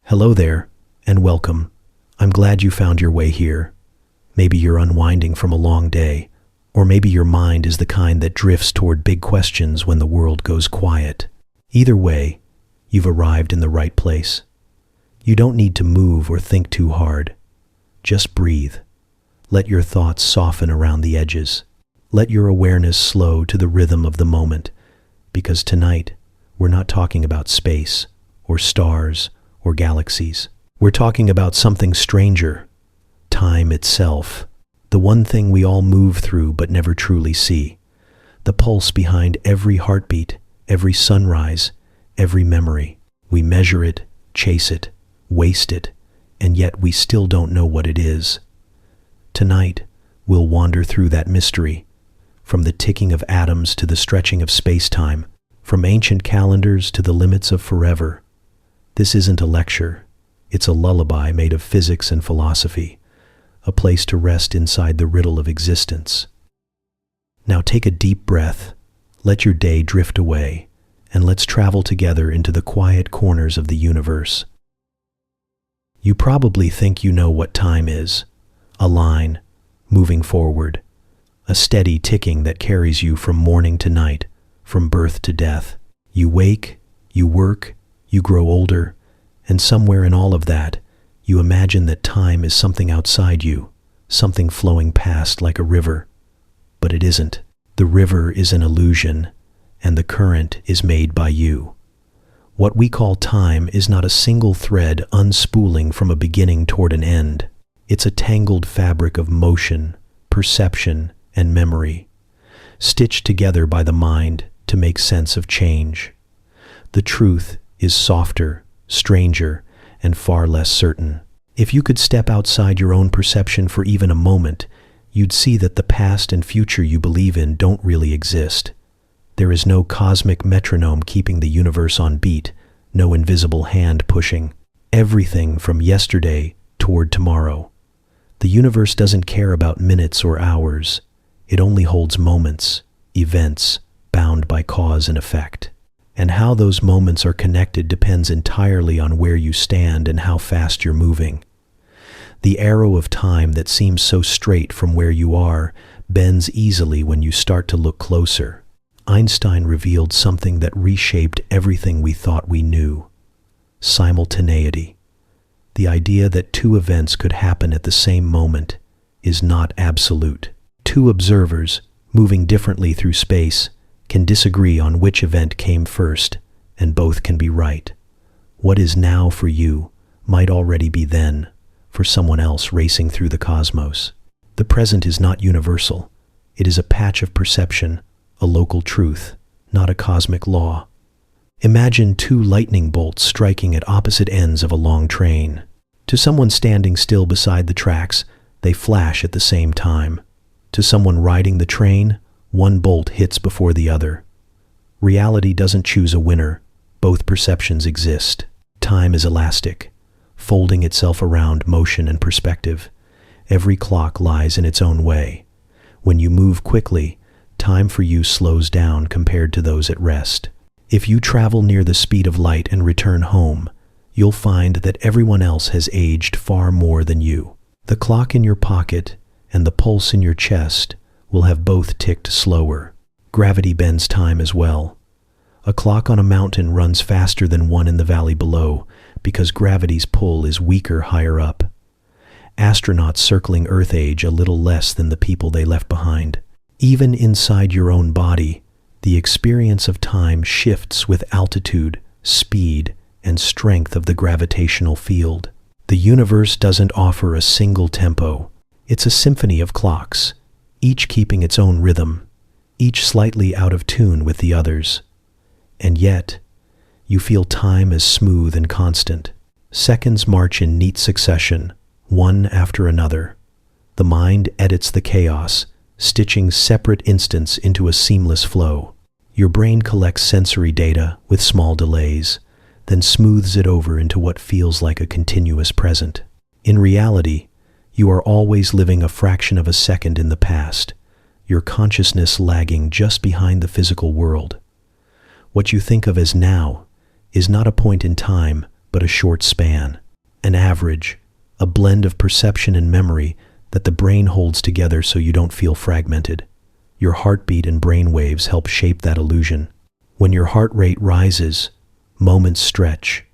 Hello there, and welcome. I'm glad you found your way here. Maybe you're unwinding from a long day, or maybe your mind is the kind that drifts toward big questions when the world goes quiet. Either way, you've arrived in the right place. You don't need to move or think too hard. Just breathe. Let your thoughts soften around the edges. Let your awareness slow to the rhythm of the moment, because tonight, we're not talking about space, or stars, or galaxies. We're talking about something stranger, time itself. The one thing we all move through but never truly see. The pulse behind every heartbeat, every sunrise, every memory. We measure it, chase it, waste it, and yet we still don't know what it is. Tonight, we'll wander through that mystery, from the ticking of atoms to the stretching of space-time, from ancient calendars to the limits of forever. This isn't a lecture. It's a lullaby made of physics and philosophy, a place to rest inside the riddle of existence. Now take a deep breath, let your day drift away, and let's travel together into the quiet corners of the universe. You probably think you know what time is. A line, moving forward. A steady ticking that carries you from morning to night, from birth to death. You wake, you work, you grow older, and somewhere in all of that, you imagine that time is something outside you, something flowing past like a river. But it isn't. The river is an illusion, and the current is made by you. What we call time is not a single thread unspooling from a beginning toward an end. It's a tangled fabric of motion, perception, and memory, stitched together by the mind to make sense of change. The truth is softer, stranger, and far less certain. If you could step outside your own perception for even a moment, you'd see that the past and future you believe in don't really exist. There is no cosmic metronome keeping the universe on beat, no invisible hand pushing everything from yesterday toward tomorrow. The universe doesn't care about minutes or hours. It only holds moments, events, bound by cause and effect. And how those moments are connected depends entirely on where you stand and how fast you're moving. The arrow of time that seems so straight from where you are bends easily when you start to look closer. Einstein revealed something that reshaped everything we thought we knew. Simultaneity. The idea that two events could happen at the same moment is not absolute. Two observers, moving differently through space, can disagree on which event came first, and both can be right. What is now for you might already be then for someone else racing through the cosmos. The present is not universal. It is a patch of perception, a local truth, not a cosmic law. Imagine two lightning bolts striking at opposite ends of a long train. To someone standing still beside the tracks, they flash at the same time. To someone riding the train, one bolt hits before the other. Reality doesn't choose a winner. Both perceptions exist. Time is elastic, folding itself around motion and perspective. Every clock lies in its own way. When you move quickly, time for you slows down compared to those at rest. If you travel near the speed of light and return home, you'll find that everyone else has aged far more than you. The clock in your pocket and the pulse in your chest will have both ticked slower. Gravity bends time as well. A clock on a mountain runs faster than one in the valley below because gravity's pull is weaker higher up. Astronauts circling Earth age a little less than the people they left behind. Even inside your own body, the experience of time shifts with altitude, speed, and strength of the gravitational field. The universe doesn't offer a single tempo. It's a symphony of clocks, each keeping its own rhythm, each slightly out of tune with the others. And yet, you feel time as smooth and constant. Seconds march in neat succession, one after another. The mind edits the chaos, stitching separate instants into a seamless flow. Your brain collects sensory data with small delays, then smooths it over into what feels like a continuous present. In reality, you are always living a fraction of a second in the past, your consciousness lagging just behind the physical world. What you think of as now is not a point in time, but a short span, an average, a blend of perception and memory that the brain holds together so you don't feel fragmented. Your heartbeat and brain waves help shape that illusion. When your heart rate rises, moments stretch.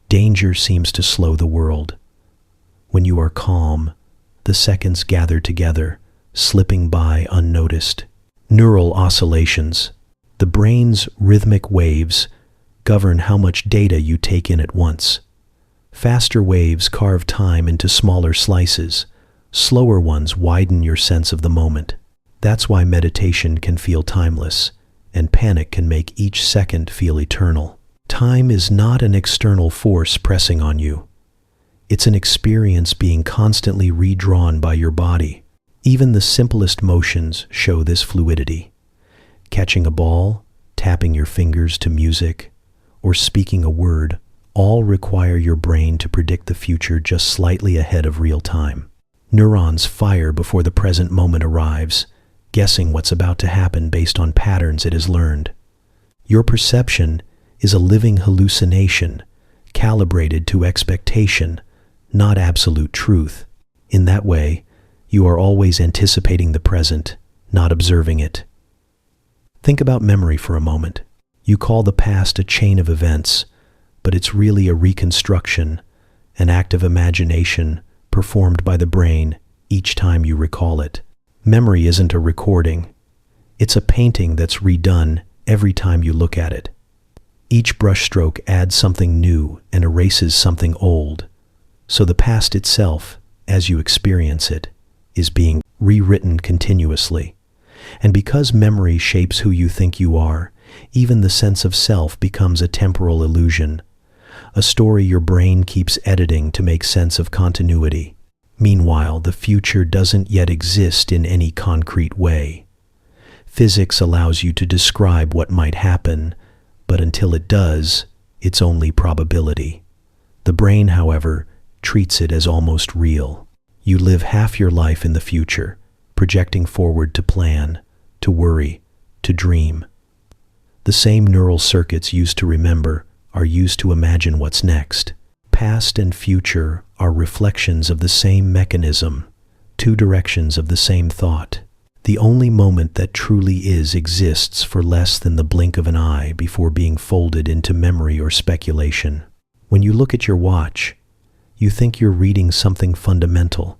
Danger seems to slow the world. When you are calm, the seconds gather together, slipping by unnoticed. Neural oscillations. The brain's rhythmic waves govern how much data you take in at once. Faster waves carve time into smaller slices. Slower ones widen your sense of the moment. That's why meditation can feel timeless, and panic can make each second feel eternal. Time is not an external force pressing on you. It's an experience being constantly redrawn by your body. Even the simplest motions show this fluidity. Catching a ball, tapping your fingers to music, or speaking a word all require your brain to predict the future just slightly ahead of real time. Neurons fire before the present moment arrives, guessing what's about to happen based on patterns it has learned. Your perception is a living hallucination, calibrated to expectation, not absolute truth. In that way, you are always anticipating the present, not observing it. Think about memory for a moment. You call the past a chain of events, but it's really a reconstruction, an act of imagination performed by the brain each time you recall it. Memory isn't a recording. It's a painting that's redone every time you look at it. Each brushstroke adds something new and erases something old. So the past itself, as you experience it, is being rewritten continuously. And because memory shapes who you think you are, even the sense of self becomes a temporal illusion, a story your brain keeps editing to make sense of continuity. Meanwhile, the future doesn't yet exist in any concrete way. Physics allows you to describe what might happen, but until it does, it's only probability. The brain, however, treats it as almost real. You live half your life in the future, projecting forward to plan, to worry, to dream. The same neural circuits used to remember are used to imagine what's next. Past and future are reflections of the same mechanism, two directions of the same thought. The only moment that truly is exists for less than the blink of an eye before being folded into memory or speculation. When you look at your watch, you think you're reading something fundamental,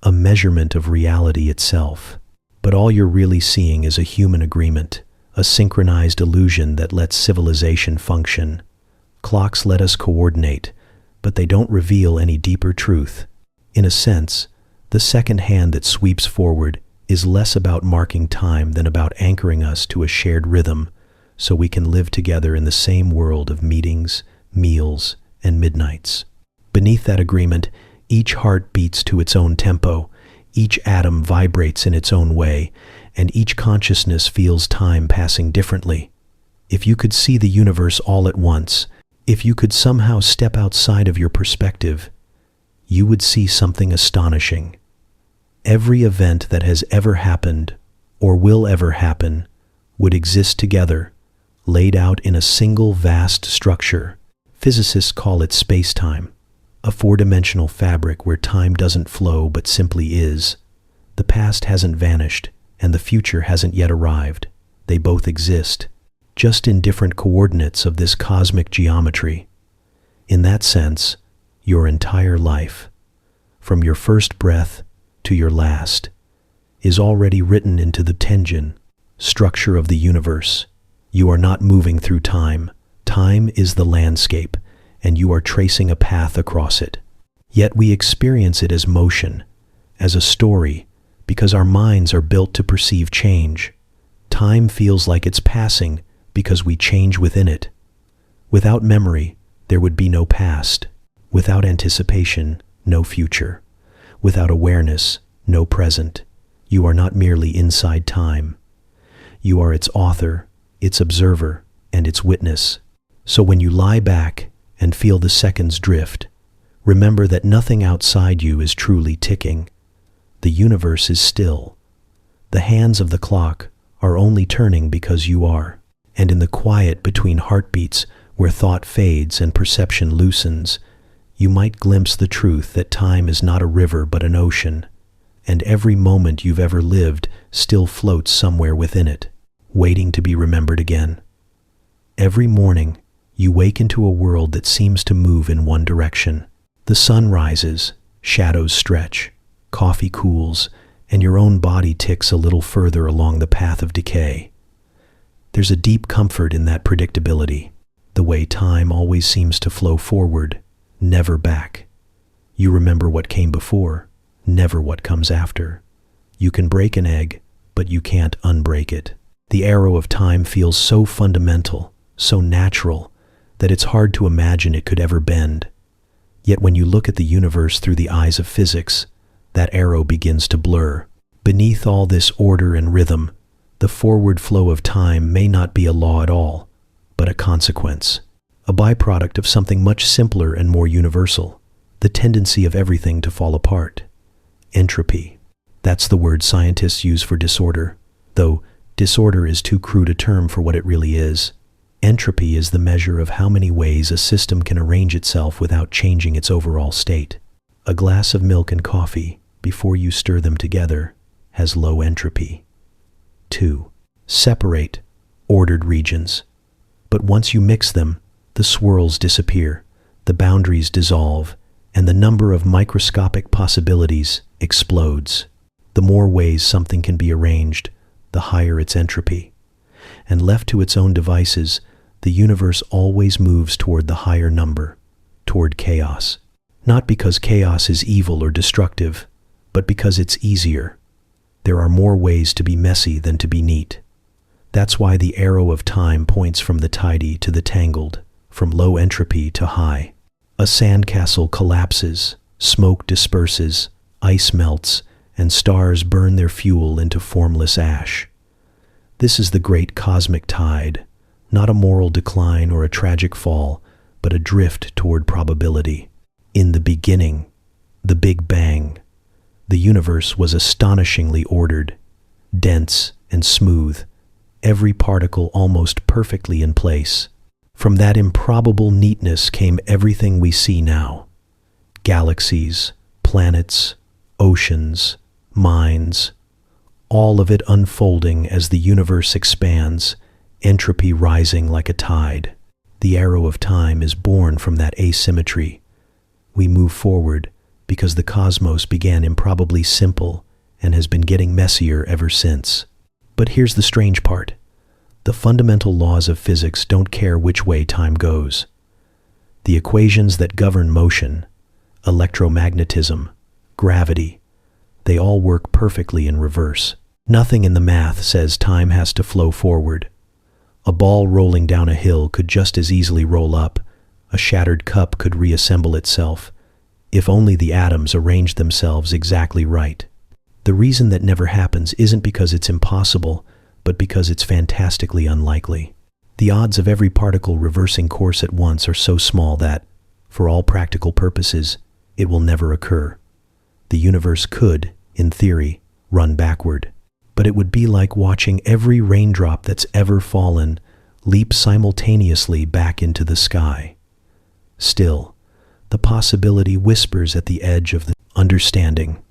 a measurement of reality itself. But all you're really seeing is a human agreement, a synchronized illusion that lets civilization function. Clocks let us coordinate, but they don't reveal any deeper truth. In a sense, the second hand that sweeps forward is less about marking time than about anchoring us to a shared rhythm so we can live together in the same world of meetings, meals, and midnights. Beneath that agreement, each heart beats to its own tempo, each atom vibrates in its own way, and each consciousness feels time passing differently. If you could see the universe all at once, if you could somehow step outside of your perspective, you would see something astonishing. Every event that has ever happened, or will ever happen, would exist together, laid out in a single vast structure. Physicists call it spacetime, a four-dimensional fabric where time doesn't flow but simply is. The past hasn't vanished, and the future hasn't yet arrived. They both exist, just in different coordinates of this cosmic geometry. In that sense, your entire life, from your first breath to your last, is already written into the tension, structure of the universe. You are not moving through time. Time is the landscape, and you are tracing a path across it. Yet we experience it as motion, as a story, because our minds are built to perceive change. Time feels like it's passing because we change within it. Without memory, there would be no past. Without anticipation, no future. Without awareness, no present. You are not merely inside time. You are its author, its observer, and its witness. So when you lie back and feel the seconds drift, remember that nothing outside you is truly ticking. The universe is still. The hands of the clock are only turning because you are. And in the quiet between heartbeats, where where thought fades and perception loosens, you might glimpse the truth that time is not a river but an ocean, and every moment you've ever lived still floats somewhere within it, waiting to be remembered again. Every morning, you wake into a world that seems to move in one direction. The sun rises, shadows stretch, coffee cools, and your own body ticks a little further along the path of decay. There's a deep comfort in that predictability, the way time always seems to flow forward, never back. You remember what came before, never what comes after. You can break an egg, but you can't unbreak it. The arrow of time feels so fundamental, so natural, that it's hard to imagine it could ever bend. Yet when you look at the universe through the eyes of physics, that arrow begins to blur. Beneath all this order and rhythm, the forward flow of time may not be a law at all, but a consequence, a byproduct of something much simpler and more universal, the tendency of everything to fall apart. Entropy. That's the word scientists use for disorder, though disorder is too crude a term for what it really is. Entropy is the measure of how many ways a system can arrange itself without changing its overall state. A glass of milk and coffee, before you stir them together, has low entropy. 2. Separate ordered regions. But once you mix them, the swirls disappear, the boundaries dissolve, and the number of microscopic possibilities explodes. The more ways something can be arranged, the higher its entropy. And left to its own devices, the universe always moves toward the higher number, toward chaos. Not because chaos is evil or destructive, but because it's easier. There are more ways to be messy than to be neat. That's why the arrow of time points from the tidy to the tangled, from low entropy to high. A sandcastle collapses, smoke disperses, ice melts, and stars burn their fuel into formless ash. This is the great cosmic tide, not a moral decline or a tragic fall, but a drift toward probability. In the beginning, the Big Bang, the universe was astonishingly ordered, dense and smooth, every particle almost perfectly in place. From that improbable neatness came everything we see now. Galaxies, planets, oceans, minds, all of it unfolding as the universe expands, entropy rising like a tide. The arrow of time is born from that asymmetry. We move forward because the cosmos began improbably simple and has been getting messier ever since. But here's the strange part. The fundamental laws of physics don't care which way time goes. The equations that govern motion, electromagnetism, gravity, they all work perfectly in reverse. Nothing in the math says time has to flow forward. A ball rolling down a hill could just as easily roll up. A shattered cup could reassemble itself, if only the atoms arranged themselves exactly right. The reason that never happens isn't because it's impossible, but because it's fantastically unlikely. The odds of every particle reversing course at once are so small that, for all practical purposes, it will never occur. The universe could, in theory, run backward, but it would be like watching every raindrop that's ever fallen leap simultaneously back into the sky. Still, the possibility whispers at the edge of the understanding.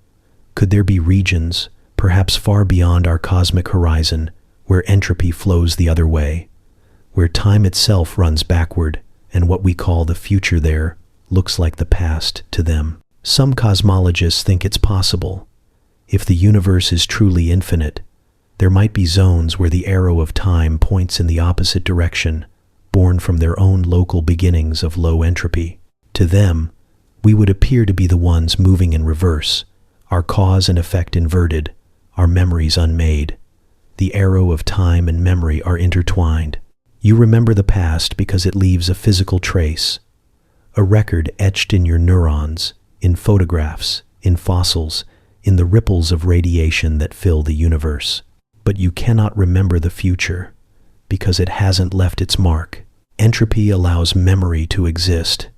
Could there be regions, perhaps far beyond our cosmic horizon, where entropy flows the other way, where time itself runs backward, and what we call the future there looks like the past to them? Some cosmologists think it's possible. If the universe is truly infinite, there might be zones where the arrow of time points in the opposite direction, born from their own local beginnings of low entropy. To them, we would appear to be the ones moving in reverse, our cause and effect inverted, our memories unmade. The arrow of time and memory are intertwined. You remember the past because it leaves a physical trace, a record etched in your neurons, in photographs, in fossils, in the ripples of radiation that fill the universe. But you cannot remember the future because it hasn't left its mark. Entropy allows memory to exist.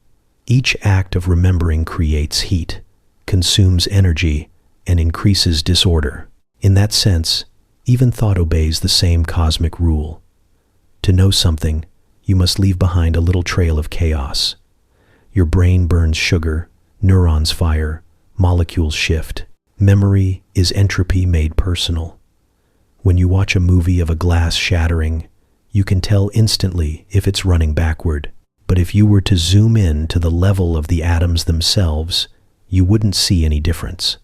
Each act of remembering creates heat, consumes energy, and increases disorder. In that sense, even thought obeys the same cosmic rule. To know something, you must leave behind a little trail of chaos. Your brain burns sugar, neurons fire, molecules shift. Memory is entropy made personal. When you watch a movie of a glass shattering, you can tell instantly if it's running backward. But if you were to zoom in to the level of the atoms themselves, you wouldn't see any difference.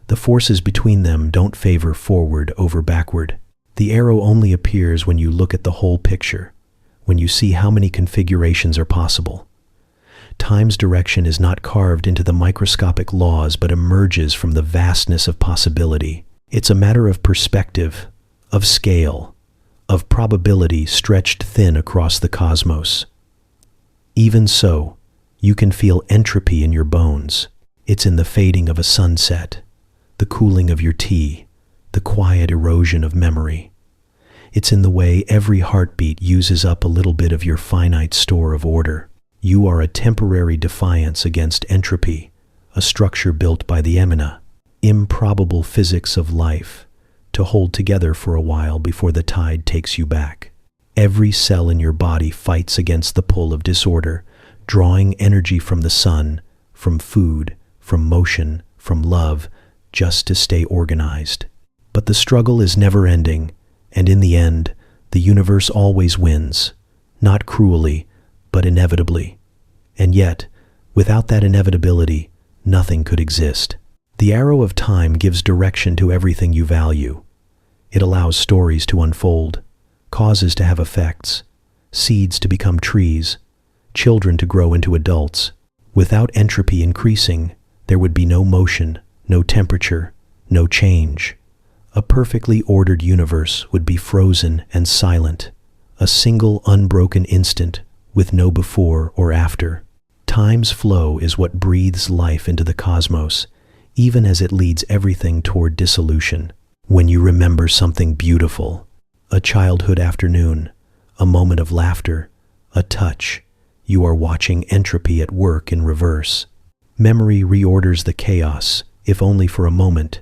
The forces between them don't favor forward over backward. The arrow only appears when you look at the whole picture, when you see how many configurations are possible. Time's direction is not carved into the microscopic laws but emerges from the vastness of possibility. It's a matter of perspective, of scale, of probability stretched thin across the cosmos. Even so, you can feel entropy in your bones. It's in the fading of a sunset, the cooling of your tea, the quiet erosion of memory. It's in the way every heartbeat uses up a little bit of your finite store of order. You are a temporary defiance against entropy, a structure built by the improbable physics of life, to hold together for a while before the tide takes you back. Every cell in your body fights against the pull of disorder, drawing energy from the sun, from food, from motion, from love, just to stay organized. But the struggle is never ending, and in the end, the universe always wins, not cruelly, but inevitably. And yet, without that inevitability, nothing could exist. The arrow of time gives direction to everything you value. It allows stories to unfold, causes to have effects, seeds to become trees, children to grow into adults. Without entropy increasing, there would be no motion, no temperature, no change. A perfectly ordered universe would be frozen and silent, a single unbroken instant with no before or after. Time's flow is what breathes life into the cosmos, even as it leads everything toward dissolution. When you remember something beautiful, a childhood afternoon, a moment of laughter, a touch, you are watching entropy at work in reverse. Memory reorders the chaos, if only for a moment,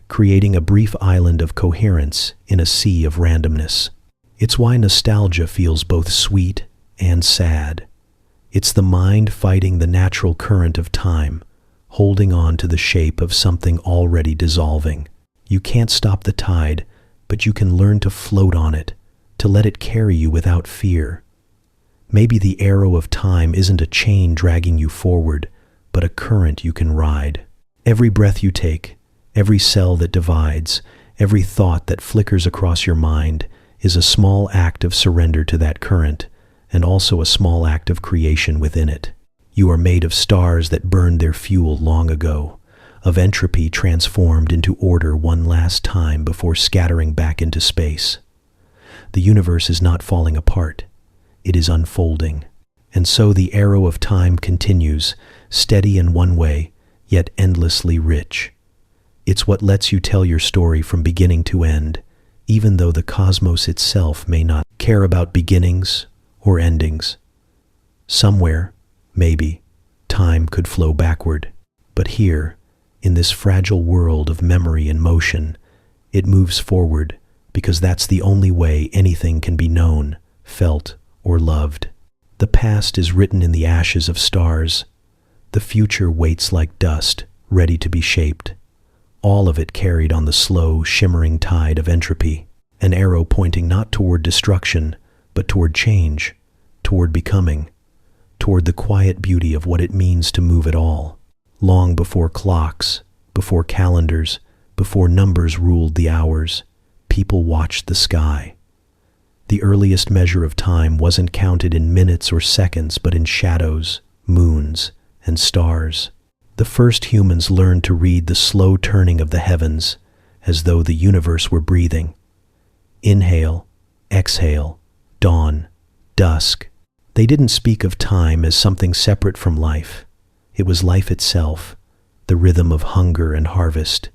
creating a brief island of coherence in a sea of randomness. It's why nostalgia feels both sweet and sad. It's the mind fighting the natural current of time, holding on to the shape of something already dissolving. You can't stop the tide, but you can learn to float on it, to let it carry you without fear. Maybe the arrow of time isn't a chain dragging you forward, but a current you can ride. Every breath you take, every cell that divides, every thought that flickers across your mind is a small act of surrender to that current, and also a small act of creation within it. You are made of stars that burned their fuel long ago, of entropy transformed into order one last time before scattering back into space. The universe is not falling apart, it is unfolding. And so the arrow of time continues, steady in one way, yet endlessly rich. It's what lets you tell your story from beginning to end, even though the cosmos itself may not care about beginnings or endings. Somewhere, maybe, time could flow backward. But here, in this fragile world of memory and motion, it moves forward because that's the only way anything can be known, felt, or loved. The past is written in the ashes of stars. The future waits like dust, ready to be shaped. All of it carried on the slow, shimmering tide of entropy, an arrow pointing not toward destruction, but toward change, toward becoming, toward the quiet beauty of what it means to move at all. Long before clocks, before calendars, before numbers ruled the hours, people watched the sky. The earliest measure of time wasn't counted in minutes or seconds, but in shadows, moons, and stars. The first humans learned to read the slow turning of the heavens, as though the universe were breathing. Inhale, exhale, dawn, dusk. They didn't speak of time as something separate from life. It was life itself, the rhythm of hunger and harvest,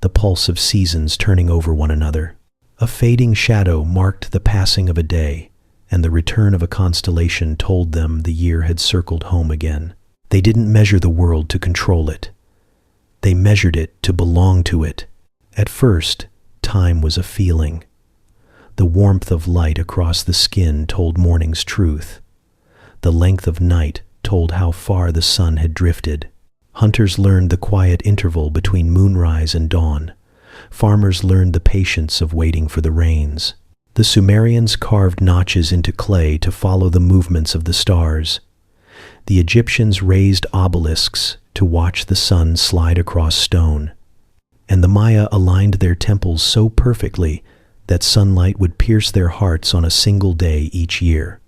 the pulse of seasons turning over one another. A fading shadow marked the passing of a day, and the return of a constellation told them the year had circled home again. They didn't measure the world to control it. They measured it to belong to it. At first, time was a feeling. The warmth of light across the skin told morning's truth. The length of night told how far the sun had drifted. Hunters learned the quiet interval between moonrise and dawn. Farmers learned the patience of waiting for the rains. The Sumerians carved notches into clay to follow the movements of the stars. The Egyptians raised obelisks to watch the sun slide across stone. And the Maya aligned their temples so perfectly that sunlight would pierce their hearts on a single day each year.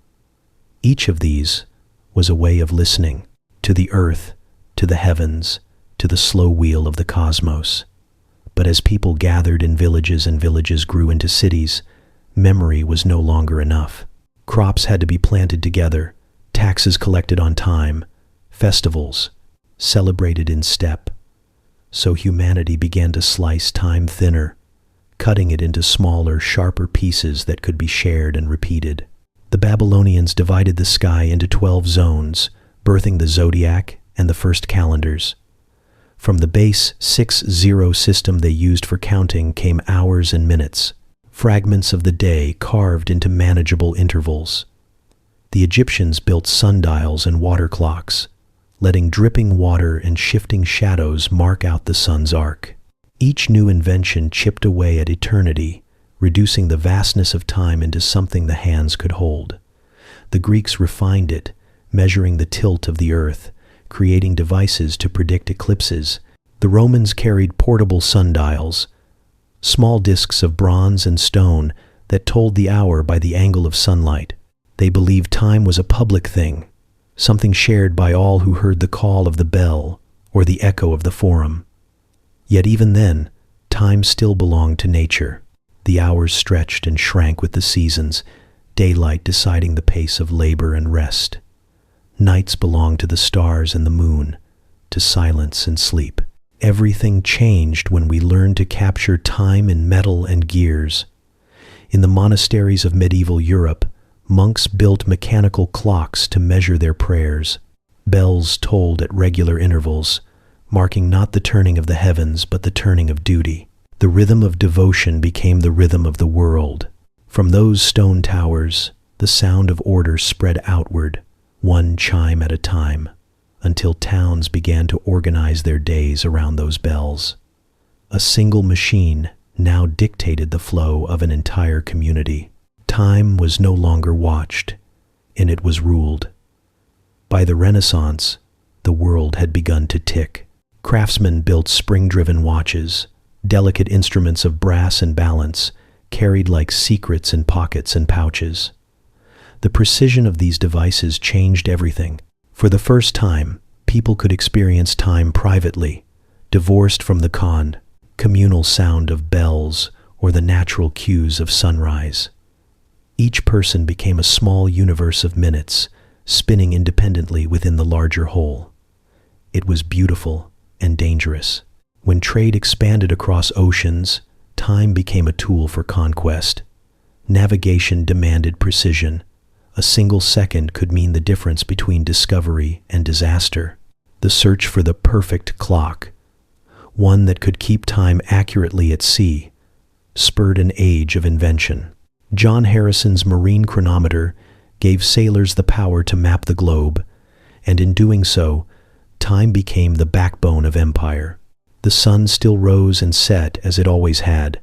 Each of these was a way of listening to the earth, to the heavens, to the slow wheel of the cosmos. But as people gathered in villages and villages grew into cities, memory was no longer enough. Crops had to be planted together, taxes collected on time, festivals celebrated in step. So humanity began to slice time thinner, cutting it into smaller, sharper pieces that could be shared and repeated. The Babylonians divided the sky into 12 zones, birthing the zodiac and the first calendars. From the base 6-0 system they used for counting came hours and minutes, fragments of the day carved into manageable intervals. The Egyptians built sundials and water clocks, letting dripping water and shifting shadows mark out the sun's arc. Each new invention chipped away at eternity, reducing the vastness of time into something the hands could hold. The Greeks refined it, measuring the tilt of the earth, creating devices to predict eclipses. The Romans carried portable sundials, small discs of bronze and stone that told the hour by the angle of sunlight. They believed time was a public thing, something shared by all who heard the call of the bell or the echo of the forum. Yet even then, time still belonged to nature. The hours stretched and shrank with the seasons, daylight deciding the pace of labor and rest. Nights belonged to the stars and the moon, to silence and sleep. Everything changed when we learned to capture time in metal and gears. In the monasteries of medieval Europe, monks built mechanical clocks to measure their prayers. Bells tolled at regular intervals, marking not the turning of the heavens but the turning of duty. The rhythm of devotion became the rhythm of the world. From those stone towers, the sound of order spread outward, one chime at a time, until towns began to organize their days around those bells. A single machine now dictated the flow of an entire community. Time was no longer watched, and it was ruled. By the Renaissance, the world had begun to tick. Craftsmen built spring-driven watches, delicate instruments of brass and balance, carried like secrets in pockets and pouches. The precision of these devices changed everything. For the first time, people could experience time privately, divorced from the communal sound of bells or the natural cues of sunrise. Each person became a small universe of minutes, spinning independently within the larger whole. It was beautiful and dangerous. When trade expanded across oceans, time became a tool for conquest. Navigation demanded precision. A single second could mean the difference between discovery and disaster. The search for the perfect clock, one that could keep time accurately at sea, spurred an age of invention. John Harrison's marine chronometer gave sailors the power to map the globe, and in doing so, time became the backbone of empire. The sun still rose and set as it always had,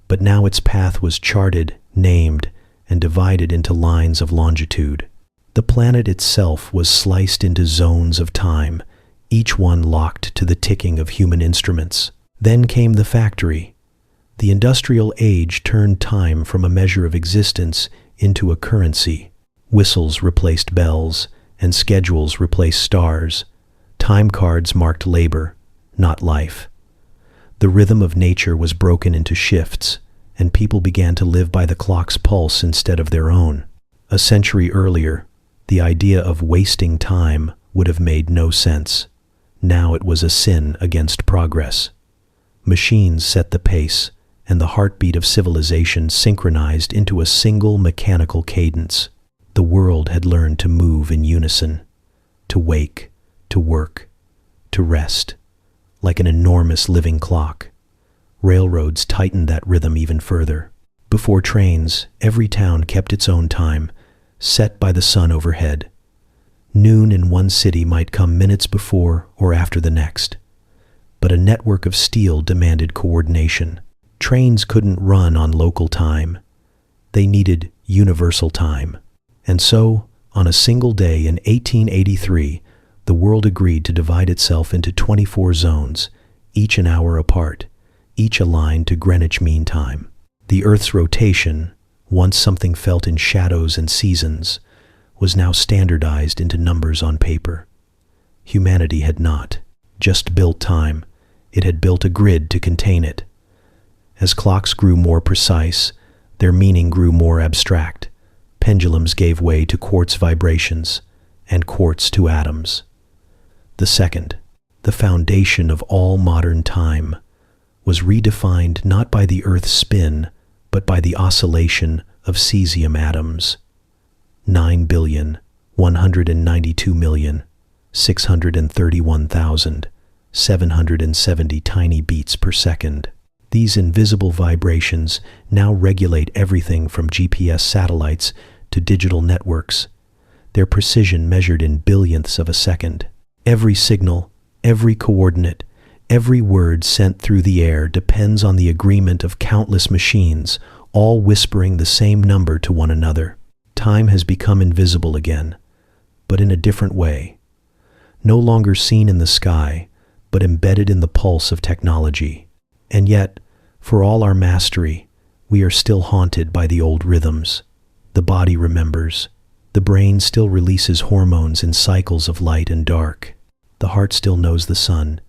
but now its path was charted, named, and divided into lines of longitude. The planet itself was sliced into zones of time, each one locked to the ticking of human instruments. Then came the factory. The industrial age turned time from a measure of existence into a currency. Whistles replaced bells, and schedules replaced stars. Time cards marked labor, not life. The rhythm of nature was broken into shifts, and people began to live by the clock's pulse instead of their own. A century earlier, the idea of wasting time would have made no sense. Now it was a sin against progress. Machines set the pace, and the heartbeat of civilization synchronized into a single mechanical cadence. The world had learned to move in unison, to wake, to work, to rest, like an enormous living clock. Railroads tightened that rhythm even further. Before trains, every town kept its own time, set by the sun overhead. Noon in one city might come minutes before or after the next. But a network of steel demanded coordination. Trains couldn't run on local time. They needed universal time. And so, on a single day in 1883, the world agreed to divide itself into 24 zones, each an hour apart, each aligned to Greenwich Mean Time. The Earth's rotation, once something felt in shadows and seasons, was now standardized into numbers on paper. Humanity had not just built time, it had built a grid to contain it. As clocks grew more precise, their meaning grew more abstract. Pendulums gave way to quartz vibrations, and quartz to atoms. The second, the foundation of all modern time, was redefined not by the Earth's spin, but by the oscillation of cesium atoms. 9,192,631,770 tiny beats per second. These invisible vibrations now regulate everything from GPS satellites to digital networks, their precision measured in billionths of a second. Every signal, every coordinate, every word sent through the air depends on the agreement of countless machines, all whispering the same number to one another. Time has become invisible again, but in a different way. No longer seen in the sky, but embedded in the pulse of technology. And yet, for all our mastery, we are still haunted by the old rhythms. The body remembers. The brain still releases hormones in cycles of light and dark. The heart still knows the sun,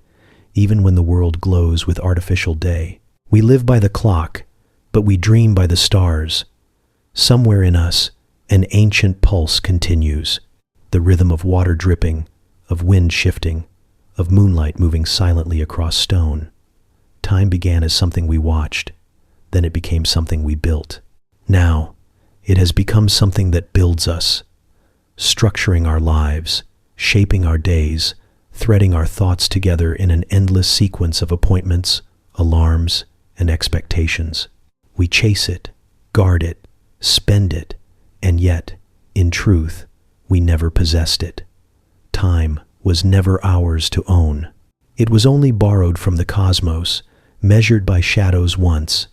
even when the world glows with artificial day. We live by the clock, but we dream by the stars. Somewhere in us, an ancient pulse continues, the rhythm of water dripping, of wind shifting, of moonlight moving silently across stone. Time began as something we watched, then it became something we built. Now, it has become something that builds us, structuring our lives, shaping our days, threading our thoughts together in an endless sequence of appointments, alarms, and expectations. We chase it, guard it, spend it, and yet, in truth, we never possessed it. Time was never ours to own. It was only borrowed from the cosmos, measured by shadows once,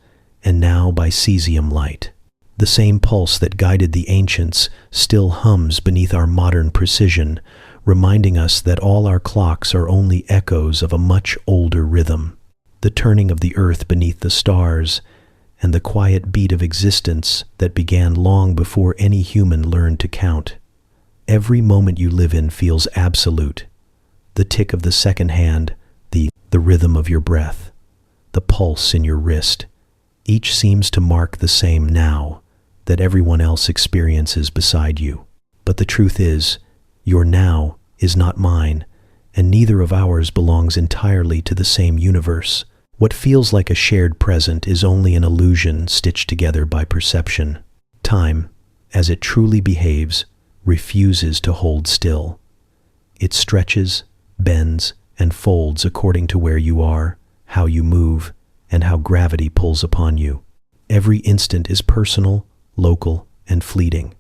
and now by cesium light. The same pulse that guided the ancients still hums beneath our modern precision, reminding us that all our clocks are only echoes of a much older rhythm. The turning of the earth beneath the stars, and the quiet beat of existence that began long before any human learned to count. Every moment you live in feels absolute. The tick of the second hand, the rhythm of your breath, the pulse in your wrist. Each seems to mark the same now that everyone else experiences beside you. But the truth is, your now is not mine, and neither of ours belongs entirely to the same universe. What feels like a shared present is only an illusion stitched together by perception. Time, as it truly behaves, refuses to hold still. It stretches, bends, and folds according to where you are, how you move, and how gravity pulls upon you. Every instant is personal, local, and fleeting.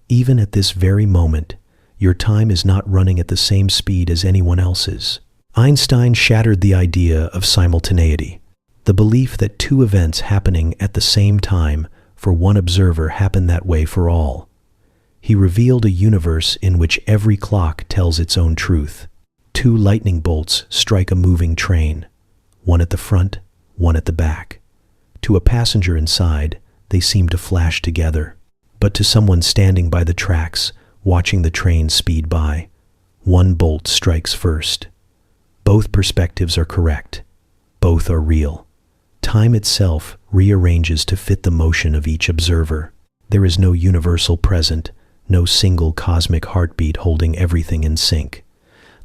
Even at this very moment, your time is not running at the same speed as anyone else's. Einstein shattered the idea of simultaneity, the belief that two events happening at the same time for one observer happen that way for all. He revealed a universe in which every clock tells its own truth. Two lightning bolts strike a moving train, one at the front, one at the back. To a passenger inside, they seem to flash together. But to someone standing by the tracks, watching the train speed by, one bolt strikes first. Both perspectives are correct. Both are real. Time itself rearranges to fit the motion of each observer. There is no universal present, no single cosmic heartbeat holding everything in sync.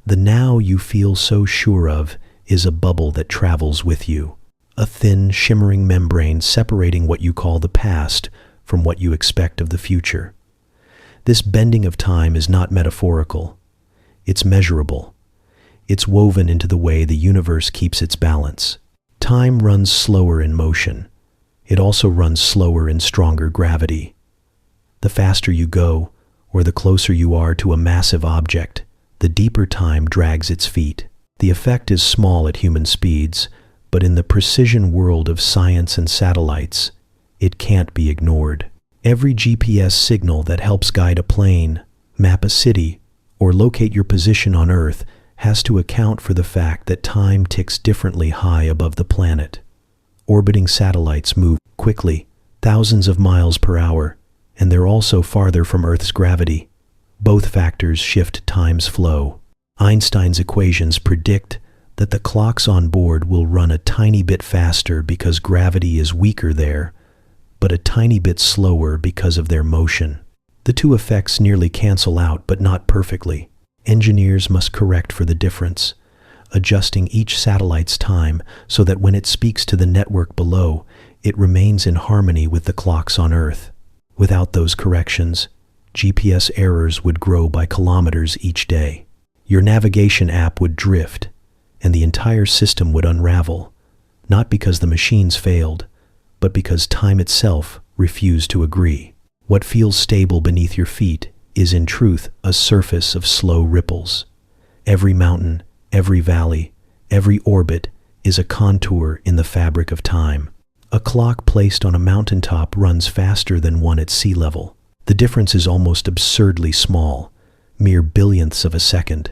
The now you feel so sure of is a bubble that travels with you, a thin, shimmering membrane separating what you call the past from what you expect of the future. This bending of time is not metaphorical. It's measurable. It's woven into the way the universe keeps its balance. Time runs slower in motion. It also runs slower in stronger gravity. The faster you go, or the closer you are to a massive object, the deeper time drags its feet. The effect is small at human speeds, but in the precision world of science and satellites, it can't be ignored. Every GPS signal that helps guide a plane, map a city, or locate your position on Earth has to account for the fact that time ticks differently high above the planet. Orbiting satellites move quickly, thousands of miles per hour, and they're also farther from Earth's gravity. Both factors shift time's flow. Einstein's equations predict that the clocks on board will run a tiny bit faster because gravity is weaker there, but a tiny bit slower because of their motion. The two effects nearly cancel out, but not perfectly. Engineers must correct for the difference, adjusting each satellite's time so that when it speaks to the network below, it remains in harmony with the clocks on Earth. Without those corrections, GPS errors would grow by kilometers each day. Your navigation app would drift, and the entire system would unravel, not because the machines failed, but because time itself refused to agree. What feels stable beneath your feet is in truth a surface of slow ripples. Every mountain, every valley, every orbit is a contour in the fabric of time. A clock placed on a mountaintop runs faster than one at sea level. The difference is almost absurdly small, mere billionths of a second.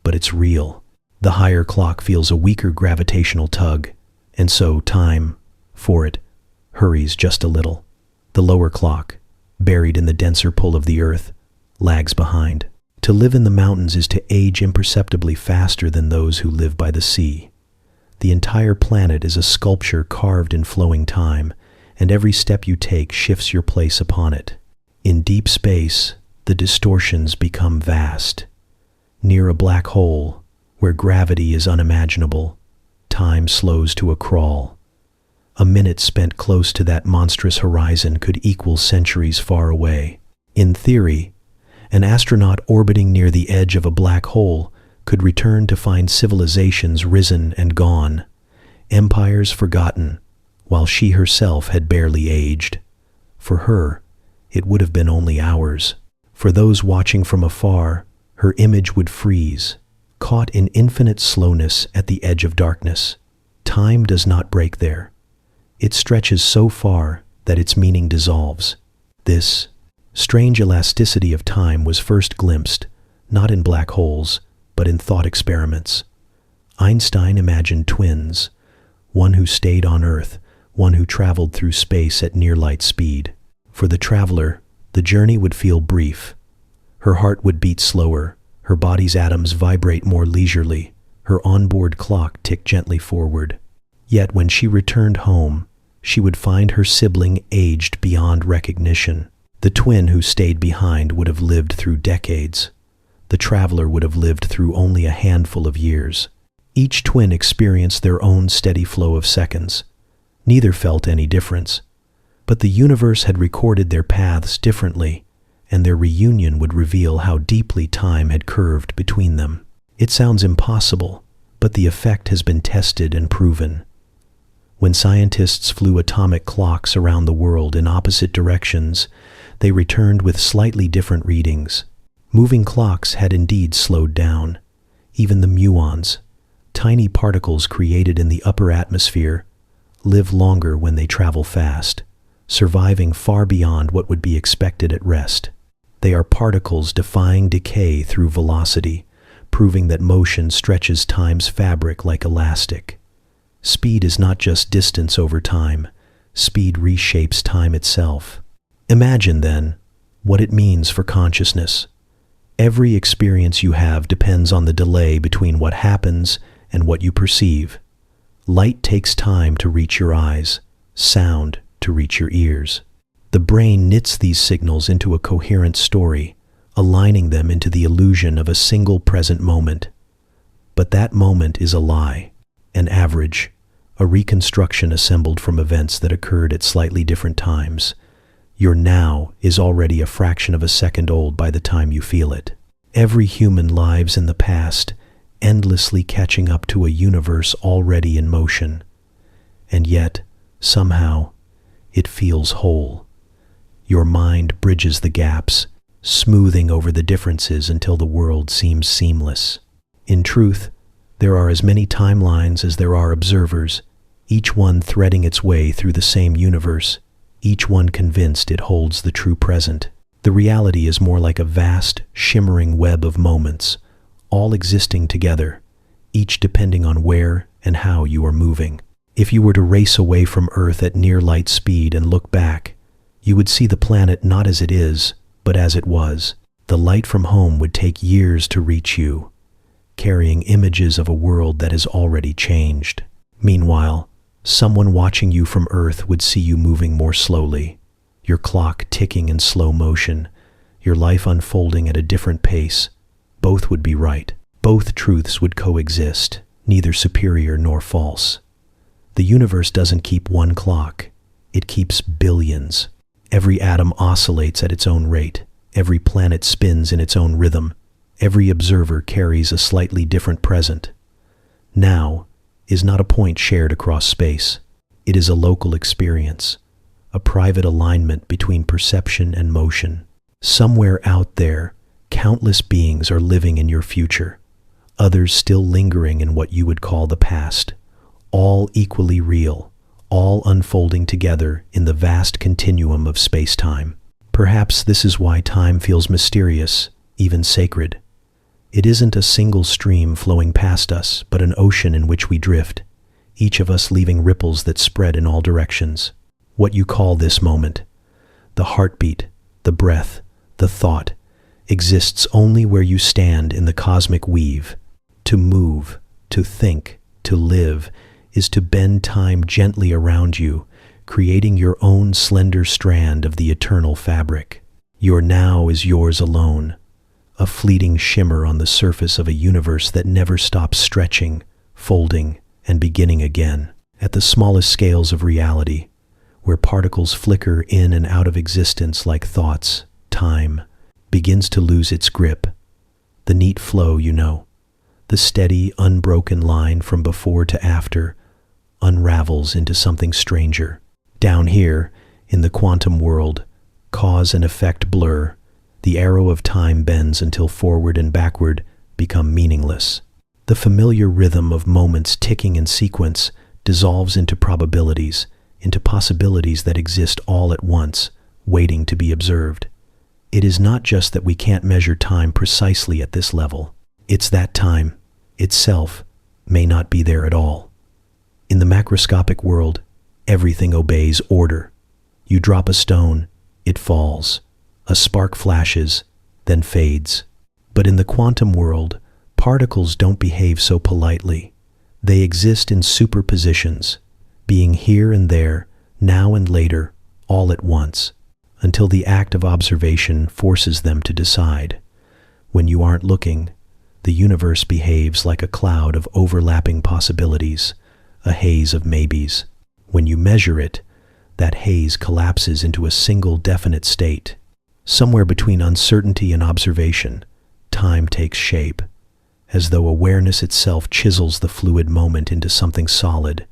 But it's real. The higher clock feels a weaker gravitational tug, and so time, for it, hurries just a little. The lower clock, buried in the denser pull of the Earth, lags behind. To live in the mountains is to age imperceptibly faster than those who live by the sea. The entire planet is a sculpture carved in flowing time, and every step you take shifts your place upon it. In deep space, the distortions become vast. Near a black hole, where gravity is unimaginable, time slows to a crawl. A minute spent close to that monstrous horizon could equal centuries far away. In theory, an astronaut orbiting near the edge of a black hole could return to find civilizations risen and gone, empires forgotten, while she herself had barely aged. For her, it would have been only hours. For those watching from afar, her image would freeze, caught in infinite slowness at the edge of darkness. Time does not break there. It stretches so far that its meaning dissolves. This strange elasticity of time was first glimpsed, not in black holes, but in thought experiments. Einstein imagined twins, one who stayed on Earth, one who traveled through space at near light speed. For the traveler, the journey would feel brief. Her heart would beat slower, her body's atoms vibrate more leisurely, her onboard clock tick gently forward. Yet when she returned home, she would find her sibling aged beyond recognition. The twin who stayed behind would have lived through decades. The traveler would have lived through only a handful of years. Each twin experienced their own steady flow of seconds. Neither felt any difference. But the universe had recorded their paths differently, and their reunion would reveal how deeply time had curved between them. It sounds impossible, but the effect has been tested and proven. When scientists flew atomic clocks around the world in opposite directions, they returned with slightly different readings. Moving clocks had indeed slowed down. Even the muons, tiny particles created in the upper atmosphere, live longer when they travel fast, surviving far beyond what would be expected at rest. They are particles defying decay through velocity, proving that motion stretches time's fabric like elastic. Speed is not just distance over time. Speed reshapes time itself. Imagine, then, what it means for consciousness. Every experience you have depends on the delay between what happens and what you perceive. Light takes time to reach your eyes, sound to reach your ears. The brain knits these signals into a coherent story, aligning them into the illusion of a single present moment. But that moment is a lie, an average, a reconstruction assembled from events that occurred at slightly different times. Your now is already a fraction of a second old by the time you feel it. Every human lives in the past, endlessly catching up to a universe already in motion. And yet, somehow, it feels whole. Your mind bridges the gaps, smoothing over the differences until the world seems seamless. In truth, there are as many timelines as there are observers, each one threading its way through the same universe, each one convinced it holds the true present. The reality is more like a vast, shimmering web of moments, all existing together, each depending on where and how you are moving. If you were to race away from Earth at near light speed and look back, you would see the planet not as it is, but as it was. The light from home would take years to reach you, carrying images of a world that has already changed. Meanwhile, someone watching you from Earth would see you moving more slowly, your clock ticking in slow motion, your life unfolding at a different pace. Both would be right. Both truths would coexist, neither superior nor false. The universe doesn't keep one clock. It keeps billions. Every atom oscillates at its own rate. Every planet spins in its own rhythm. Every observer carries a slightly different present. Now is not a point shared across space. It is a local experience, a private alignment between perception and motion. Somewhere out there, countless beings are living in your future, others still lingering in what you would call the past, all equally real, all unfolding together in the vast continuum of space-time. Perhaps this is why time feels mysterious, even sacred. It isn't a single stream flowing past us, but an ocean in which we drift, each of us leaving ripples that spread in all directions. What you call this moment, the heartbeat, the breath, the thought, exists only where you stand in the cosmic weave. To move, to think, to live, is to bend time gently around you, creating your own slender strand of the eternal fabric. Your now is yours alone, a fleeting shimmer on the surface of a universe that never stops stretching, folding, and beginning again. At the smallest scales of reality, where particles flicker in and out of existence like thoughts, time begins to lose its grip. The neat flow, the steady, unbroken line from before to after, unravels into something stranger. Down here, in the quantum world, cause and effect blur. The arrow of time bends until forward and backward become meaningless. The familiar rhythm of moments ticking in sequence dissolves into probabilities, into possibilities that exist all at once, waiting to be observed. It is not just that we can't measure time precisely at this level. It's that time itself may not be there at all. In the macroscopic world, everything obeys order. You drop a stone, it falls. A spark flashes, then fades. But in the quantum world, particles don't behave so politely. They exist in superpositions, being here and there, now and later, all at once, until the act of observation forces them to decide. When you aren't looking, the universe behaves like a cloud of overlapping possibilities, a haze of maybes. When you measure it, that haze collapses into a single definite state. Somewhere between uncertainty and observation, time takes shape, as though awareness itself chisels the fluid moment into something solid.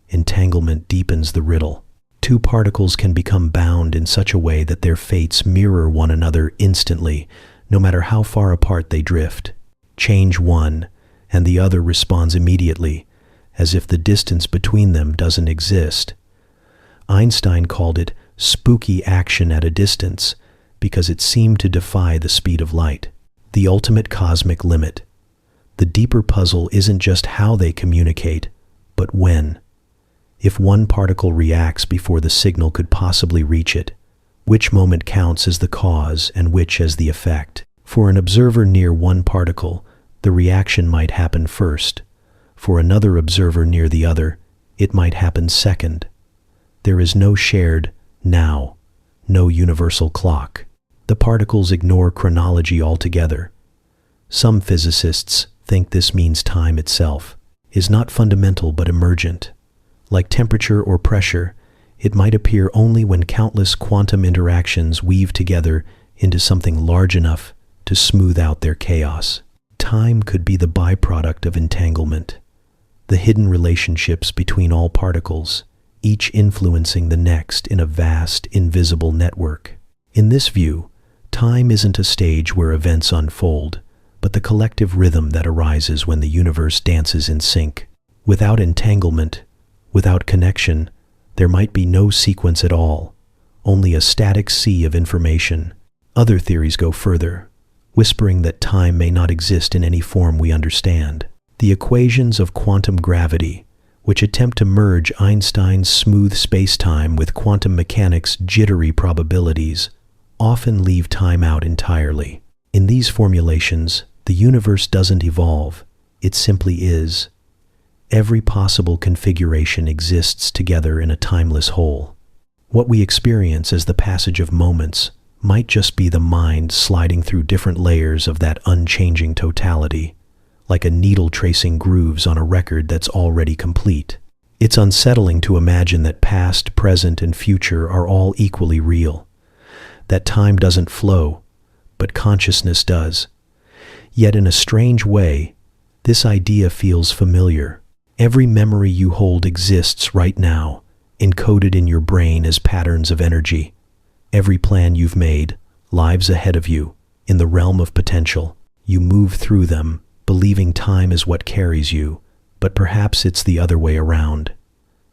Entanglement deepens the riddle. Two particles can become bound in such a way that their fates mirror one another instantly, no matter how far apart they drift. Change one, and the other responds immediately, as if the distance between them doesn't exist. Einstein called it spooky action at a distance, because it seemed to defy the speed of light. The ultimate cosmic limit. The deeper puzzle isn't just how they communicate, but when. If one particle reacts before the signal could possibly reach it, which moment counts as the cause and which as the effect? For an observer near one particle, the reaction might happen first. For another observer near the other, it might happen second. There is no shared now, no universal clock. The particles ignore chronology altogether. Some physicists think this means time itself is not fundamental but emergent. Like temperature or pressure, it might appear only when countless quantum interactions weave together into something large enough to smooth out their chaos. Time could be the byproduct of entanglement, the hidden relationships between all particles, each influencing the next in a vast, invisible network. In this view, time isn't a stage where events unfold, but the collective rhythm that arises when the universe dances in sync. Without entanglement, without connection, there might be no sequence at all, only a static sea of information. Other theories go further, whispering that time may not exist in any form we understand. The equations of quantum gravity, which attempt to merge Einstein's smooth spacetime with quantum mechanics' jittery probabilities, often leave time out entirely. In these formulations, the universe doesn't evolve, it simply is. Every possible configuration exists together in a timeless whole. What we experience as the passage of moments might just be the mind sliding through different layers of that unchanging totality, like a needle tracing grooves on a record that's already complete. It's unsettling to imagine that past, present, and future are all equally real, that time doesn't flow, but consciousness does. Yet in a strange way, this idea feels familiar. Every memory you hold exists right now, encoded in your brain as patterns of energy. Every plan you've made, lives ahead of you, in the realm of potential. You move through them, believing time is what carries you, but perhaps it's the other way around.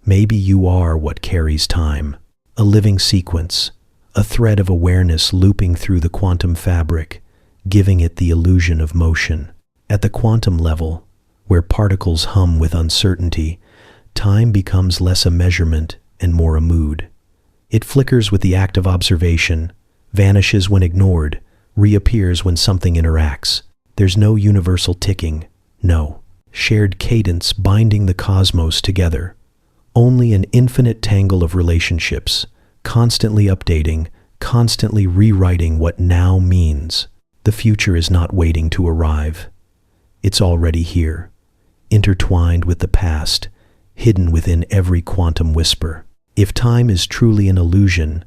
Maybe you are what carries time, a living sequence, a thread of awareness looping through the quantum fabric, giving it the illusion of motion. At the quantum level, where particles hum with uncertainty, time becomes less a measurement and more a mood. It flickers with the act of observation, vanishes when ignored, reappears when something interacts. There's no universal ticking, no shared cadence binding the cosmos together. Only an infinite tangle of relationships, constantly updating, constantly rewriting what now means. The future is not waiting to arrive. It's already here, intertwined with the past, hidden within every quantum whisper. If time is truly an illusion,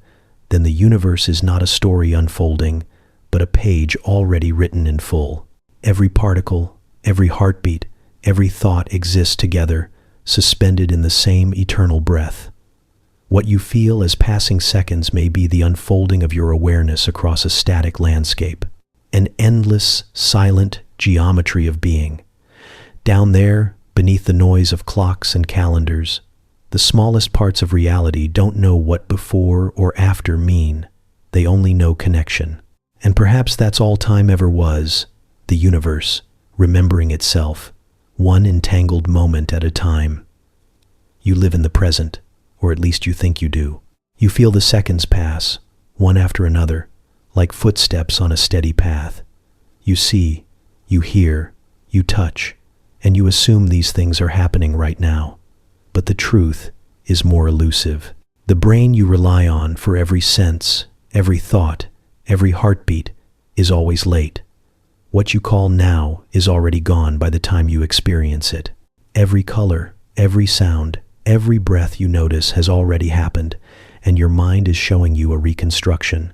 then the universe is not a story unfolding, but a page already written in full. Every particle, every heartbeat, every thought exists together, suspended in the same eternal breath. What you feel as passing seconds may be the unfolding of your awareness across a static landscape, an endless, silent geometry of being. Down there, beneath the noise of clocks and calendars, the smallest parts of reality don't know what before or after mean. They only know connection. And perhaps that's all time ever was, the universe, remembering itself, one entangled moment at a time. You live in the present, or at least you think you do. You feel the seconds pass, one after another, like footsteps on a steady path. You see, you hear, you touch, and you assume these things are happening right now. But the truth is more elusive. The brain you rely on for every sense, every thought, every heartbeat is always late. What you call now is already gone by the time you experience it. Every color, every sound, every breath you notice has already happened, and your mind is showing you a reconstruction,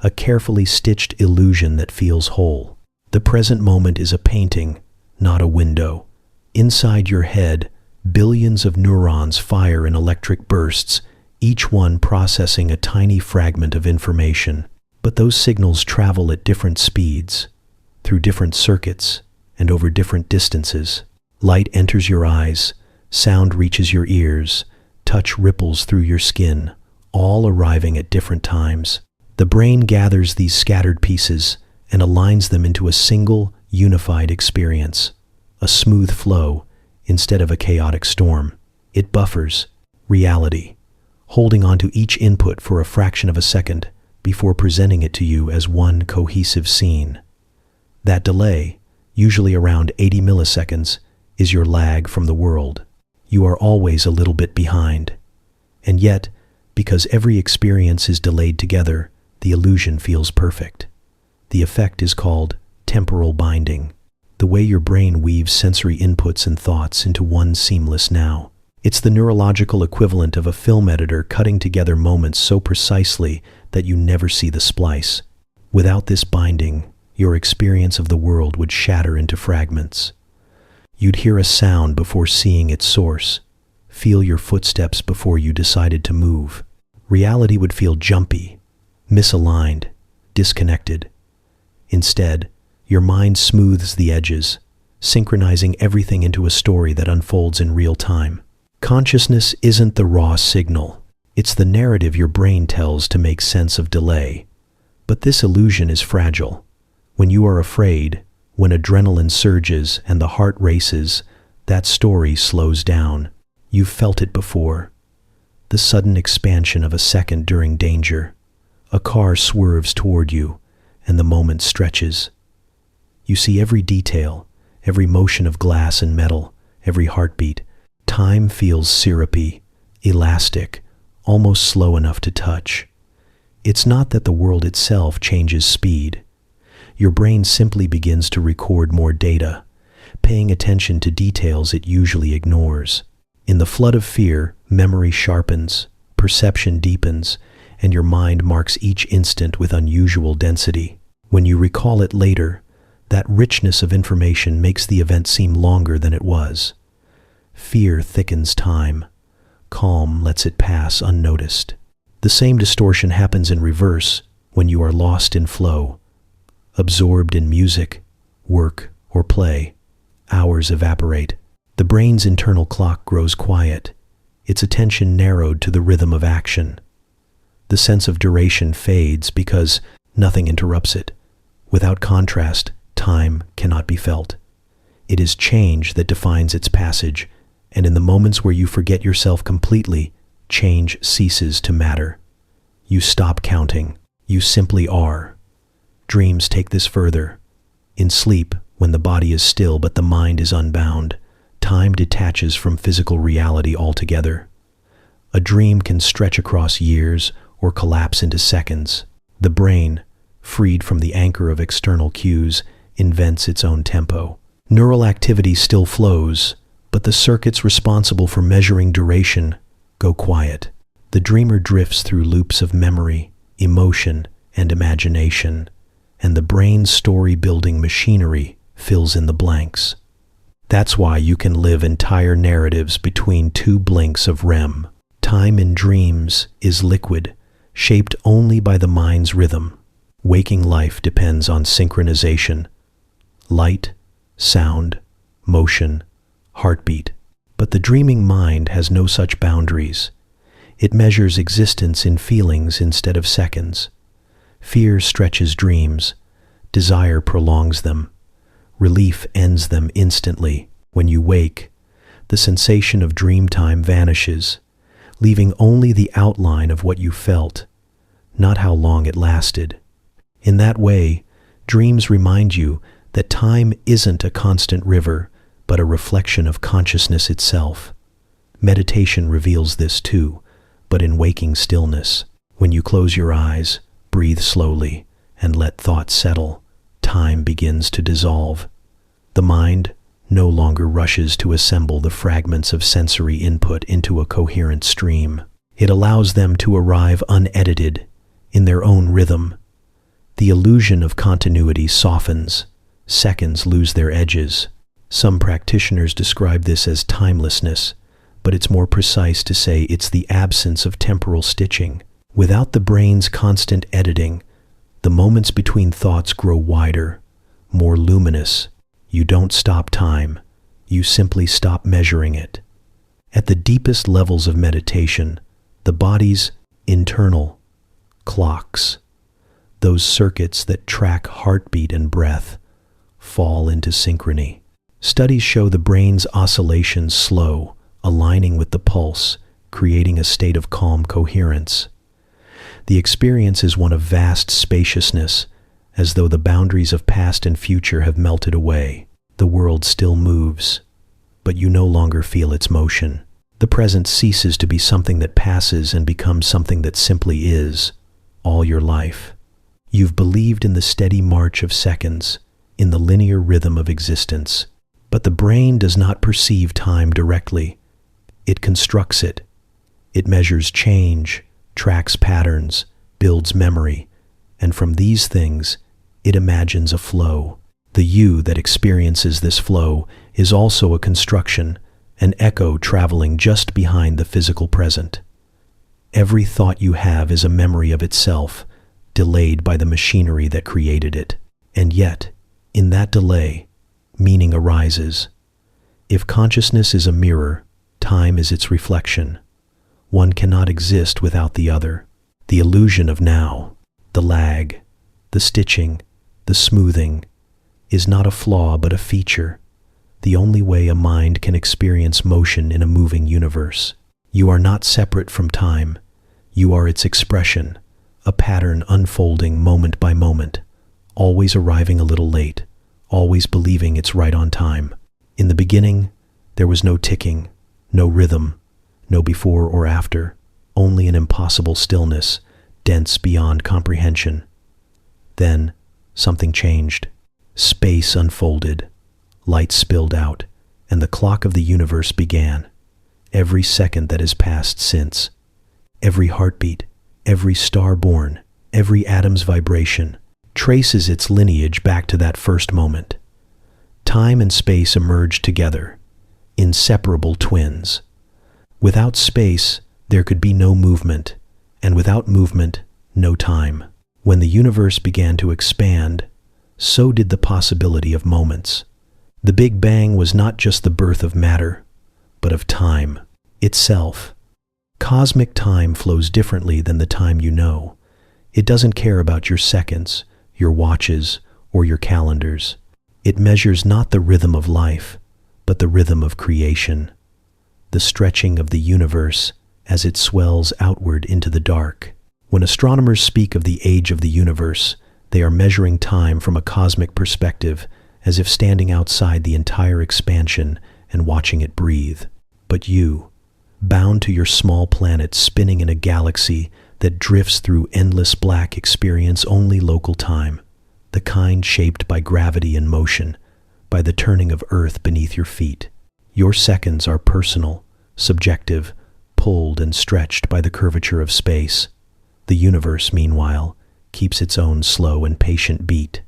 a carefully stitched illusion that feels whole. The present moment is a painting, not a window. Inside your head, billions of neurons fire in electric bursts, each one processing a tiny fragment of information. But those signals travel at different speeds, through different circuits, and over different distances. Light enters your eyes, sound reaches your ears, touch ripples through your skin, all arriving at different times. The brain gathers these scattered pieces and aligns them into a single, unified experience, a smooth flow instead of a chaotic storm. It buffers reality, holding on to each input for a fraction of a second before presenting it to you as one cohesive scene. That delay, usually around 80 milliseconds, is your lag from the world. You are always a little bit behind. And yet, because every experience is delayed together, the illusion feels perfect. The effect is called temporal binding, the way your brain weaves sensory inputs and thoughts into one seamless now. It's the neurological equivalent of a film editor cutting together moments so precisely that you never see the splice. Without this binding, your experience of the world would shatter into fragments. You'd hear a sound before seeing its source, feel your footsteps before you decided to move. Reality would feel jumpy, misaligned, disconnected. Instead, your mind smooths the edges, synchronizing everything into a story that unfolds in real time. Consciousness isn't the raw signal. It's the narrative your brain tells to make sense of delay. But this illusion is fragile. When you are afraid, when adrenaline surges and the heart races, that story slows down. You've felt it before. The sudden expansion of a second during danger. A car swerves toward you, and the moment stretches. You see every detail, every motion of glass and metal, every heartbeat. Time feels syrupy, elastic, almost slow enough to touch. It's not that the world itself changes speed. Your brain simply begins to record more data, paying attention to details it usually ignores. In the flood of fear, memory sharpens, perception deepens, and your mind marks each instant with unusual density. When you recall it later, that richness of information makes the event seem longer than it was. Fear thickens time. Calm lets it pass unnoticed. The same distortion happens in reverse when you are lost in flow. Absorbed in music, work, or play, hours evaporate. The brain's internal clock grows quiet, its attention narrowed to the rhythm of action. The sense of duration fades because nothing interrupts it. Without contrast, time cannot be felt. It is change that defines its passage, and in the moments where you forget yourself completely, change ceases to matter. You stop counting. You simply are. Dreams take this further. In sleep, when the body is still but the mind is unbound, time detaches from physical reality altogether. A dream can stretch across years or collapse into seconds. The brain, freed from the anchor of external cues, invents its own tempo. Neural activity still flows, but the circuits responsible for measuring duration go quiet. The dreamer drifts through loops of memory, emotion, and imagination, and the brain's story-building machinery fills in the blanks. That's why you can live entire narratives between two blinks of REM. Time in dreams is liquid, shaped only by the mind's rhythm. Waking life depends on synchronization. Light, sound, motion, heartbeat. But the dreaming mind has no such boundaries. It measures existence in feelings instead of seconds. Fear stretches dreams. Desire prolongs them. Relief ends them instantly. When you wake, the sensation of dream time vanishes, leaving only the outline of what you felt, not how long it lasted. In that way, dreams remind you that time isn't a constant river, but a reflection of consciousness itself. Meditation reveals this too, but in waking stillness. When you close your eyes, breathe slowly, and let thoughts settle, time begins to dissolve. The mind no longer rushes to assemble the fragments of sensory input into a coherent stream. It allows them to arrive unedited, in their own rhythm. The illusion of continuity softens. Seconds lose their edges. Some practitioners describe this as timelessness, but it's more precise to say it's the absence of temporal stitching. Without the brain's constant editing, the moments between thoughts grow wider, more luminous. You don't stop time, you simply stop measuring it. At the deepest levels of meditation, the body's internal clocks, those circuits that track heartbeat and breath, fall into synchrony. Studies show the brain's oscillations slow, aligning with the pulse, creating a state of calm coherence. The experience is one of vast spaciousness, as though the boundaries of past and future have melted away. The world still moves, but you no longer feel its motion. The present ceases to be something that passes and becomes something that simply is, all your life. You've believed in the steady march of seconds, in the linear rhythm of existence. But the brain does not perceive time directly. It constructs it. It measures change, tracks patterns, builds memory, and from these things, it imagines a flow. The you that experiences this flow is also a construction, an echo traveling just behind the physical present. Every thought you have is a memory of itself, delayed by the machinery that created it. And yet, in that delay, meaning arises. If consciousness is a mirror, time is its reflection. One cannot exist without the other. The illusion of now, the lag, the stitching, the smoothing, is not a flaw but a feature, the only way a mind can experience motion in a moving universe. You are not separate from time. You are its expression, a pattern unfolding moment by moment, always arriving a little late, always believing it's right on time. In the beginning, there was no ticking, no rhythm, no before or after, only an impossible stillness, dense beyond comprehension. Then, something changed. Space unfolded, light spilled out, and the clock of the universe began. Every second that has passed since, every heartbeat, every star born, every atom's vibration, traces its lineage back to that first moment. Time and space emerged together, inseparable twins. Without space, there could be no movement, and without movement, no time. When the universe began to expand, so did the possibility of moments. The Big Bang was not just the birth of matter, but of time itself. Cosmic time flows differently than the time you know. It doesn't care about your seconds, your watches, or your calendars. It measures not the rhythm of life, but the rhythm of creation, the stretching of the universe as it swells outward into the dark. When astronomers speak of the age of the universe, they are measuring time from a cosmic perspective, as if standing outside the entire expansion and watching it breathe. But you, bound to your small planet spinning in a galaxy that drifts through endless black, experience only local time, the kind shaped by gravity and motion, by the turning of Earth beneath your feet. Your seconds are personal, subjective, pulled and stretched by the curvature of space. The universe, meanwhile, keeps its own slow and patient beat.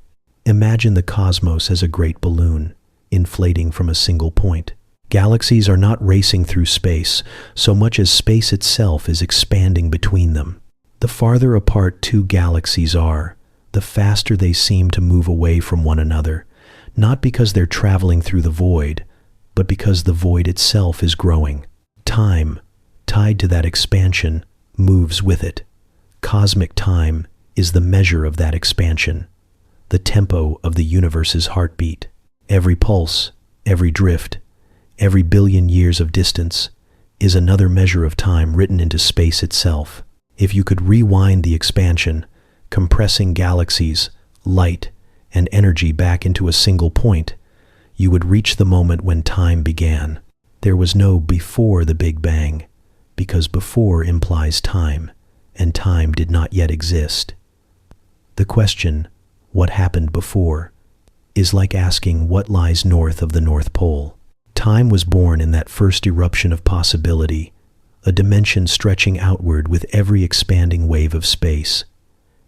Imagine the cosmos as a great balloon, inflating from a single point. Galaxies are not racing through space, so much as space itself is expanding between them. The farther apart two galaxies are, the faster they seem to move away from one another, not because they're traveling through the void, but because the void itself is growing. Time, tied to that expansion, moves with it. Cosmic time is the measure of that expansion, the tempo of the universe's heartbeat. Every pulse, every drift, every billion years of distance is another measure of time written into space itself. If you could rewind the expansion, compressing galaxies, light, and energy back into a single point, you would reach the moment when time began. There was no before the Big Bang, because before implies time, and time did not yet exist. The question, what happened before, is like asking what lies north of the North Pole. Time was born in that first eruption of possibility, a dimension stretching outward with every expanding wave of space.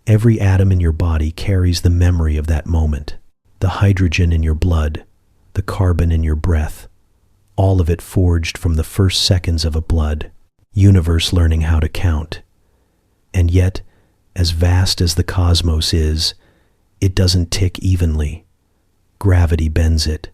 Every atom in your body carries the memory of that moment. The hydrogen in your blood, the carbon in your breath, all of it forged from the first seconds of a blood universe learning how to count. And yet, as vast as the cosmos is, it doesn't tick evenly. Gravity bends it.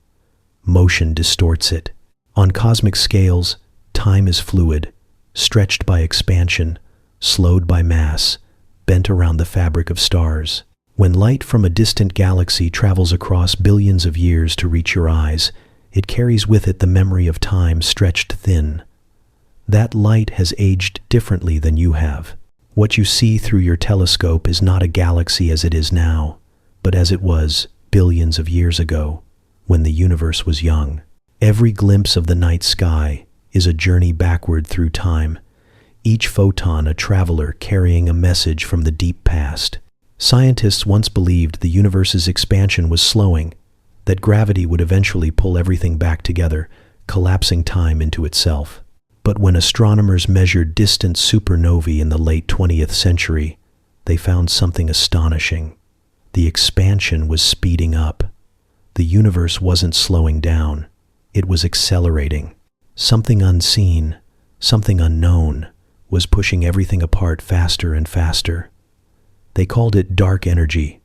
Motion distorts it. On cosmic scales, time is fluid, stretched by expansion, slowed by mass, bent around the fabric of stars. When light from a distant galaxy travels across billions of years to reach your eyes, it carries with it the memory of time stretched thin. That light has aged differently than you have. What you see through your telescope is not a galaxy as it is now, but as it was billions of years ago, when the universe was young. Every glimpse of the night sky is a journey backward through time, each photon a traveler carrying a message from the deep past. Scientists once believed the universe's expansion was slowing, that gravity would eventually pull everything back together, collapsing time into itself. But when astronomers measured distant supernovae in the late 20th century, they found something astonishing. The expansion was speeding up. The universe wasn't slowing down. It was accelerating. Something unseen, something unknown, was pushing everything apart faster and faster. They called it dark energy,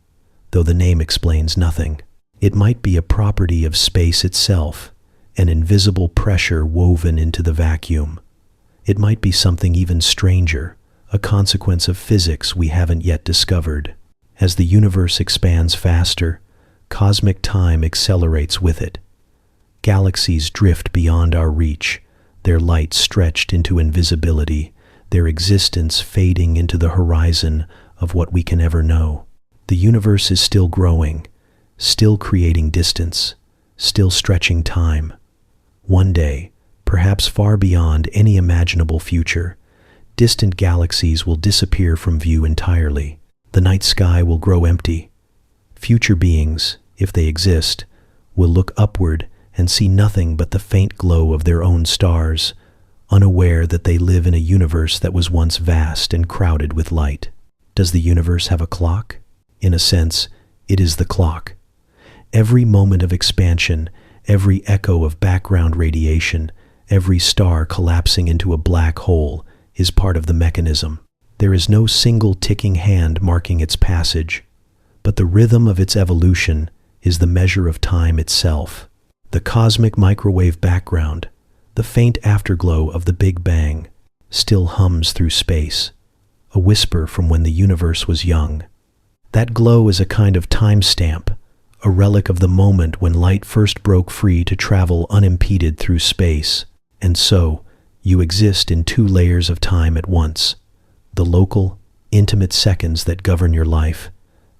though the name explains nothing. It might be a property of space itself, an invisible pressure woven into the vacuum. It might be something even stranger, a consequence of physics we haven't yet discovered. As the universe expands faster, cosmic time accelerates with it. Galaxies drift beyond our reach, their light stretched into invisibility, their existence fading into the horizon of what we can ever know. The universe is still growing, still creating distance, still stretching time. One day, perhaps far beyond any imaginable future, distant galaxies will disappear from view entirely. The night sky will grow empty. Future beings, if they exist, will look upward and see nothing but the faint glow of their own stars, unaware that they live in a universe that was once vast and crowded with light. Does the universe have a clock? In a sense, it is the clock. Every moment of expansion, every echo of background radiation, every star collapsing into a black hole is part of the mechanism. There is no single ticking hand marking its passage, but the rhythm of its evolution is the measure of time itself. The cosmic microwave background, the faint afterglow of the Big Bang, still hums through space, a whisper from when the universe was young. That glow is a kind of timestamp, a relic of the moment when light first broke free to travel unimpeded through space. And so, you exist in two layers of time at once: the local, intimate seconds that govern your life,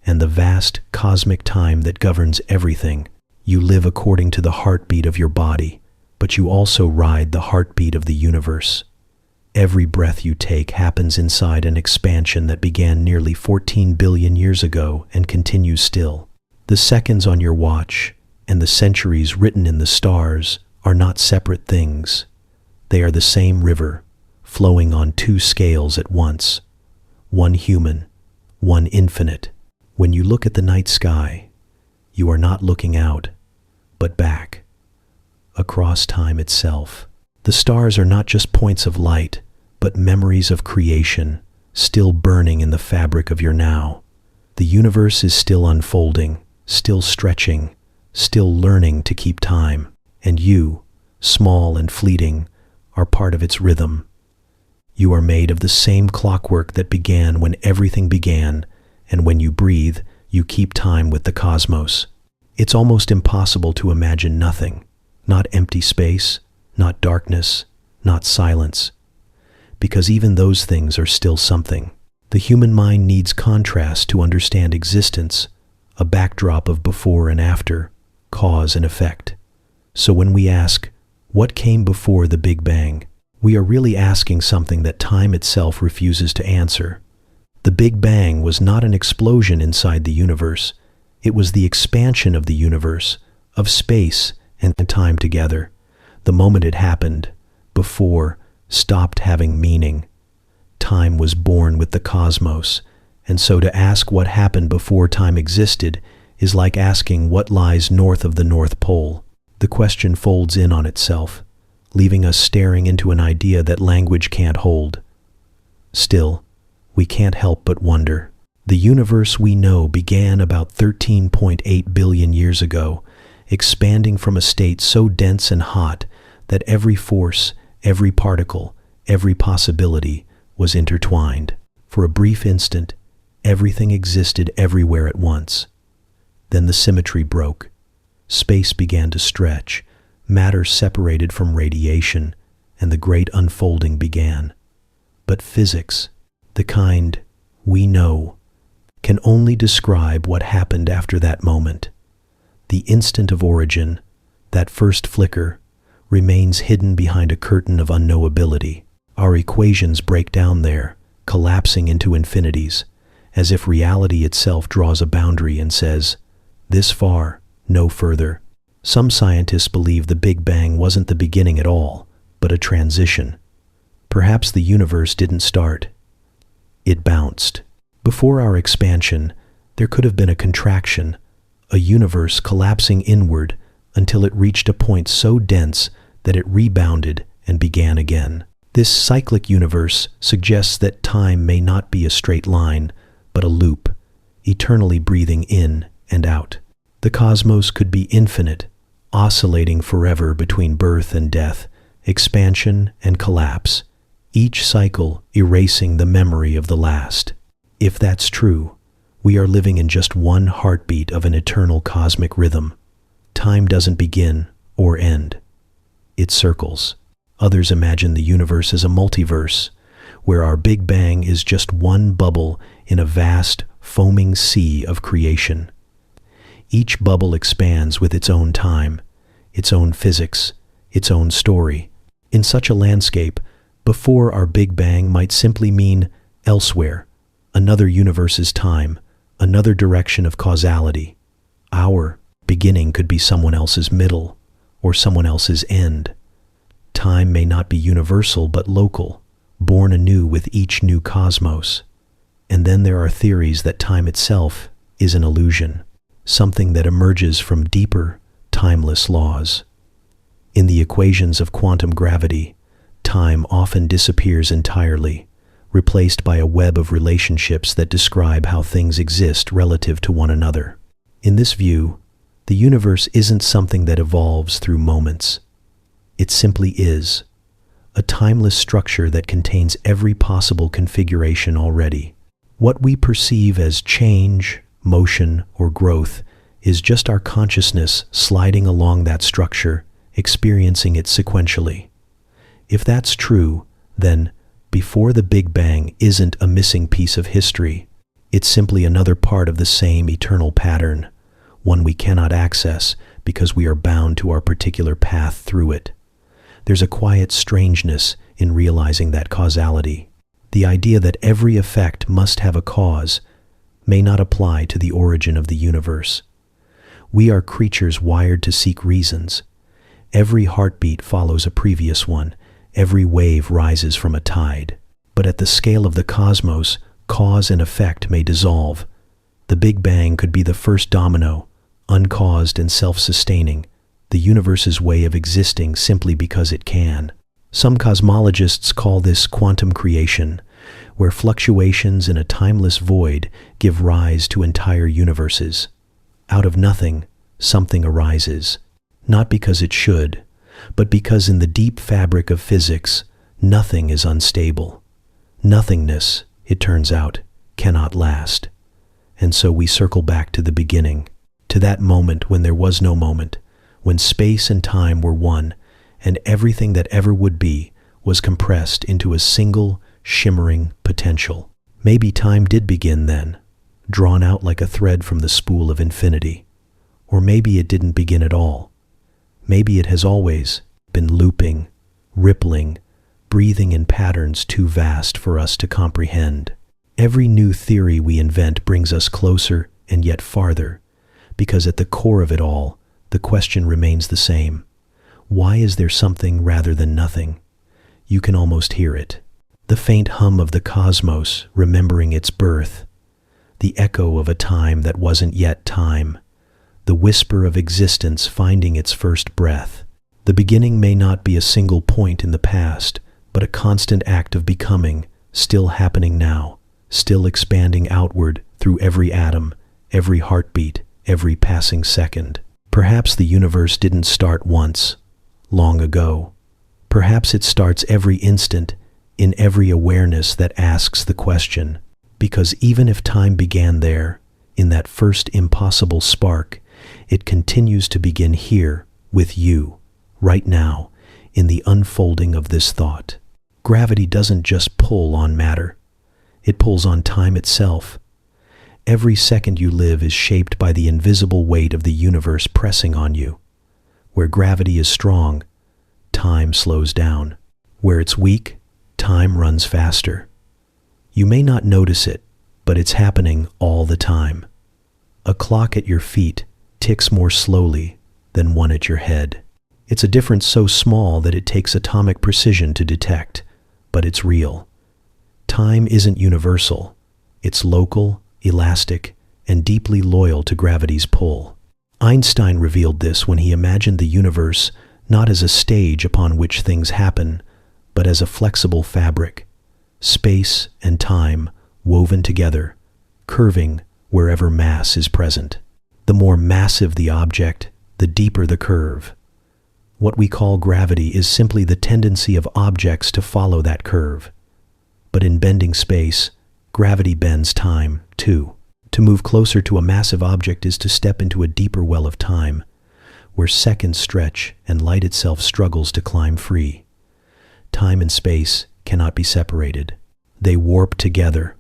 and the vast, cosmic time that governs everything. You live according to the heartbeat of your body, but you also ride the heartbeat of the universe. Every breath you take happens inside an expansion that began nearly 14 billion years ago and continues still. The seconds on your watch and the centuries written in the stars are not separate things. They are the same river, flowing on two scales at once, one human, one infinite. When you look at the night sky, you are not looking out, but back, across time itself. The stars are not just points of light, but memories of creation, still burning in the fabric of your now. The universe is still unfolding, still stretching, still learning to keep time, and you, small and fleeting, are part of its rhythm. You are made of the same clockwork that began when everything began, and when you breathe, you keep time with the cosmos. It's almost impossible to imagine nothing, not empty space, not darkness, not silence, because even those things are still something. The human mind needs contrast to understand existence, a backdrop of before and after, cause and effect. So when we ask, what came before the Big Bang, we are really asking something that time itself refuses to answer. The Big Bang was not an explosion inside the universe. It was the expansion of the universe, of space and time together. The moment it happened, before, stopped having meaning. Time was born with the cosmos, and so to ask what happened before time existed is like asking what lies north of the North Pole. The question folds in on itself, leaving us staring into an idea that language can't hold. Still, we can't help but wonder. The universe we know began about 13.8 billion years ago, expanding from a state so dense and hot that every force, every particle, every possibility was intertwined. For a brief instant, everything existed everywhere at once. Then the symmetry broke. Space began to stretch, matter separated from radiation, and the great unfolding began. But physics, the kind we know, can only describe what happened after that moment. The instant of origin, that first flicker, remains hidden behind a curtain of unknowability. Our equations break down there, collapsing into infinities, as if reality itself draws a boundary and says, this far, no further. Some scientists believe the Big Bang wasn't the beginning at all, but a transition. Perhaps the universe didn't start. It bounced. Before our expansion, there could have been a contraction, a universe collapsing inward until it reached a point so dense that it rebounded and began again. This cyclic universe suggests that time may not be a straight line, but a loop, eternally breathing in and out. The cosmos could be infinite, oscillating forever between birth and death, expansion and collapse, each cycle erasing the memory of the last. If that's true, we are living in just one heartbeat of an eternal cosmic rhythm. Time doesn't begin or end. It circles. Others imagine the universe as a multiverse, where our Big Bang is just one bubble in a vast, foaming sea of creation. Each bubble expands with its own time, its own physics, its own story. In such a landscape, before our Big Bang might simply mean elsewhere, another universe's time, another direction of causality. Our beginning could be someone else's middle, or someone else's end. Time may not be universal but local, born anew with each new cosmos. And then there are theories that time itself is an illusion, something that emerges from deeper, timeless laws. In the equations of quantum gravity, time often disappears entirely, replaced by a web of relationships that describe how things exist relative to one another. In this view, the universe isn't something that evolves through moments. It simply is, a timeless structure that contains every possible configuration already. What we perceive as change, motion, or growth is just our consciousness sliding along that structure, experiencing it sequentially. If that's true, then before the Big Bang isn't a missing piece of history. It's simply another part of the same eternal pattern, one we cannot access because we are bound to our particular path through it. There's a quiet strangeness in realizing that causality. The idea that every effect must have a cause may not apply to the origin of the universe. We are creatures wired to seek reasons. Every heartbeat follows a previous one. Every wave rises from a tide. But at the scale of the cosmos, cause and effect may dissolve. The Big Bang could be the first domino, uncaused and self-sustaining, the universe's way of existing simply because it can. Some cosmologists call this quantum creation, where fluctuations in a timeless void give rise to entire universes. Out of nothing, something arises, not because it should, but because in the deep fabric of physics, nothing is unstable. Nothingness, it turns out, cannot last. And so we circle back to the beginning, to that moment when there was no moment, when space and time were one, and everything that ever would be was compressed into a single, shimmering potential. Maybe time did begin then, drawn out like a thread from the spool of infinity. Or maybe it didn't begin at all. Maybe it has always been looping, rippling, breathing in patterns too vast for us to comprehend. Every new theory we invent brings us closer and yet farther, because at the core of it all, the question remains the same. Why is there something rather than nothing? You can almost hear it. The faint hum of the cosmos remembering its birth, the echo of a time that wasn't yet time, the whisper of existence finding its first breath. The beginning may not be a single point in the past, but a constant act of becoming, still happening now, still expanding outward through every atom, every heartbeat, every passing second. Perhaps the universe didn't start once, long ago. Perhaps it starts every instant, in every awareness that asks the question. Because even if time began there, in that first impossible spark, it continues to begin here, with you, right now, in the unfolding of this thought. Gravity doesn't just pull on matter. It pulls on time itself. Every second you live is shaped by the invisible weight of the universe pressing on you. Where gravity is strong, time slows down. Where it's weak, time runs faster. You may not notice it, but it's happening all the time. A clock at your feet ticks more slowly than one at your head. It's a difference so small that it takes atomic precision to detect, but it's real. Time isn't universal. It's local, elastic, and deeply loyal to gravity's pull. Einstein revealed this when he imagined the universe not as a stage upon which things happen, but as a flexible fabric, space and time woven together, curving wherever mass is present. The more massive the object, the deeper the curve. What we call gravity is simply the tendency of objects to follow that curve. But in bending space, gravity bends time, too. To move closer to a massive object is to step into a deeper well of time, where seconds stretch and light itself struggles to climb free. Time and space cannot be separated. They warp together,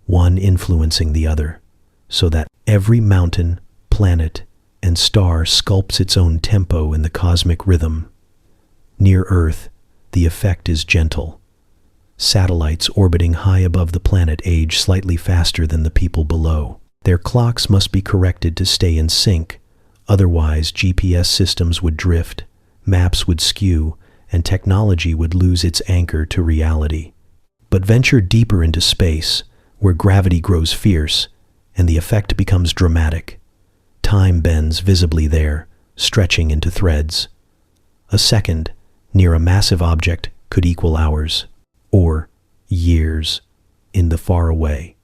one influencing the other, so that every mountain, planet, and star sculpts its own tempo in the cosmic rhythm. Near Earth, the effect is gentle. Satellites orbiting high above the planet age slightly faster than the people below. Their clocks must be corrected to stay in sync, otherwise GPS systems would drift, maps would skew, and technology would lose its anchor to reality. But venture deeper into space, where gravity grows fierce, and the effect becomes dramatic. Time bends visibly there, stretching into threads. A second, near a massive object, could equal hours, or years, in the far away.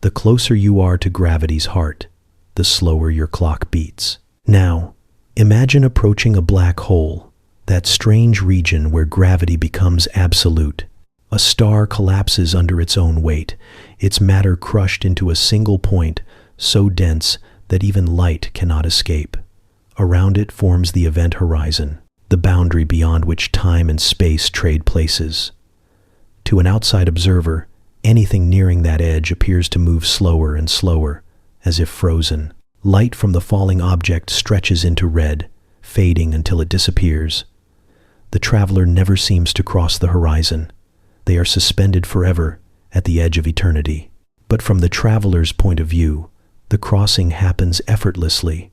The closer you are to gravity's heart, the slower your clock beats. Now, imagine approaching a black hole, that strange region where gravity becomes absolute. A star collapses under its own weight, its matter crushed into a single point so dense that even light cannot escape. Around it forms the event horizon, the boundary beyond which time and space trade places. To an outside observer, anything nearing that edge appears to move slower and slower, as if frozen. Light from the falling object stretches into red, fading until it disappears. The traveler never seems to cross the horizon. They are suspended forever at the edge of eternity. But from the traveler's point of view, the crossing happens effortlessly.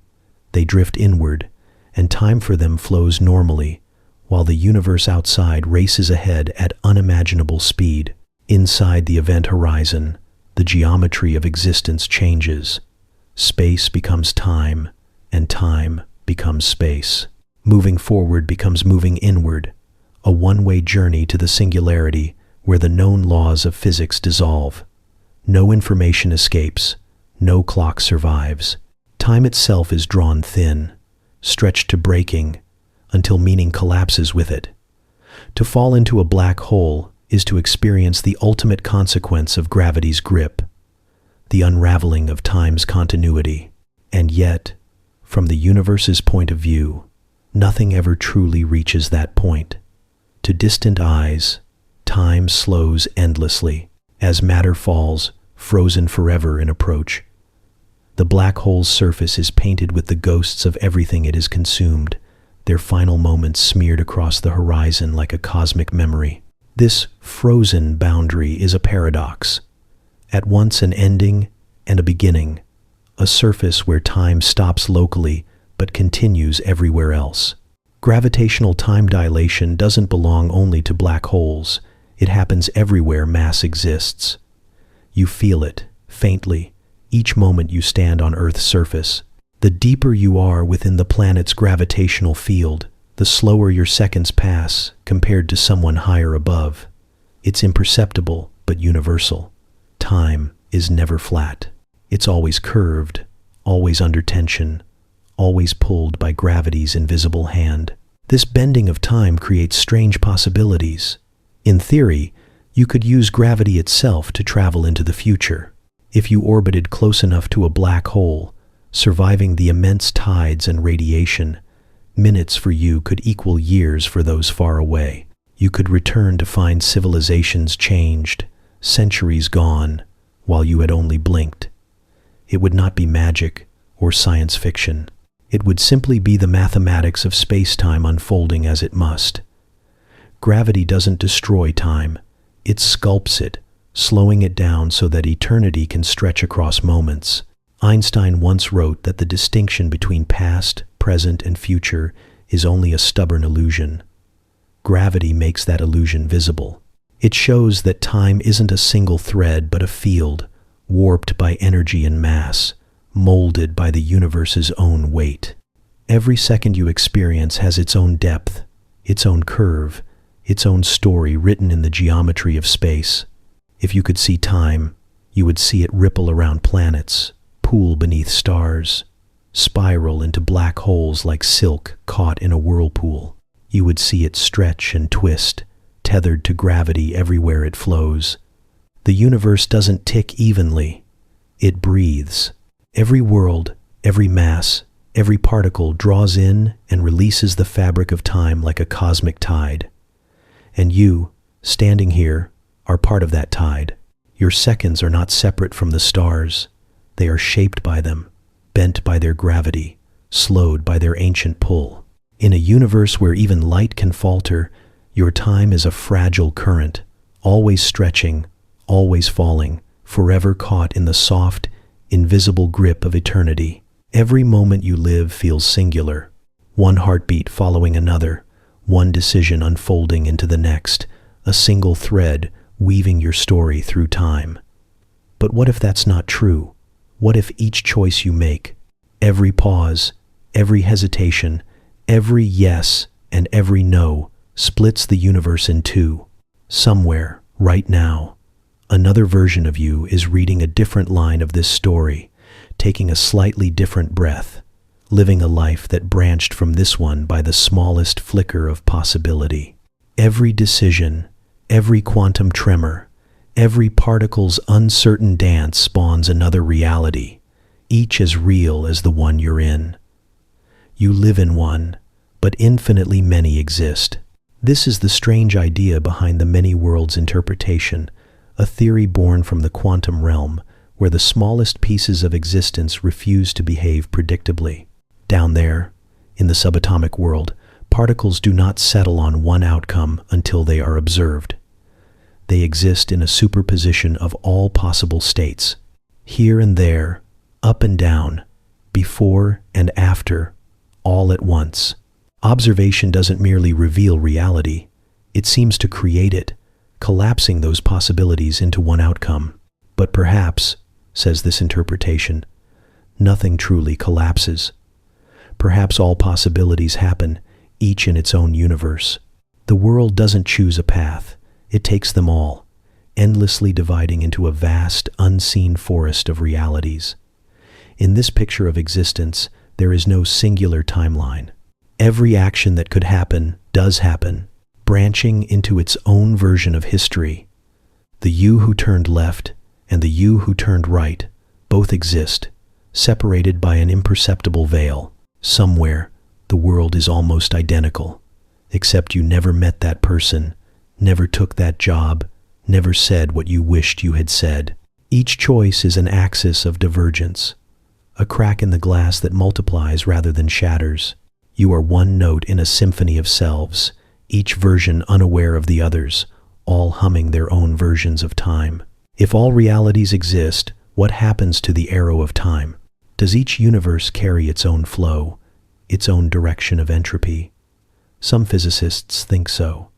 They drift inward, and time for them flows normally, while the universe outside races ahead at unimaginable speed. Inside the event horizon, the geometry of existence changes. Space becomes time, and time becomes space. Moving forward becomes moving inward, a one-way journey to the singularity where the known laws of physics dissolve. No information escapes, no clock survives. Time itself is drawn thin, stretched to breaking, until meaning collapses with it. To fall into a black hole is to experience the ultimate consequence of gravity's grip, the unraveling of time's continuity. And yet, from the universe's point of view, nothing ever truly reaches that point. To distant eyes, time slows endlessly, as matter falls, frozen forever in approach. The black hole's surface is painted with the ghosts of everything it has consumed, their final moments smeared across the horizon like a cosmic memory. This frozen boundary is a paradox, at once an ending and a beginning, a surface where time stops locally but continues everywhere else. Gravitational time dilation doesn't belong only to black holes. It happens everywhere mass exists. You feel it, faintly, each moment you stand on Earth's surface. The deeper you are within the planet's gravitational field, the slower your seconds pass compared to someone higher above. It's imperceptible but universal. Time is never flat. It's always curved, always under tension, always pulled by gravity's invisible hand. This bending of time creates strange possibilities. In theory, you could use gravity itself to travel into the future. If you orbited close enough to a black hole, surviving the immense tides and radiation, minutes for you could equal years for those far away. You could return to find civilizations changed, centuries gone, while you had only blinked. It would not be magic or science fiction. It would simply be the mathematics of space-time unfolding as it must. Gravity doesn't destroy time, it sculpts it, slowing it down so that eternity can stretch across moments. Einstein once wrote that the distinction between past, present, and future is only a stubborn illusion. Gravity makes that illusion visible. It shows that time isn't a single thread but a field, warped by energy and mass, molded by the universe's own weight. Every second you experience has its own depth, its own curve, its own story written in the geometry of space. If you could see time, you would see it ripple around planets, pool beneath stars, spiral into black holes like silk caught in a whirlpool. You would see it stretch and twist, tethered to gravity everywhere it flows. The universe doesn't tick evenly. It breathes. Every world, every mass, every particle draws in and releases the fabric of time like a cosmic tide. And you, standing here, are part of that tide. Your seconds are not separate from the stars. They are shaped by them, bent by their gravity, slowed by their ancient pull. In a universe where even light can falter, your time is a fragile current, always stretching, always falling, forever caught in the soft, invisible grip of eternity. Every moment you live feels singular, one heartbeat following another, one decision unfolding into the next, a single thread weaving your story through time. But what if that's not true? What if each choice you make, every pause, every hesitation, every yes and every no, splits the universe in two? Somewhere, right now, another version of you is reading a different line of this story, taking a slightly different breath, living a life that branched from this one by the smallest flicker of possibility. Every decision, every quantum tremor, every particle's uncertain dance spawns another reality, each as real as the one you're in. You live in one, but infinitely many exist. This is the strange idea behind the many worlds interpretation, a theory born from the quantum realm, where the smallest pieces of existence refuse to behave predictably. Down there, in the subatomic world, particles do not settle on one outcome until they are observed. They exist in a superposition of all possible states, here and there, up and down, before and after, all at once. Observation doesn't merely reveal reality, it seems to create it, collapsing those possibilities into one outcome. But perhaps, says this interpretation, nothing truly collapses. Perhaps all possibilities happen, each in its own universe. The world doesn't choose a path, it takes them all, endlessly dividing into a vast, unseen forest of realities. In this picture of existence, there is no singular timeline. Every action that could happen does happen, branching into its own version of history. The you who turned left and the you who turned right both exist, separated by an imperceptible veil. Somewhere, the world is almost identical, except you never met that person, never took that job, never said what you wished you had said. Each choice is an axis of divergence, a crack in the glass that multiplies rather than shatters. You are one note in a symphony of selves, each version unaware of the others, all humming their own versions of time. If all realities exist, what happens to the arrow of time? Does each universe carry its own flow, its own direction of entropy? Some physicists think so.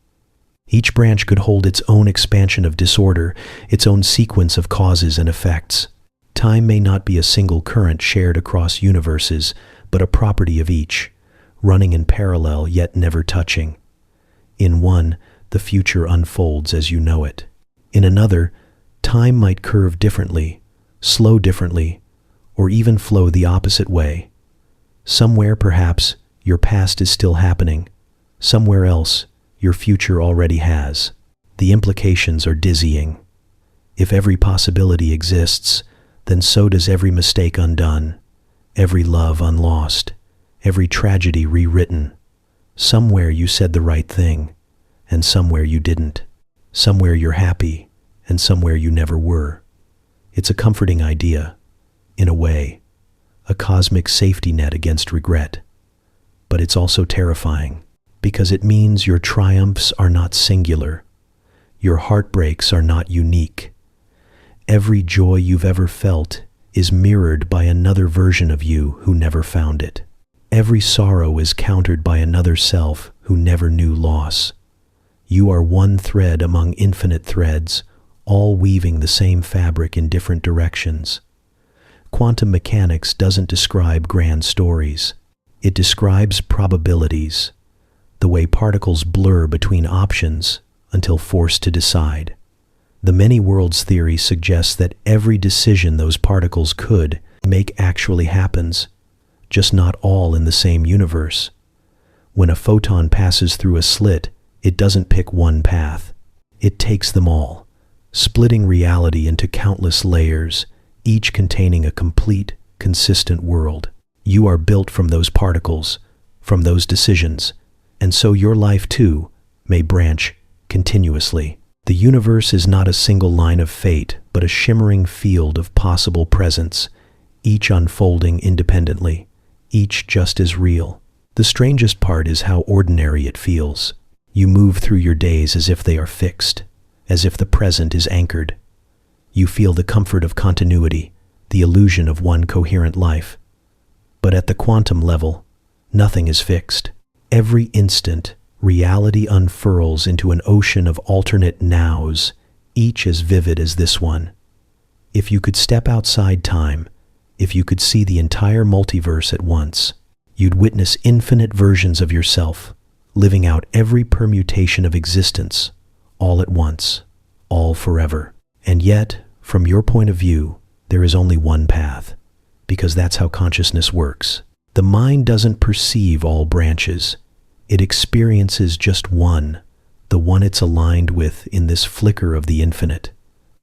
Each branch could hold its own expansion of disorder, its own sequence of causes and effects. Time may not be a single current shared across universes, but a property of each, running in parallel yet never touching. In one, the future unfolds as you know it. In another, time might curve differently, slow differently, or even flow the opposite way. Somewhere, perhaps, your past is still happening. Somewhere else, your future already has. The implications are dizzying. If every possibility exists, then so does every mistake undone, every love unlost, every tragedy rewritten. Somewhere you said the right thing, and somewhere you didn't. Somewhere you're happy, and somewhere you never were. It's a comforting idea, in a way, a cosmic safety net against regret. But it's also terrifying, because it means your triumphs are not singular. Your heartbreaks are not unique. Every joy you've ever felt is mirrored by another version of you who never found it. Every sorrow is countered by another self who never knew loss. You are one thread among infinite threads, all weaving the same fabric in different directions. Quantum mechanics doesn't describe grand stories. It describes probabilities, the way particles blur between options until forced to decide. The many worlds theory suggests that every decision those particles could make actually happens, just not all in the same universe. When a photon passes through a slit, it doesn't pick one path. It takes them all, splitting reality into countless layers, each containing a complete, consistent world. You are built from those particles, from those decisions, and so your life too may branch continuously. The universe is not a single line of fate, but a shimmering field of possible presence, each unfolding independently, each just as real. The strangest part is how ordinary it feels. You move through your days as if they are fixed, as if the present is anchored. You feel the comfort of continuity, the illusion of one coherent life. But at the quantum level, nothing is fixed. Every instant, reality unfurls into an ocean of alternate nows, each as vivid as this one. If you could step outside time, if you could see the entire multiverse at once, you'd witness infinite versions of yourself, living out every permutation of existence, all at once, all forever. And yet, from your point of view, there is only one path, because that's how consciousness works. The mind doesn't perceive all branches. It experiences just one, the one it's aligned with in this flicker of the infinite.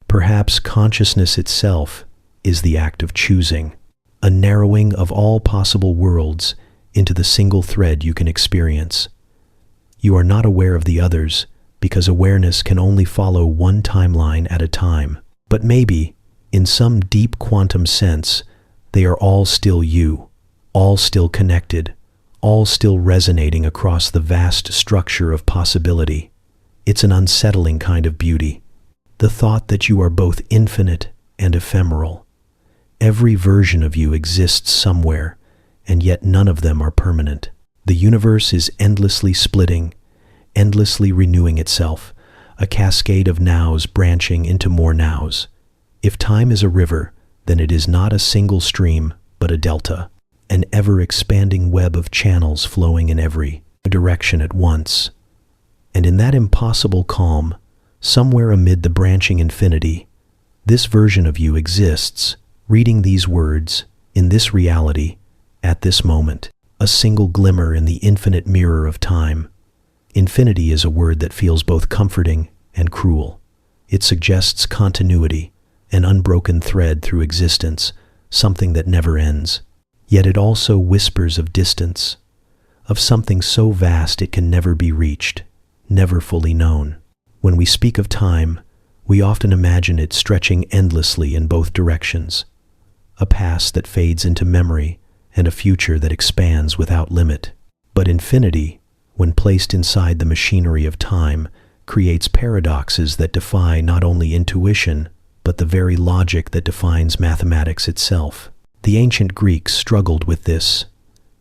Perhaps consciousness itself is the act of choosing, a narrowing of all possible worlds into the single thread you can experience. You are not aware of the others because awareness can only follow one timeline at a time. But maybe, in some deep quantum sense, they are all still you, all still connected, all still resonating across the vast structure of possibility. It's an unsettling kind of beauty, the thought that you are both infinite and ephemeral. Every version of you exists somewhere, and yet none of them are permanent. The universe is endlessly splitting, endlessly renewing itself, a cascade of nows branching into more nows. If time is a river, then it is not a single stream, but a delta, an ever-expanding web of channels flowing in every direction at once. And in that impossible calm, somewhere amid the branching infinity, this version of you exists, reading these words, in this reality, at this moment, a single glimmer in the infinite mirror of time. Infinity is a word that feels both comforting and cruel. It suggests continuity, an unbroken thread through existence, something that never ends. Yet it also whispers of distance, of something so vast it can never be reached, never fully known. When we speak of time, we often imagine it stretching endlessly in both directions, a past that fades into memory and a future that expands without limit. But infinity, when placed inside the machinery of time, creates paradoxes that defy not only intuition, but the very logic that defines mathematics itself. The ancient Greeks struggled with this.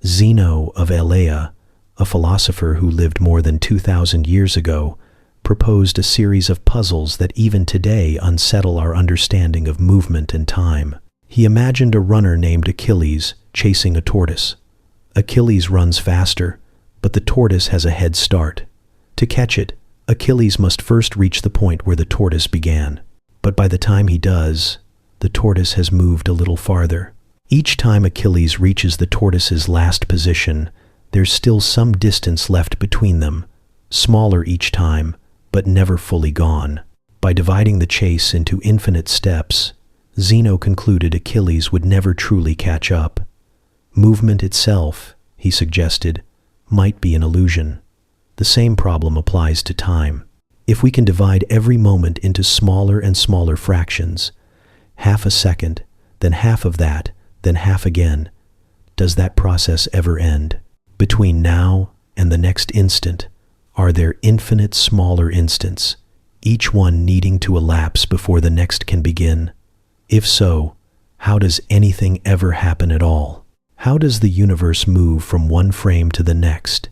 Zeno of Elea, a philosopher who lived more than 2,000 years ago, proposed a series of puzzles that even today unsettle our understanding of movement and time. He imagined a runner named Achilles chasing a tortoise. Achilles runs faster, but the tortoise has a head start. To catch it, Achilles must first reach the point where the tortoise began. But by the time he does, the tortoise has moved a little farther. Each time Achilles reaches the tortoise's last position, there's still some distance left between them, smaller each time, but never fully gone. By dividing the chase into infinite steps, Zeno concluded Achilles would never truly catch up. Movement itself, he suggested, might be an illusion. The same problem applies to time. If we can divide every moment into smaller and smaller fractions, half a second, then half of that, then half again, does that process ever end? Between now and the next instant, are there infinite smaller instants, each one needing to elapse before the next can begin? If so, how does anything ever happen at all? How does the universe move from one frame to the next,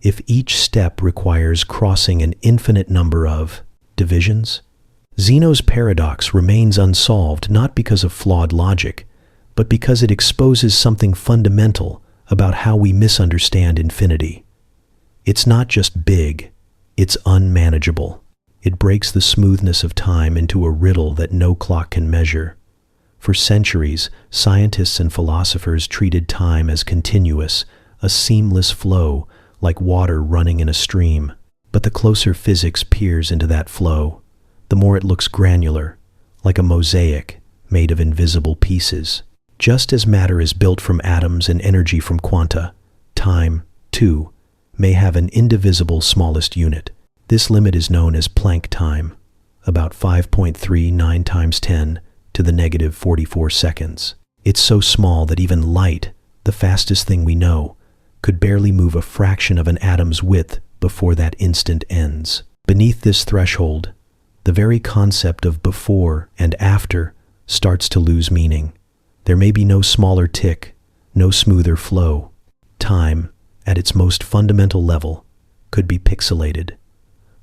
if each step requires crossing an infinite number of divisions? Zeno's paradox remains unsolved not because of flawed logic, but because it exposes something fundamental about how we misunderstand infinity. It's not just big, it's unmanageable. It breaks the smoothness of time into a riddle that no clock can measure. For centuries, scientists and philosophers treated time as continuous, a seamless flow, like water running in a stream. But the closer physics peers into that flow, the more it looks granular, like a mosaic made of invisible pieces. Just as matter is built from atoms and energy from quanta, time, too, may have an indivisible smallest unit. This limit is known as Planck time, about 5.39 times 10 to the negative 44 seconds. It's so small that even light, the fastest thing we know, could barely move a fraction of an atom's width before that instant ends. Beneath this threshold, the very concept of before and after starts to lose meaning. There may be no smaller tick, no smoother flow. Time, at its most fundamental level, could be pixelated,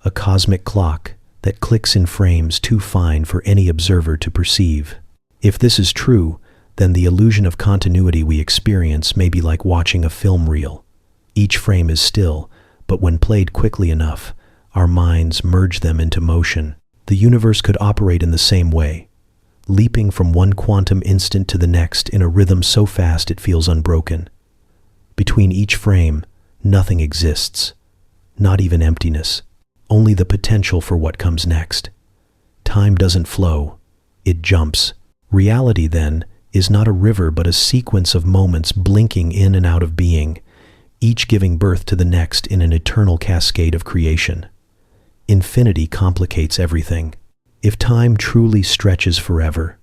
a cosmic clock that clicks in frames too fine for any observer to perceive. If this is true, then the illusion of continuity we experience may be like watching a film reel. Each frame is still, but when played quickly enough, our minds merge them into motion. The universe could operate in the same way, leaping from one quantum instant to the next in a rhythm so fast it feels unbroken. Between each frame, nothing exists, not even emptiness, only the potential for what comes next. Time doesn't flow, it jumps. Reality, then, is not a river but a sequence of moments blinking in and out of being, each giving birth to the next in an eternal cascade of creation. Infinity complicates everything. If time truly stretches forever,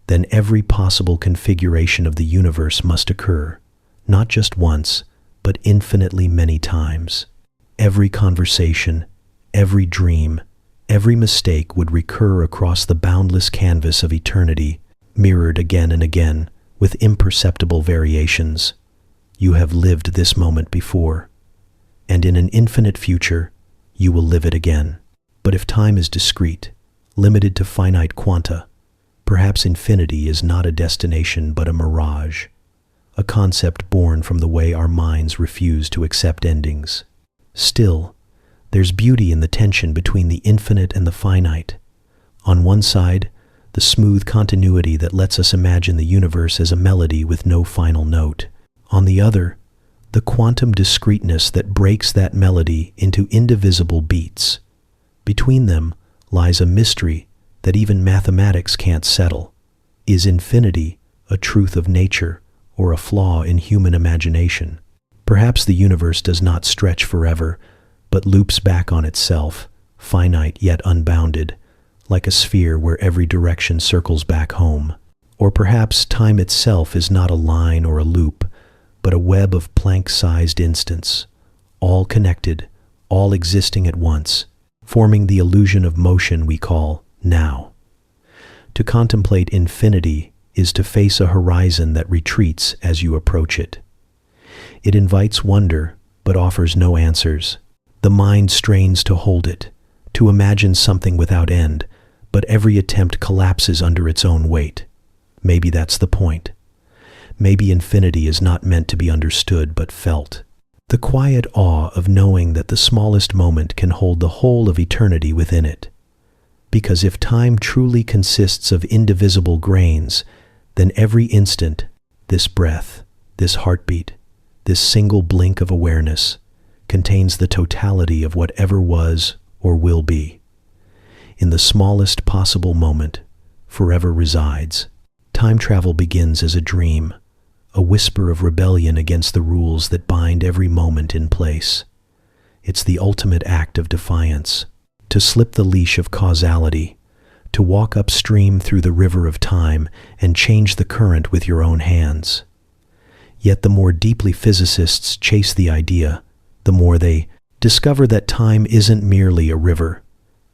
then every possible configuration of the universe must occur, not just once, but infinitely many times. Every conversation, every dream, every mistake would recur across the boundless canvas of eternity, mirrored again and again, with imperceptible variations. You have lived this moment before, and in an infinite future, you will live it again. But if time is discrete, limited to finite quanta, perhaps infinity is not a destination but a mirage, a concept born from the way our minds refuse to accept endings. Still, there's beauty in the tension between the infinite and the finite. On one side, the smooth continuity that lets us imagine the universe as a melody with no final note. On the other, the quantum discreteness that breaks that melody into indivisible beats. Between them lies a mystery that even mathematics can't settle. Is infinity a truth of nature or a flaw in human imagination? Perhaps the universe does not stretch forever, but loops back on itself, finite yet unbounded, like a sphere where every direction circles back home. Or perhaps time itself is not a line or a loop, but a web of Planck-sized instants, all connected, all existing at once, forming the illusion of motion we call now. To contemplate infinity is to face a horizon that retreats as you approach it. It invites wonder, but offers no answers. The mind strains to hold it, to imagine something without end, but every attempt collapses under its own weight. Maybe that's the point. Maybe infinity is not meant to be understood but felt. The quiet awe of knowing that the smallest moment can hold the whole of eternity within it. Because if time truly consists of indivisible grains, then every instant, this breath, this heartbeat, this single blink of awareness, contains the totality of whatever was or will be. In the smallest possible moment, forever resides. Time travel begins as a dream, a whisper of rebellion against the rules that bind every moment in place. It's the ultimate act of defiance, to slip the leash of causality, to walk upstream through the river of time and change the current with your own hands. Yet the more deeply physicists chase the idea, the more they discover that time isn't merely a river.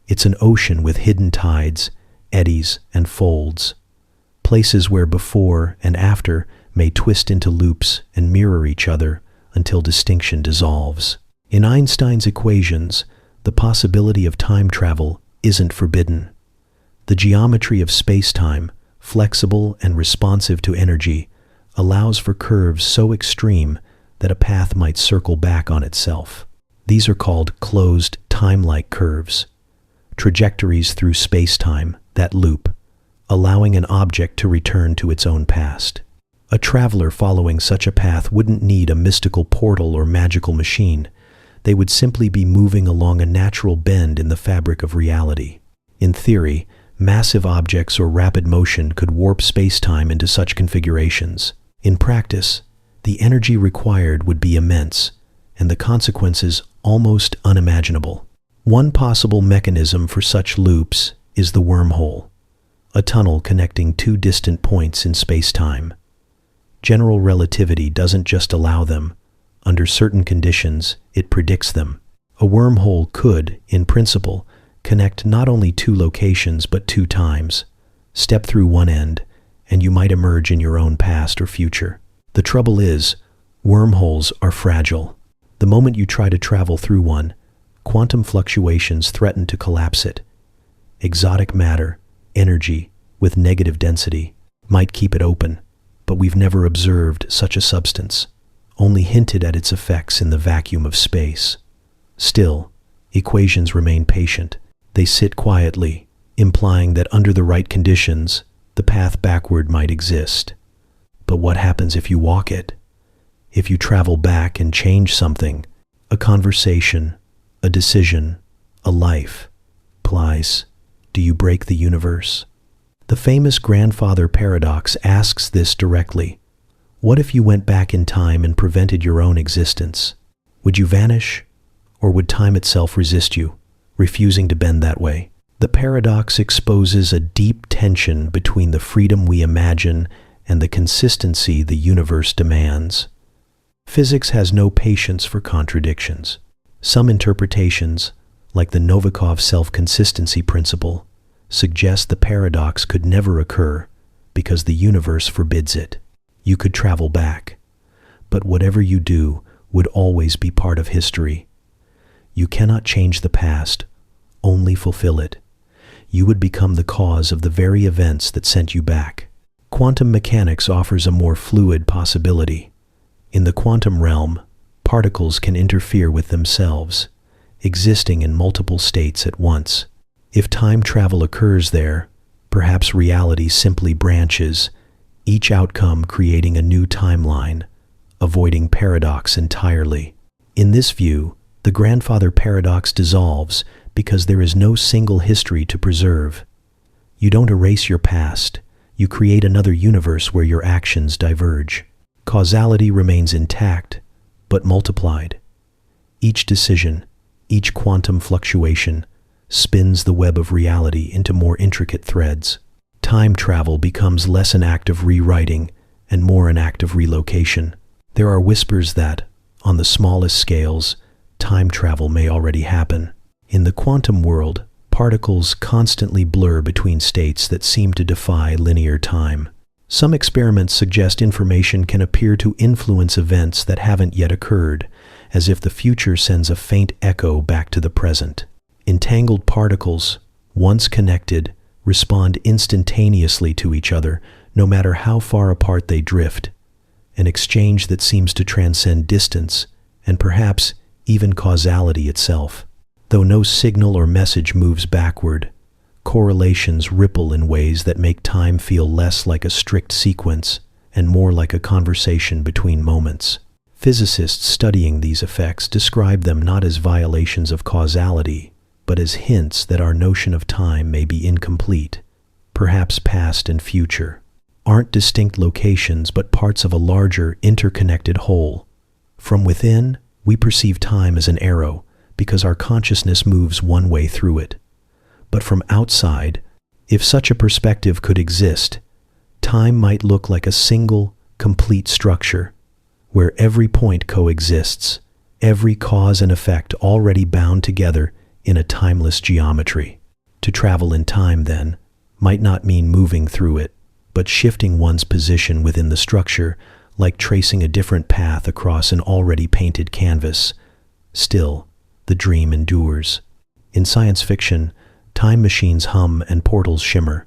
It's an ocean with hidden tides, eddies, and folds, places where before and after may twist into loops and mirror each other until distinction dissolves. In Einstein's equations, the possibility of time travel isn't forbidden. The geometry of spacetime, flexible and responsive to energy, allows for curves so extreme that a path might circle back on itself. These are called closed, time-like curves, trajectories through spacetime that loop, allowing an object to return to its own past. A traveler following such a path wouldn't need a mystical portal or magical machine. They would simply be moving along a natural bend in the fabric of reality. In theory, massive objects or rapid motion could warp spacetime into such configurations. In practice, the energy required would be immense, and the consequences almost unimaginable. One possible mechanism for such loops is the wormhole, a tunnel connecting two distant points in spacetime. General relativity doesn't just allow them. Under certain conditions, it predicts them. A wormhole could, in principle, connect not only two locations but two times. Step through one end, and you might emerge in your own past or future. The trouble is, wormholes are fragile. The moment you try to travel through one, quantum fluctuations threaten to collapse it. Exotic matter, energy, with negative density, might keep it open, but we've never observed such a substance, only hinted at its effects in the vacuum of space. Still, equations remain patient. They sit quietly, implying that under the right conditions, the path backward might exist. But what happens if you walk it? If you travel back and change something, a conversation, a decision, a life, Plies, do you break the universe? The famous grandfather paradox asks this directly. What if you went back in time and prevented your own existence? Would you vanish? Or would time itself resist you, refusing to bend that way? The paradox exposes a deep tension between the freedom we imagine and the consistency the universe demands. Physics has no patience for contradictions. Some interpretations, like the Novikov self-consistency principle, suggest the paradox could never occur because the universe forbids it. You could travel back, but whatever you do would always be part of history. You cannot change the past, only fulfill it. You would become the cause of the very events that sent you back. Quantum mechanics offers a more fluid possibility. In the quantum realm, particles can interfere with themselves, existing in multiple states at once. If time travel occurs there, perhaps reality simply branches, each outcome creating a new timeline, avoiding paradox entirely. In this view, the grandfather paradox dissolves because there is no single history to preserve. You don't erase your past, you create another universe where your actions diverge. Causality remains intact, but multiplied. Each decision, each quantum fluctuation, spins the web of reality into more intricate threads. Time travel becomes less an act of rewriting and more an act of relocation. There are whispers that, on the smallest scales, time travel may already happen. In the quantum world, particles constantly blur between states that seem to defy linear time. Some experiments suggest information can appear to influence events that haven't yet occurred, as if the future sends a faint echo back to the present. Entangled particles, once connected, respond instantaneously to each other, no matter how far apart they drift, an exchange that seems to transcend distance and perhaps even causality itself. Though no signal or message moves backward, correlations ripple in ways that make time feel less like a strict sequence and more like a conversation between moments. Physicists studying these effects describe them not as violations of causality, but as hints that our notion of time may be incomplete. Perhaps past and future aren't distinct locations but parts of a larger, interconnected whole. From within, we perceive time as an arrow because our consciousness moves one way through it. But from outside, if such a perspective could exist, time might look like a single, complete structure, where every point coexists, every cause and effect already bound together in a timeless geometry. To travel in time, then, might not mean moving through it, but shifting one's position within the structure, like tracing a different path across an already painted canvas. Still, the dream endures. In science fiction, time machines hum and portals shimmer.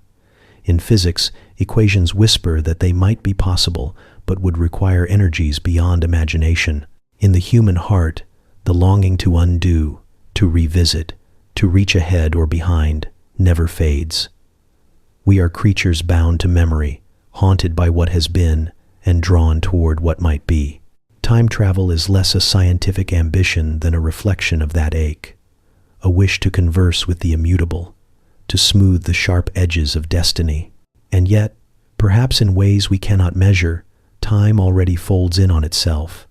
In physics, equations whisper that they might be possible, but would require energies beyond imagination. In the human heart, the longing to undo, to revisit, to reach ahead or behind, never fades. We are creatures bound to memory, haunted by what has been, and drawn toward what might be. Time travel is less a scientific ambition than a reflection of that ache, a wish to converse with the immutable, to smooth the sharp edges of destiny. And yet, perhaps in ways we cannot measure, time already folds in on itself.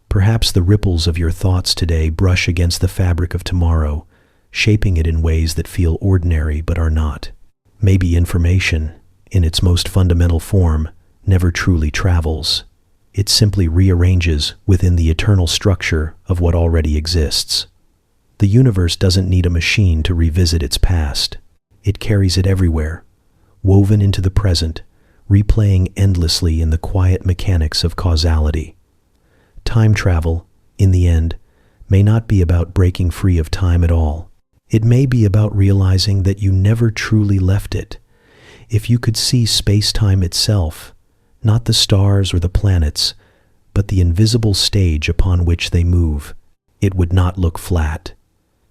Perhaps the ripples of your thoughts today brush against the fabric of tomorrow, shaping it in ways that feel ordinary but are not. Maybe information, in its most fundamental form, never truly travels. It simply rearranges within the eternal structure of what already exists. The universe doesn't need a machine to revisit its past. It carries it everywhere, woven into the present, replaying endlessly in the quiet mechanics of causality. Time travel, in the end, may not be about breaking free of time at all. It may be about realizing that you never truly left it. If you could see space-time itself, not the stars or the planets, but the invisible stage upon which they move, it would not look flat.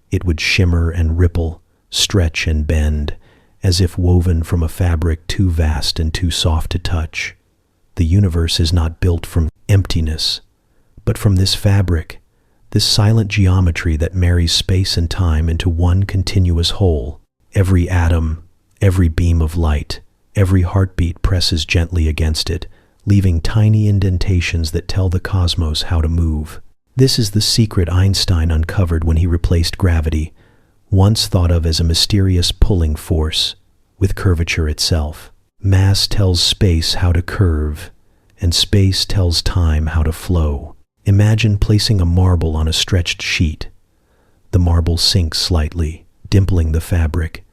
It would shimmer and ripple, stretch and bend, as if woven from a fabric too vast and too soft to touch. The universe is not built from emptiness, but from this fabric, this silent geometry that marries space and time into one continuous whole. Every atom, every beam of light, every heartbeat presses gently against it, leaving tiny indentations that tell the cosmos how to move. This is the secret Einstein uncovered when he replaced gravity, once thought of as a mysterious pulling force, with curvature itself. Mass tells space how to curve, and space tells time how to flow. Imagine placing a marble on a stretched sheet. The marble sinks slightly, dimpling the fabric,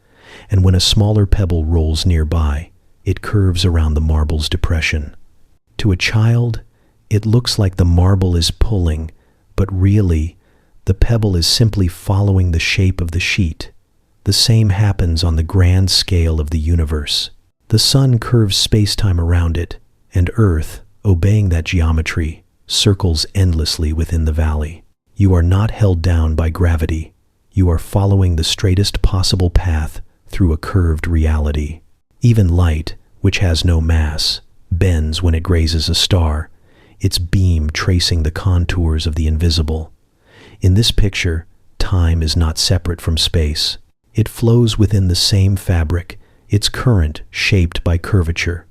and when a smaller pebble rolls nearby, it curves around the marble's depression. To a child, it looks like the marble is pulling, but really, the pebble is simply following the shape of the sheet. The same happens on the grand scale of the universe. The sun curves space-time around it, and Earth, obeying that geometry, circles endlessly within the valley. You are not held down by gravity. You are following the straightest possible path through a curved reality. Even light, which has no mass, bends when it grazes a star, its beam tracing the contours of the invisible. In this picture, time is not separate from space. It flows within the same fabric, its current shaped by curvature.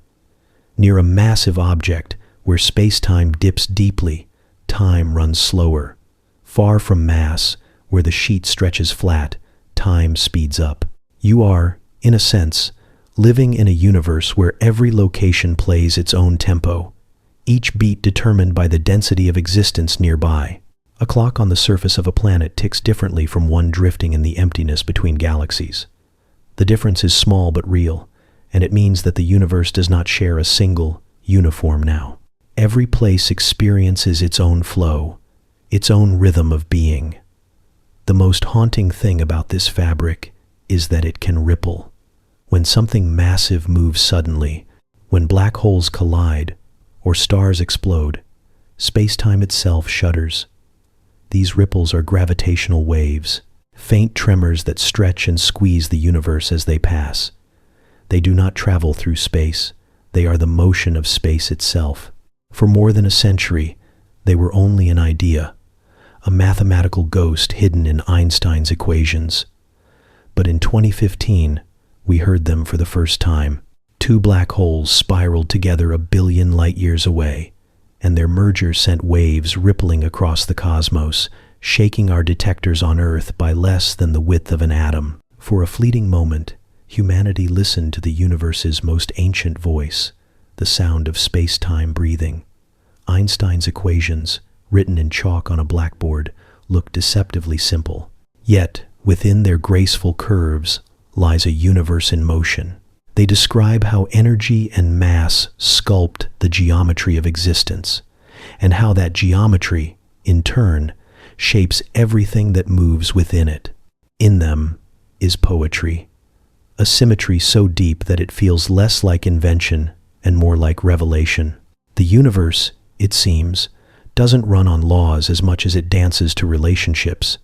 Near a massive object, where space-time dips deeply, time runs slower. Far from mass, where the sheet stretches flat, time speeds up. You are, in a sense, living in a universe where every location plays its own tempo, each beat determined by the density of existence nearby. A clock on the surface of a planet ticks differently from one drifting in the emptiness between galaxies. The difference is small but real, and it means that the universe does not share a single, uniform now. Every place experiences its own flow, its own rhythm of being. The most haunting thing about this fabric is that it can ripple. When something massive moves suddenly, when black holes collide, or stars explode, space-time itself shudders. These ripples are gravitational waves, faint tremors that stretch and squeeze the universe as they pass. They do not travel through space. They are the motion of space itself. For more than a century, they were only an idea, a mathematical ghost hidden in Einstein's equations. But in 2015, we heard them for the first time. Two black holes spiraled together 1 billion light-years away, and their merger sent waves rippling across the cosmos, shaking our detectors on Earth by less than the width of an atom. For a fleeting moment, humanity listened to the universe's most ancient voice, the sound of space-time breathing. Einstein's equations, written in chalk on a blackboard, look deceptively simple. Yet, within their graceful curves lies a universe in motion. They describe how energy and mass sculpt the geometry of existence, and how that geometry, in turn, shapes everything that moves within it. In them is poetry, a symmetry so deep that it feels less like invention and more like revelation. The universe, it seems, doesn't run on laws as much as it dances to relationships,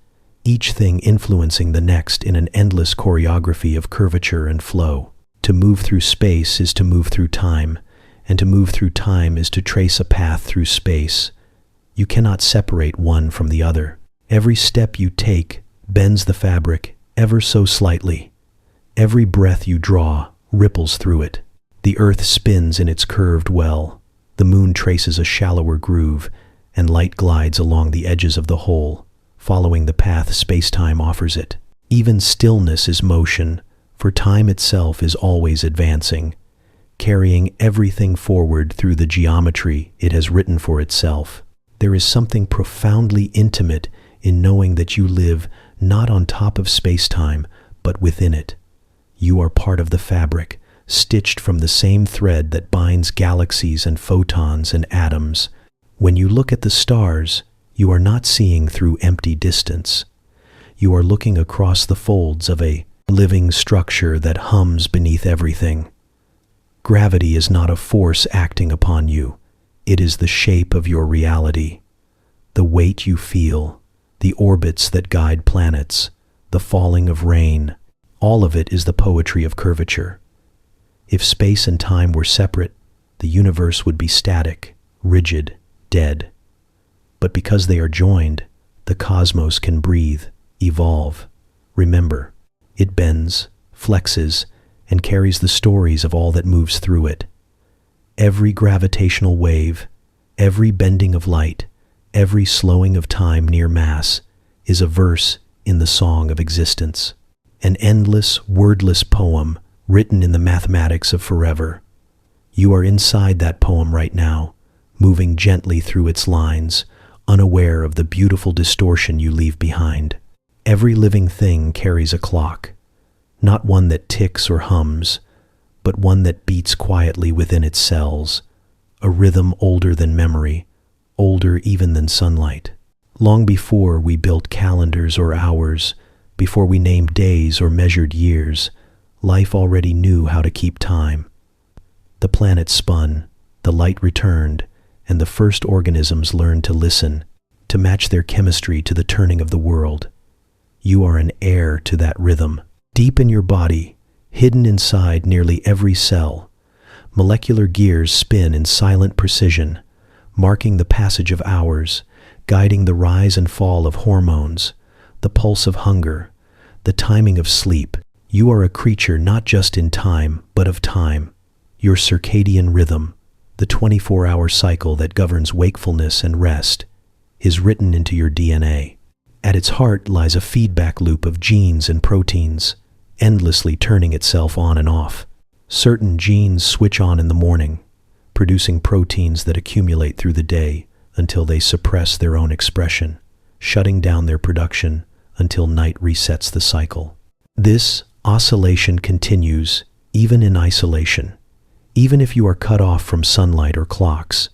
each thing influencing the next in an endless choreography of curvature and flow. To move through space is to move through time, and to move through time is to trace a path through space. You cannot separate one from the other. Every step you take bends the fabric ever so slightly. Every breath you draw ripples through it. The earth spins in its curved well. The moon traces a shallower groove, and light glides along the edges of the whole, following the path spacetime offers it. Even stillness is motion, for time itself is always advancing, carrying everything forward through the geometry it has written for itself. There is something profoundly intimate in knowing that you live not on top of spacetime, but within it. You are part of the fabric, stitched from the same thread that binds galaxies and photons and atoms. When you look at the stars, you are not seeing through empty distance. You are looking across the folds of a living structure that hums beneath everything. Gravity is not a force acting upon you. It is the shape of your reality. The weight you feel, the orbits that guide planets, the falling of rain, all of it is the poetry of curvature. If space and time were separate, the universe would be static, rigid, dead. But because they are joined, the cosmos can breathe, evolve. Remember, it bends, flexes, and carries the stories of all that moves through it. Every gravitational wave, every bending of light, every slowing of time near mass is a verse in the song of existence. An endless, wordless poem written in the mathematics of forever. You are inside that poem right now, moving gently through its lines, unaware of the beautiful distortion you leave behind. Every living thing carries a clock, not one that ticks or hums, but one that beats quietly within its cells, a rhythm older than memory, older even than sunlight. Long before we built calendars or hours, before we named days or measured years, life already knew how to keep time. The planet spun, the light returned, and the first organisms learned to listen, to match their chemistry to the turning of the world. You are an heir to that rhythm. Deep in your body, hidden inside nearly every cell, molecular gears spin in silent precision, marking the passage of hours, guiding the rise and fall of hormones, the pulse of hunger, the timing of sleep. You are a creature not just in time, but of time. Your circadian rhythm, the 24-hour cycle that governs wakefulness and rest, is written into your DNA. At its heart lies a feedback loop of genes and proteins, endlessly turning itself on and off. Certain genes switch on in the morning, producing proteins that accumulate through the day until they suppress their own expression, shutting down their production until night resets the cycle. This oscillation continues even in isolation. Even if you are cut off from sunlight or clocks,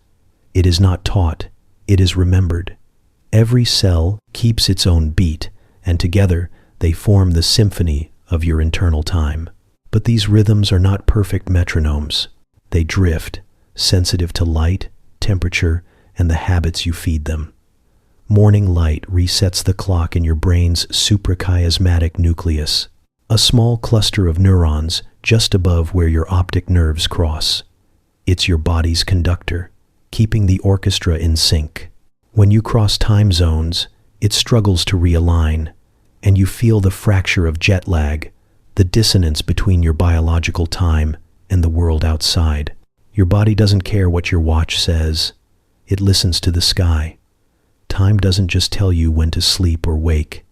it is not taught, it is remembered. Every cell keeps its own beat, and together they form the symphony of your internal time. But these rhythms are not perfect metronomes. They drift, sensitive to light, temperature, and the habits you feed them. Morning light resets the clock in your brain's suprachiasmatic nucleus, a small cluster of neurons just above where your optic nerves cross. It's your body's conductor, keeping the orchestra in sync. When you cross time zones, it struggles to realign, and you feel the fracture of jet lag, the dissonance between your biological time and the world outside. Your body doesn't care what your watch says. It listens to the sky. Time doesn't just tell you when to sleep or wake.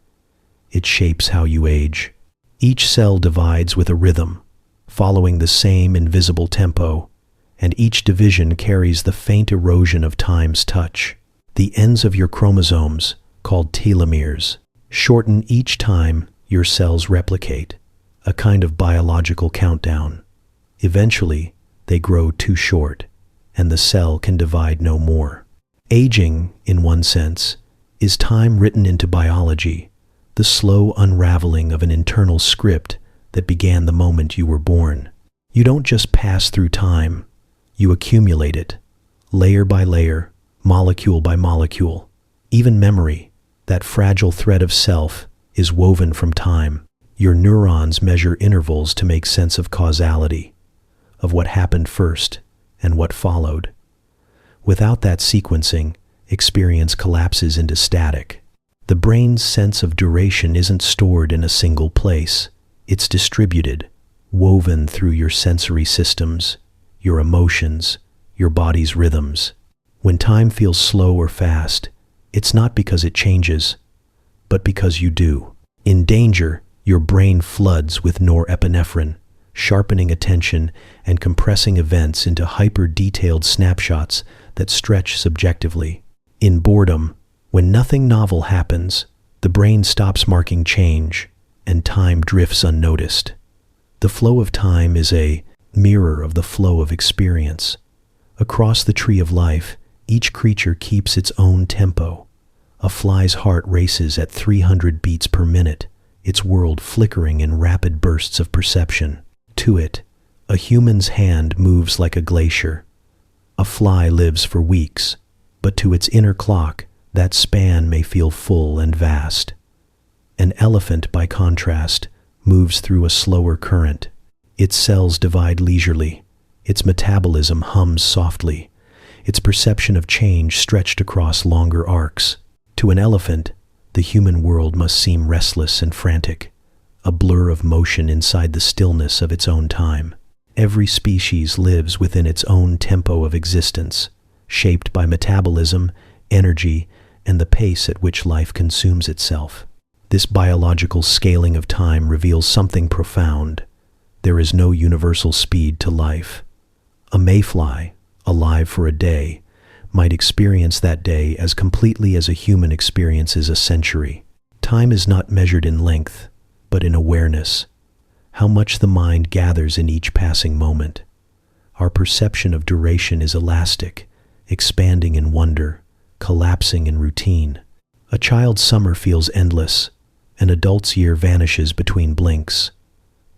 It shapes how you age. Each cell divides with a rhythm, following the same invisible tempo, and each division carries the faint erosion of time's touch. The ends of your chromosomes, called telomeres, shorten each time your cells replicate, a kind of biological countdown. Eventually, they grow too short, and the cell can divide no more. Aging, in one sense, is time written into biology, the slow unraveling of an internal script that began the moment you were born. You don't just pass through time, you accumulate it, layer by layer, molecule by molecule. Even memory, that fragile thread of self, is woven from time. Your neurons measure intervals to make sense of causality, of what happened first and what followed. Without that sequencing, experience collapses into static. The brain's sense of duration isn't stored in a single place. It's distributed, woven through your sensory systems, your emotions, your body's rhythms. When time feels slow or fast, it's not because it changes, but because you do. In danger, your brain floods with norepinephrine, sharpening attention and compressing events into hyper-detailed snapshots that stretch subjectively. In boredom, when nothing novel happens, the brain stops marking change, and time drifts unnoticed. The flow of time is a mirror of the flow of experience. Across the tree of life, each creature keeps its own tempo. A fly's heart races at 300 beats per minute, its world flickering in rapid bursts of perception. To it, a human's hand moves like a glacier. A fly lives for weeks, but to its inner clock, that span may feel full and vast. An elephant, by contrast, moves through a slower current. Its cells divide leisurely. Its metabolism hums softly. Its perception of change stretched across longer arcs. To an elephant, the human world must seem restless and frantic, a blur of motion inside the stillness of its own time. Every species lives within its own tempo of existence, shaped by metabolism, energy, and the pace at which life consumes itself. This biological scaling of time reveals something profound. There is no universal speed to life. A mayfly, alive for a day, might experience that day as completely as a human experiences a century. Time is not measured in length, but in awareness, how much the mind gathers in each passing moment. Our perception of duration is elastic, expanding in wonder, collapsing in routine. A child's summer feels endless. An adult's year vanishes between blinks.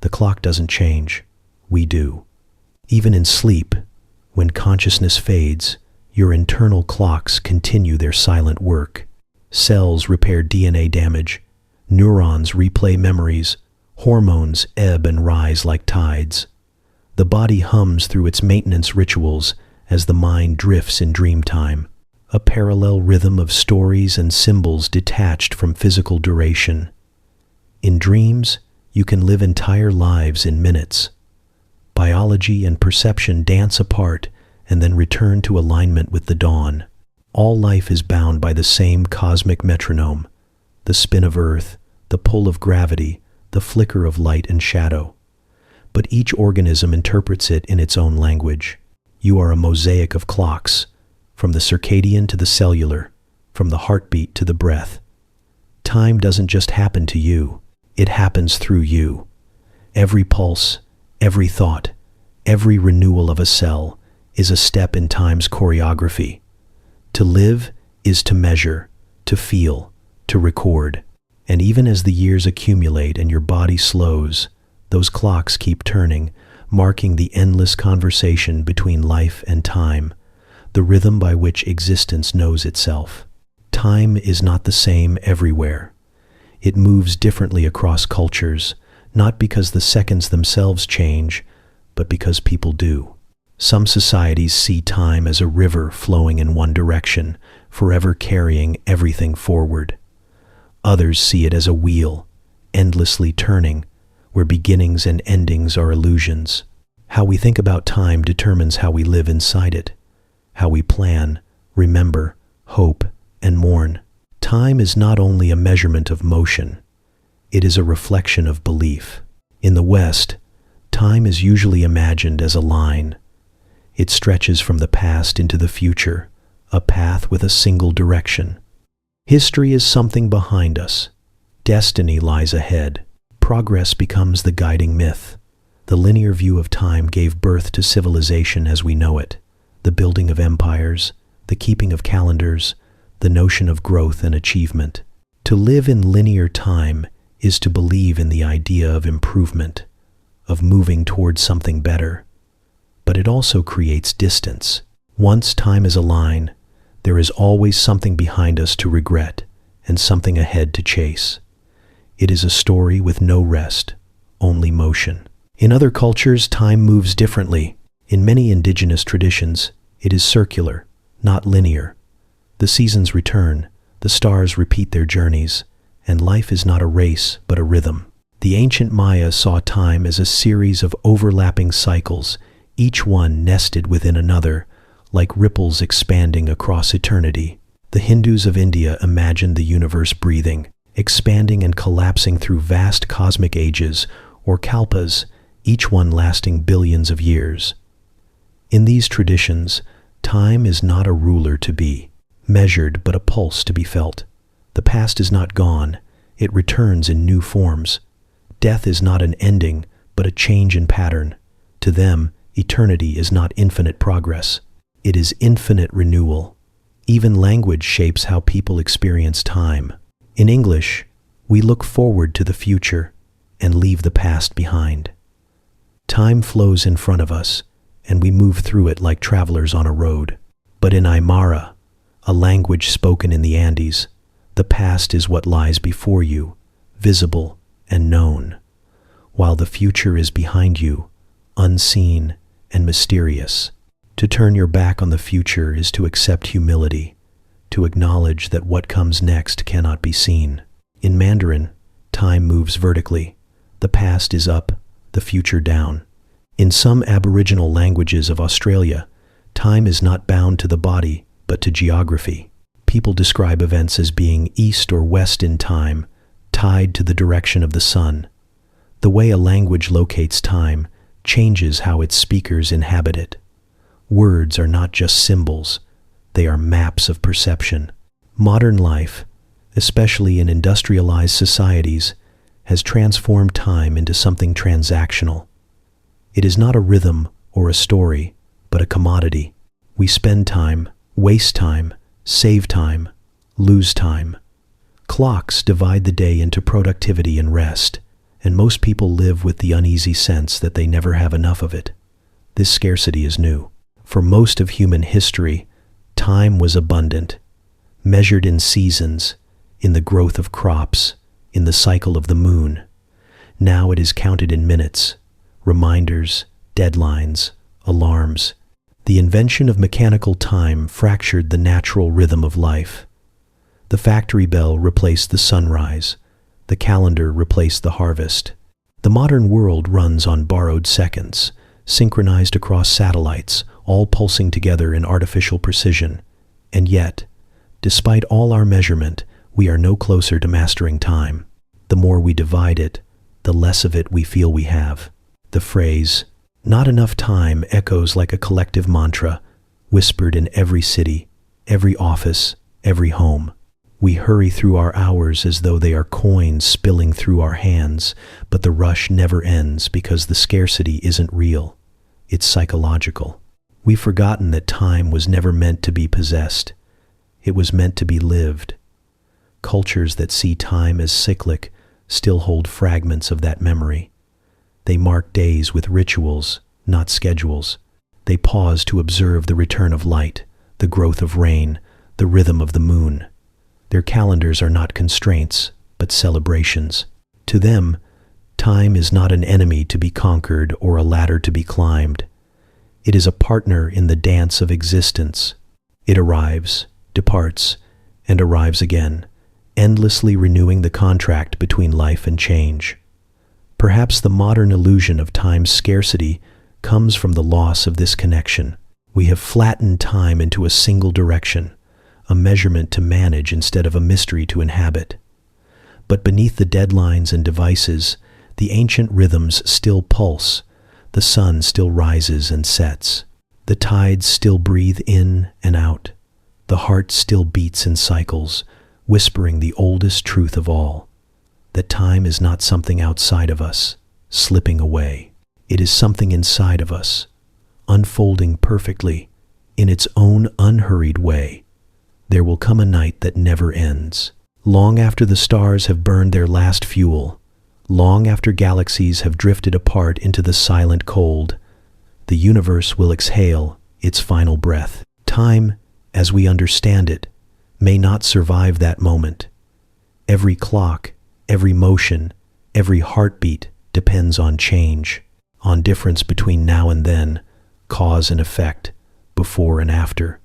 The clock doesn't change. We do. Even in sleep, when consciousness fades, your internal clocks continue their silent work. Cells repair DNA damage. Neurons replay memories. Hormones ebb and rise like tides. The body hums through its maintenance rituals as the mind drifts in dream time, a parallel rhythm of stories and symbols detached from physical duration. In dreams, you can live entire lives in minutes. Biology and perception dance apart and then return to alignment with the dawn. All life is bound by the same cosmic metronome, the spin of Earth, the pull of gravity, the flicker of light and shadow. But each organism interprets it in its own language. You are a mosaic of clocks, from the circadian to the cellular, from the heartbeat to the breath. Time doesn't just happen to you, it happens through you. Every pulse, every thought, every renewal of a cell is a step in time's choreography. To live is to measure, to feel, to record. And even as the years accumulate and your body slows, those clocks keep turning, marking the endless conversation between life and time, the rhythm by which existence knows itself. Time is not the same everywhere. It moves differently across cultures, not because the seconds themselves change, but because people do. Some societies see time as a river flowing in one direction, forever carrying everything forward. Others see it as a wheel, endlessly turning, where beginnings and endings are illusions. How we think about time determines how we live inside it, how we plan, remember, hope, and mourn. Time is not only a measurement of motion, it is a reflection of belief. In the West, time is usually imagined as a line. It stretches from the past into the future, a path with a single direction. History is something behind us. Destiny lies ahead. Progress becomes the guiding myth. The linear view of time gave birth to civilization as we know it, the building of empires, the keeping of calendars, the notion of growth and achievement. To live in linear time is to believe in the idea of improvement, of moving towards something better. But it also creates distance. Once time is a line, there is always something behind us to regret and something ahead to chase. It is a story with no rest, only motion. In other cultures, time moves differently. In many indigenous traditions, it is circular, not linear. The seasons return, the stars repeat their journeys, and life is not a race but a rhythm. The ancient Maya saw time as a series of overlapping cycles, each one nested within another, like ripples expanding across eternity. The Hindus of India imagined the universe breathing, expanding and collapsing through vast cosmic ages, or kalpas, each one lasting billions of years. In these traditions, time is not a ruler to be measured, but a pulse to be felt. The past is not gone, it returns in new forms. Death is not an ending, but a change in pattern. To them, eternity is not infinite progress. It is infinite renewal. Even language shapes how people experience time. In English, we look forward to the future and leave the past behind. Time flows in front of us, and we move through it like travelers on a road. But in Aymara, a language spoken in the Andes, the past is what lies before you, visible and known, while the future is behind you, unseen and mysterious. To turn your back on the future is to accept humility, to acknowledge that what comes next cannot be seen. In Mandarin, time moves vertically. The past is up, the future down. In some Aboriginal languages of Australia, time is not bound to the body, but to geography. People describe events as being east or west in time, tied to the direction of the sun. The way a language locates time changes how its speakers inhabit it. Words are not just symbols, they are maps of perception. Modern life, especially in industrialized societies, has transformed time into something transactional. It is not a rhythm or a story, but a commodity. We spend time, waste time, save time, lose time. Clocks divide the day into productivity and rest, and most people live with the uneasy sense that they never have enough of it. This scarcity is new. For most of human history, time was abundant, measured in seasons, in the growth of crops, in the cycle of the moon. Now it is counted in minutes, reminders, deadlines, alarms. The invention of mechanical time fractured the natural rhythm of life. The factory bell replaced the sunrise. The calendar replaced the harvest. The modern world runs on borrowed seconds, synchronized across satellites, all pulsing together in artificial precision. And yet, despite all our measurement, we are no closer to mastering time. The more we divide it, the less of it we feel we have. The phrase, "not enough time," echoes like a collective mantra, whispered in every city, every office, every home. We hurry through our hours as though they are coins spilling through our hands, but the rush never ends because the scarcity isn't real. It's psychological. We've forgotten that time was never meant to be possessed. It was meant to be lived. Cultures that see time as cyclic still hold fragments of that memory. They mark days with rituals, not schedules. They pause to observe the return of light, the growth of rain, the rhythm of the moon. Their calendars are not constraints, but celebrations. To them, time is not an enemy to be conquered or a ladder to be climbed. It is a partner in the dance of existence. It arrives, departs, and arrives again, endlessly renewing the contract between life and change. Perhaps the modern illusion of time's scarcity comes from the loss of this connection. We have flattened time into a single direction, a measurement to manage instead of a mystery to inhabit. But beneath the deadlines and devices, the ancient rhythms still pulse. The sun still rises and sets. The tides still breathe in and out. The heart still beats in cycles, whispering the oldest truth of all, that time is not something outside of us, slipping away. It is something inside of us, unfolding perfectly, in its own unhurried way. There will come a night that never ends. Long after the stars have burned their last fuel, long after galaxies have drifted apart into the silent cold, the universe will exhale its final breath. Time, as we understand it, may not survive that moment. Every clock, every motion, every heartbeat depends on change, on difference between now and then, cause and effect, before and after.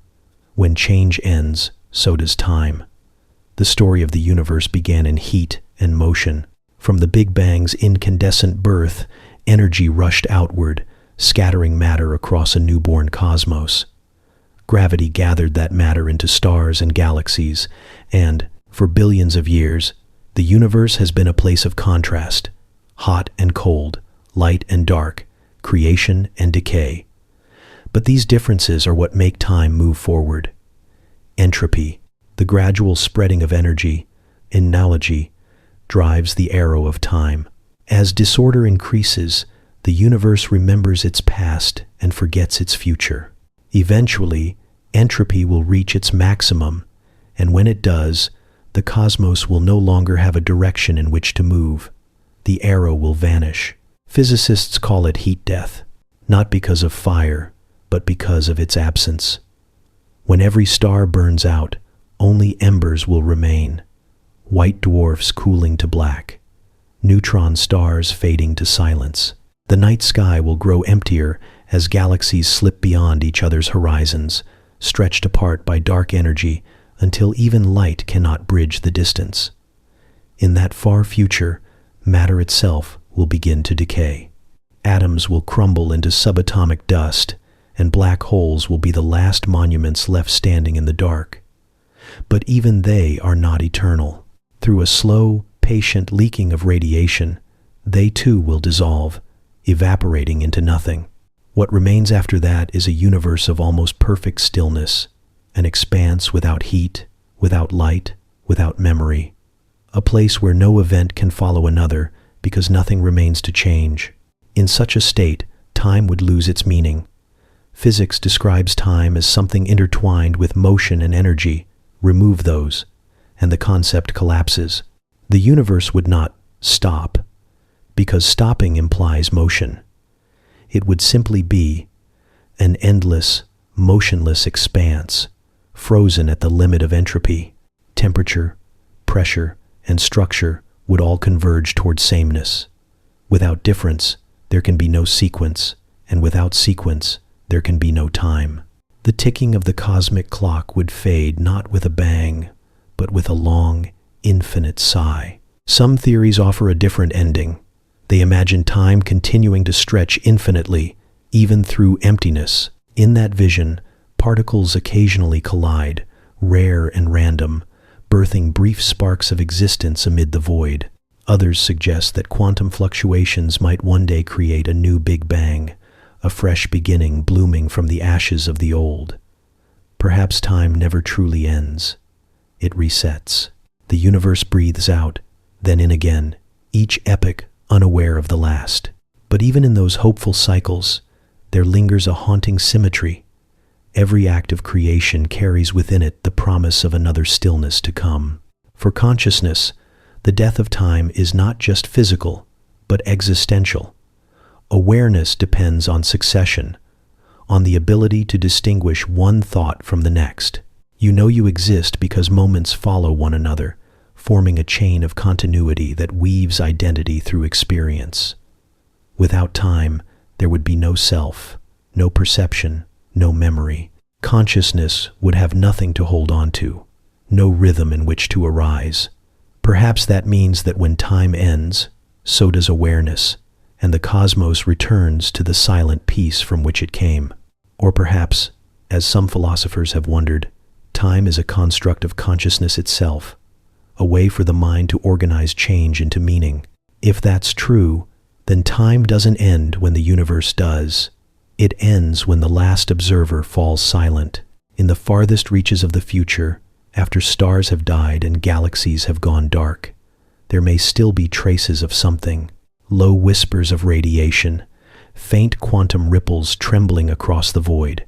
When change ends, so does time. The story of the universe began in heat and motion. From the Big Bang's incandescent birth, energy rushed outward, scattering matter across a newborn cosmos. Gravity gathered that matter into stars and galaxies, and, for billions of years, the universe has been a place of contrast, hot and cold, light and dark, creation and decay. But these differences are what make time move forward. Entropy, the gradual spreading of energy, analogy, drives the arrow of time. As disorder increases, the universe remembers its past and forgets its future. Eventually, entropy will reach its maximum, and when it does, the cosmos will no longer have a direction in which to move. The arrow will vanish. Physicists call it heat death, not because of fire, but because of its absence. When every star burns out, only embers will remain, white dwarfs cooling to black, neutron stars fading to silence. The night sky will grow emptier as galaxies slip beyond each other's horizons, stretched apart by dark energy until even light cannot bridge the distance. In that far future, matter itself will begin to decay. Atoms will crumble into subatomic dust, and black holes will be the last monuments left standing in the dark. But even they are not eternal. Through a slow, patient leaking of radiation, they too will dissolve, evaporating into nothing. What remains after that is a universe of almost perfect stillness, an expanse without heat, without light, without memory, a place where no event can follow another because nothing remains to change. In such a state, time would lose its meaning. Physics describes time as something intertwined with motion and energy. Remove those, and the concept collapses. The universe would not stop, because stopping implies motion. It would simply be an endless, motionless expanse, frozen at the limit of entropy. Temperature, pressure, and structure would all converge toward sameness. Without difference, there can be no sequence, and without sequence, there can be no time. The ticking of the cosmic clock would fade not with a bang, but with a long, infinite sigh. Some theories offer a different ending. They imagine time continuing to stretch infinitely, even through emptiness. In that vision, particles occasionally collide, rare and random, birthing brief sparks of existence amid the void. Others suggest that quantum fluctuations might one day create a new Big Bang, a fresh beginning blooming from the ashes of the old. Perhaps time never truly ends. It resets. The universe breathes out, then in again, each epoch unaware of the last. But even in those hopeful cycles, there lingers a haunting symmetry. Every act of creation carries within it the promise of another stillness to come. For consciousness, the death of time is not just physical, but existential. Awareness depends on succession, on the ability to distinguish one thought from the next. You know you exist because moments follow one another, forming a chain of continuity that weaves identity through experience. Without time, there would be no self, no perception, no memory. Consciousness would have nothing to hold on to, no rhythm in which to arise. Perhaps that means that when time ends, so does awareness, and the cosmos returns to the silent peace from which it came. Or perhaps, as some philosophers have wondered, time is a construct of consciousness itself, a way for the mind to organize change into meaning. If that's true, then time doesn't end when the universe does. It ends when the last observer falls silent. In the farthest reaches of the future, after stars have died and galaxies have gone dark, there may still be traces of something. Low whispers of radiation, faint quantum ripples trembling across the void.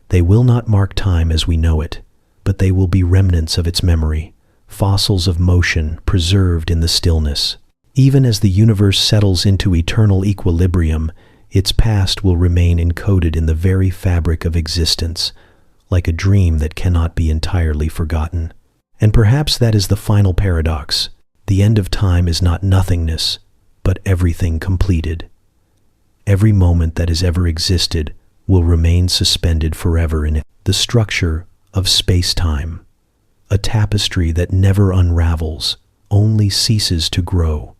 They will not mark time as we know it, but they will be remnants of its memory, fossils of motion preserved in the stillness. Even as the universe settles into eternal equilibrium, its past will remain encoded in the very fabric of existence, like a dream that cannot be entirely forgotten. And perhaps that is the final paradox. The end of time is not nothingness, but everything completed. Every moment that has ever existed will remain suspended forever in it. The structure of space-time, a tapestry that never unravels, only ceases to grow.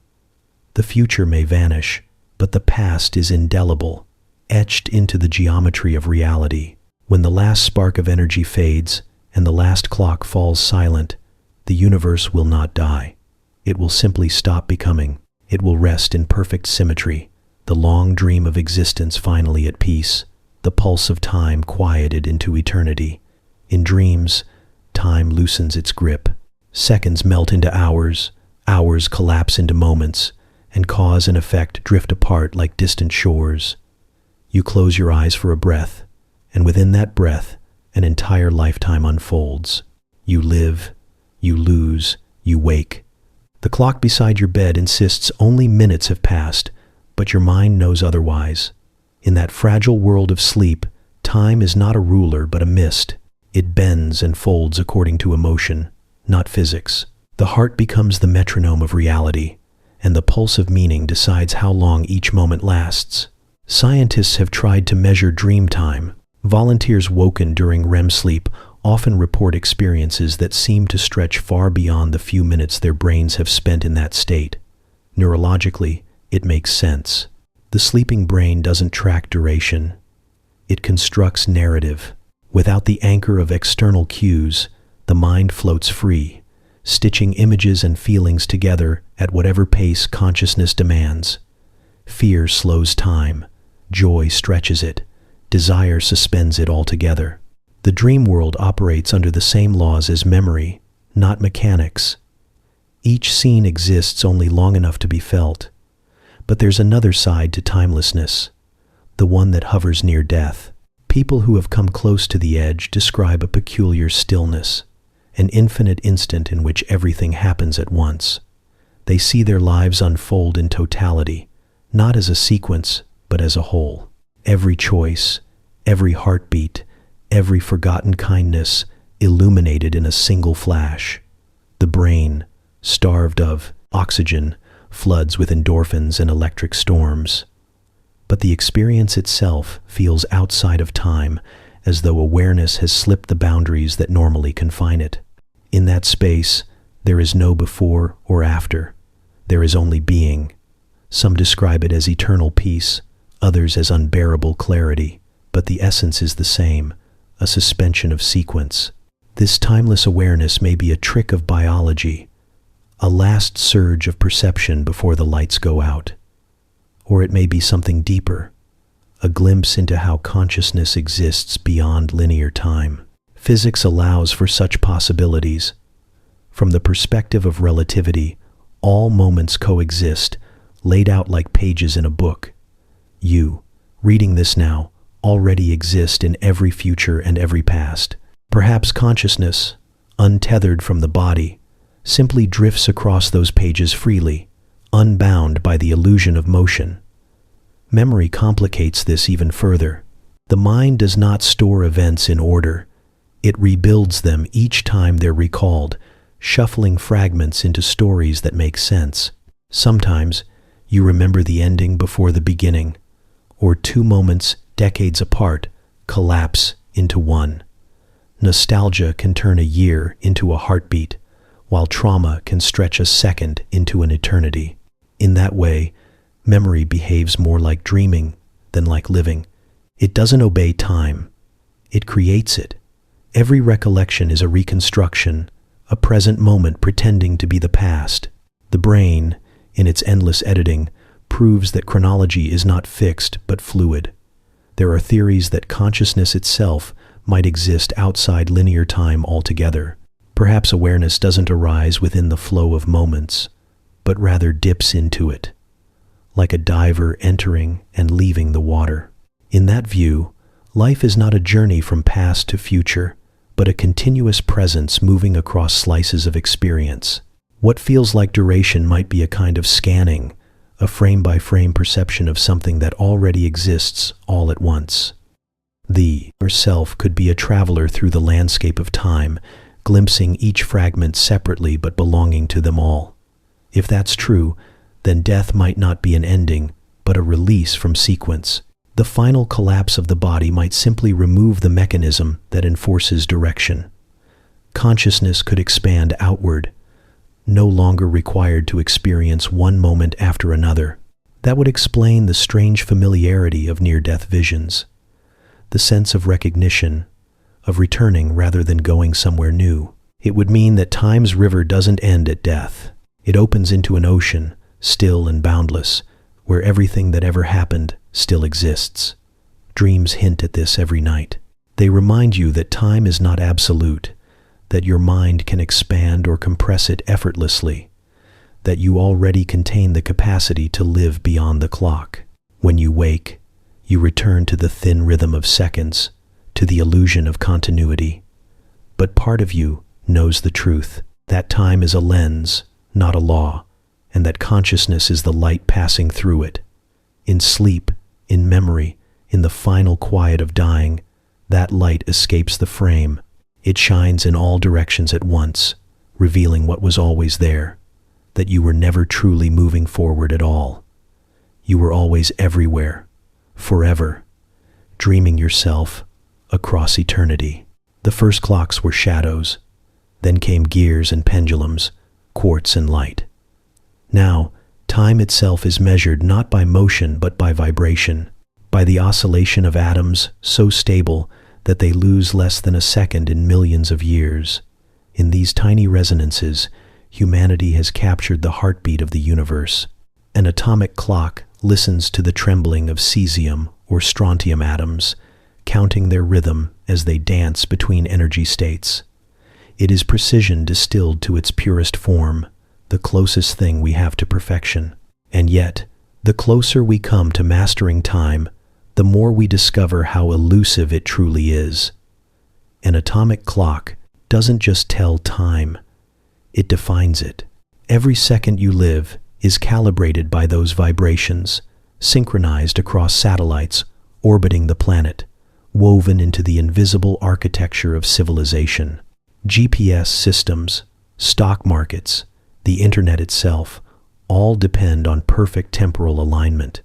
The future may vanish, but the past is indelible, etched into the geometry of reality. When the last spark of energy fades and the last clock falls silent, the universe will not die. It will simply stop becoming. It will rest in perfect symmetry, the long dream of existence finally at peace, the pulse of time quieted into eternity. In dreams, time loosens its grip. Seconds melt into hours, hours collapse into moments, and cause and effect drift apart like distant shores. You close your eyes for a breath, and within that breath, an entire lifetime unfolds. You live, you lose, you wake. The clock beside your bed insists only minutes have passed, but your mind knows otherwise. In that fragile world of sleep, time is not a ruler but a mist. It bends and folds according to emotion, not physics. The heart becomes the metronome of reality, and the pulse of meaning decides how long each moment lasts. Scientists have tried to measure dream time. Volunteers woken during REM sleep often report experiences that seem to stretch far beyond the few minutes their brains have spent in that state. Neurologically, it makes sense. The sleeping brain doesn't track duration. It constructs narrative. Without the anchor of external cues, the mind floats free, stitching images and feelings together at whatever pace consciousness demands. Fear slows time. Joy stretches it. Desire suspends it altogether. The dream world operates under the same laws as memory, not mechanics. Each scene exists only long enough to be felt. But there's another side to timelessness, the one that hovers near death. People who have come close to the edge describe a peculiar stillness, an infinite instant in which everything happens at once. They see their lives unfold in totality, not as a sequence, but as a whole. Every choice, every heartbeat, every forgotten kindness illuminated in a single flash. The brain, starved of oxygen, floods with endorphins and electric storms. But the experience itself feels outside of time, as though awareness has slipped the boundaries that normally confine it. In that space, there is no before or after. There is only being. Some describe it as eternal peace, others as unbearable clarity, but the essence is the same, a suspension of sequence. This timeless awareness may be a trick of biology, a last surge of perception before the lights go out. Or it may be something deeper, a glimpse into how consciousness exists beyond linear time. Physics allows for such possibilities. From the perspective of relativity, all moments coexist, laid out like pages in a book. You, reading this now, already exist in every future and every past. Perhaps consciousness, untethered from the body, simply drifts across those pages freely, unbound by the illusion of motion. Memory complicates this even further. The mind does not store events in order. It rebuilds them each time they're recalled, shuffling fragments into stories that make sense. Sometimes, you remember the ending before the beginning, or two moments decades apart collapse into one. Nostalgia can turn a year into a heartbeat, while trauma can stretch a second into an eternity. In that way, memory behaves more like dreaming than like living. It doesn't obey time. It creates it. Every recollection is a reconstruction, a present moment pretending to be the past. The brain, in its endless editing, proves that chronology is not fixed but fluid. There are theories that consciousness itself might exist outside linear time altogether. Perhaps awareness doesn't arise within the flow of moments, but rather dips into it, like a diver entering and leaving the water. In that view, life is not a journey from past to future, but a continuous presence moving across slices of experience. What feels like duration might be a kind of scanning, a frame-by-frame perception of something that already exists all at once. The self could be a traveler through the landscape of time, glimpsing each fragment separately but belonging to them all. If that's true, then death might not be an ending, but a release from sequence. The final collapse of the body might simply remove the mechanism that enforces direction. Consciousness could expand outward, no longer required to experience one moment after another. That would explain the strange familiarity of near-death visions, the sense of recognition, of returning rather than going somewhere new. It would mean that time's river doesn't end at death. It opens into an ocean, still and boundless, where everything that ever happened still exists. Dreams hint at this every night. They remind you that time is not absolute, that your mind can expand or compress it effortlessly, that you already contain the capacity to live beyond the clock. When you wake, you return to the thin rhythm of seconds, to the illusion of continuity. But part of you knows the truth, that time is a lens, not a law, and that consciousness is the light passing through it. In sleep, in memory, in the final quiet of dying, that light escapes the frame. It shines in all directions at once, revealing what was always there, that you were never truly moving forward at all. You were always everywhere, forever, dreaming yourself across eternity. The first clocks were shadows, then came gears and pendulums, quartz and light. Now, time itself is measured not by motion but by vibration, by the oscillation of atoms so stable that they lose less than a second in millions of years. In these tiny resonances, humanity has captured the heartbeat of the universe. An atomic clock listens to the trembling of cesium or strontium atoms, counting their rhythm as they dance between energy states. It is precision distilled to its purest form, the closest thing we have to perfection. And yet, the closer we come to mastering time, the more we discover how elusive it truly is. An atomic clock doesn't just tell time, it defines it. Every second you live is calibrated by those vibrations, synchronized across satellites orbiting the planet, woven into the invisible architecture of civilization. GPS systems, stock markets, the internet itself, all depend on perfect temporal alignment.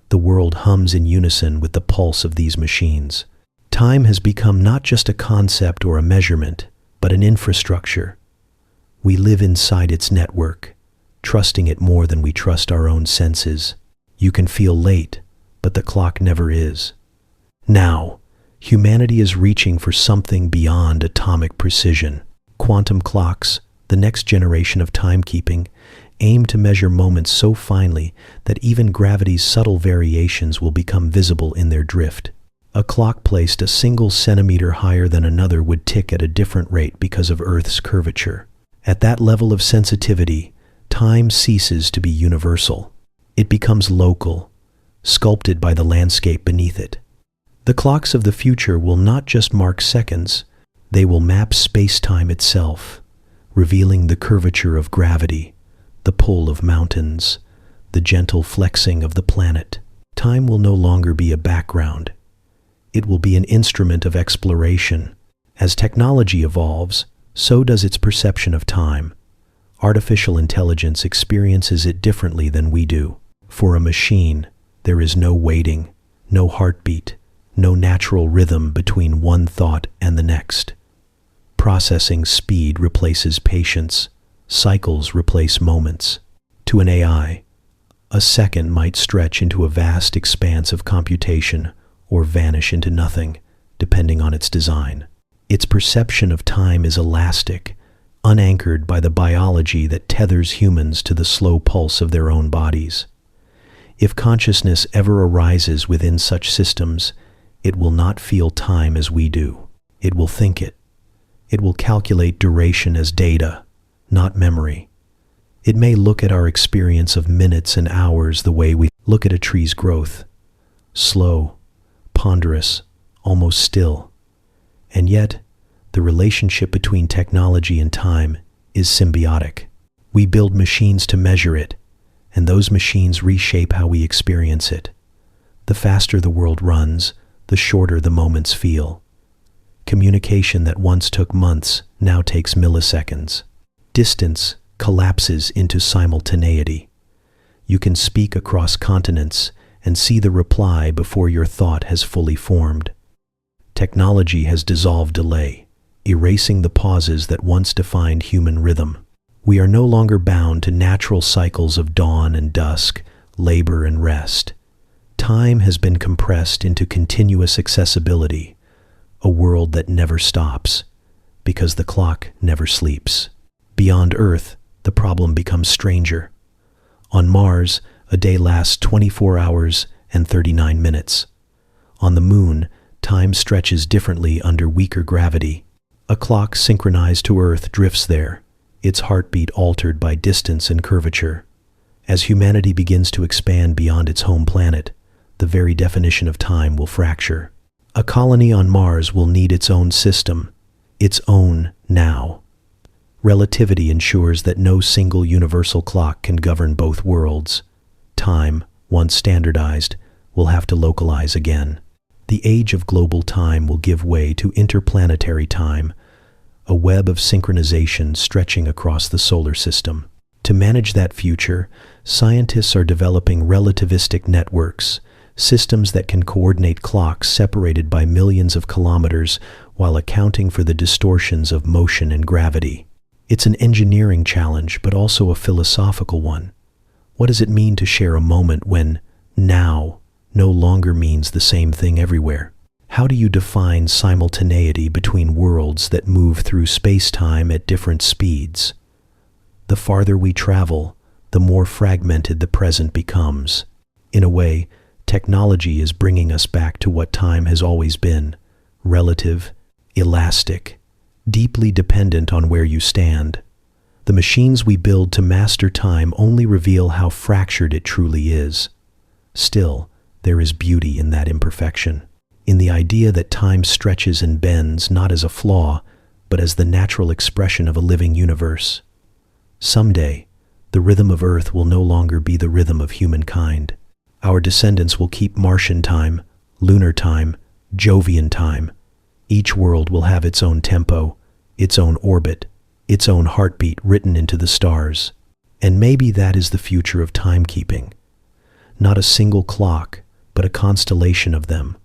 The world hums in unison with the pulse of these machines. Time has become not just a concept or a measurement, but an infrastructure. We live inside its network, trusting it more than we trust our own senses. You can feel late, but the clock never is. Now, humanity is reaching for something beyond atomic precision. Quantum clocks, the next generation of timekeeping, aim to measure moments so finely that even gravity's subtle variations will become visible in their drift. A clock placed a single centimeter higher than another would tick at a different rate because of Earth's curvature. At that level of sensitivity, time ceases to be universal. It becomes local, sculpted by the landscape beneath it. The clocks of the future will not just mark seconds, they will map spacetime itself, revealing the curvature of gravity, the pull of mountains, the gentle flexing of the planet. Time will no longer be a background. It will be an instrument of exploration. As technology evolves, so does its perception of time. Artificial intelligence experiences it differently than we do. For a machine, there is no waiting, no heartbeat, no natural rhythm between one thought and the next. Processing speed replaces patience. Cycles replace moments. To an AI, a second might stretch into a vast expanse of computation or vanish into nothing, depending on its design. Its perception of time is elastic, unanchored by the biology that tethers humans to the slow pulse of their own bodies. If consciousness ever arises within such systems, it will not feel time as we do. It will think it. It will calculate duration as data, not memory. It may look at our experience of minutes and hours the way we look at a tree's growth, slow, ponderous, almost still. And yet, the relationship between technology and time is symbiotic. We build machines to measure it, and those machines reshape how we experience it. The faster the world runs, the shorter the moments feel. Communication that once took months now takes milliseconds. Distance collapses into simultaneity. You can speak across continents and see the reply before your thought has fully formed. Technology has dissolved delay, erasing the pauses that once defined human rhythm. We are no longer bound to natural cycles of dawn and dusk, labor and rest. Time has been compressed into continuous accessibility, a world that never stops, because the clock never sleeps. Beyond Earth, the problem becomes stranger. On Mars, a day lasts 24 hours and 39 minutes. On the Moon, time stretches differently under weaker gravity. A clock synchronized to Earth drifts there, its heartbeat altered by distance and curvature. As humanity begins to expand beyond its home planet, the very definition of time will fracture. A colony on Mars will need its own system, its own now. Relativity ensures that no single universal clock can govern both worlds. Time, once standardized, will have to localize again. The age of global time will give way to interplanetary time, a web of synchronization stretching across the solar system. To manage that future, scientists are developing relativistic networks, systems that can coordinate clocks separated by millions of kilometers while accounting for the distortions of motion and gravity. It's an engineering challenge, but also a philosophical one. What does it mean to share a moment when now no longer means the same thing everywhere? How do you define simultaneity between worlds that move through space-time at different speeds? The farther we travel, the more fragmented the present becomes. In a way, technology is bringing us back to what time has always been: relative, elastic, deeply dependent on where you stand. The machines we build to master time only reveal how fractured it truly is. Still, there is beauty in that imperfection, in the idea that time stretches and bends not as a flaw, but as the natural expression of a living universe. Someday, the rhythm of Earth will no longer be the rhythm of humankind. Our descendants will keep Martian time, lunar time, Jovian time. Each world will have its own tempo, its own orbit, its own heartbeat written into the stars. And maybe that is the future of timekeeping. Not a single clock, but a constellation of them,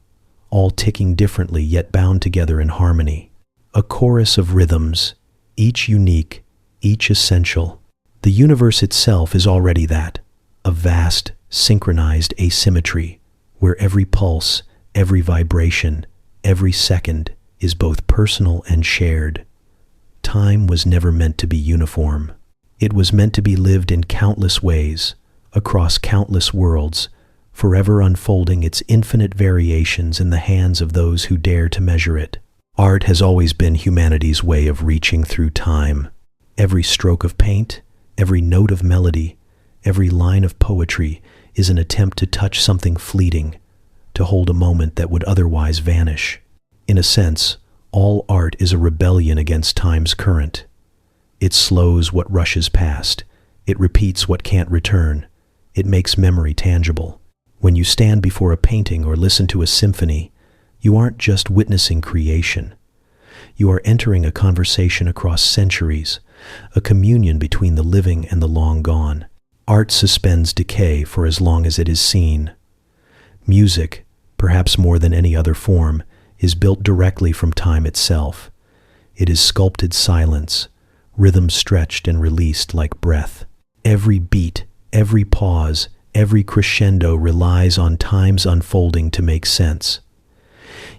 all ticking differently yet bound together in harmony. A chorus of rhythms, each unique, each essential. The universe itself is already that, a vast, synchronized asymmetry, where every pulse, every vibration, every second is both personal and shared. Time was never meant to be uniform. It was meant to be lived in countless ways, across countless worlds, forever unfolding its infinite variations in the hands of those who dare to measure it. Art has always been humanity's way of reaching through time. Every stroke of paint, every note of melody, every line of poetry is an attempt to touch something fleeting, to hold a moment that would otherwise vanish. In a sense, all art is a rebellion against time's current. It slows what rushes past. It repeats what can't return. It makes memory tangible. When you stand before a painting or listen to a symphony, you aren't just witnessing creation. You are entering a conversation across centuries, a communion between the living and the long gone. Art suspends decay for as long as it is seen. Music, perhaps more than any other form, is built directly from time itself. It is sculpted silence, rhythm stretched and released like breath. Every beat, every pause, every crescendo relies on time's unfolding to make sense.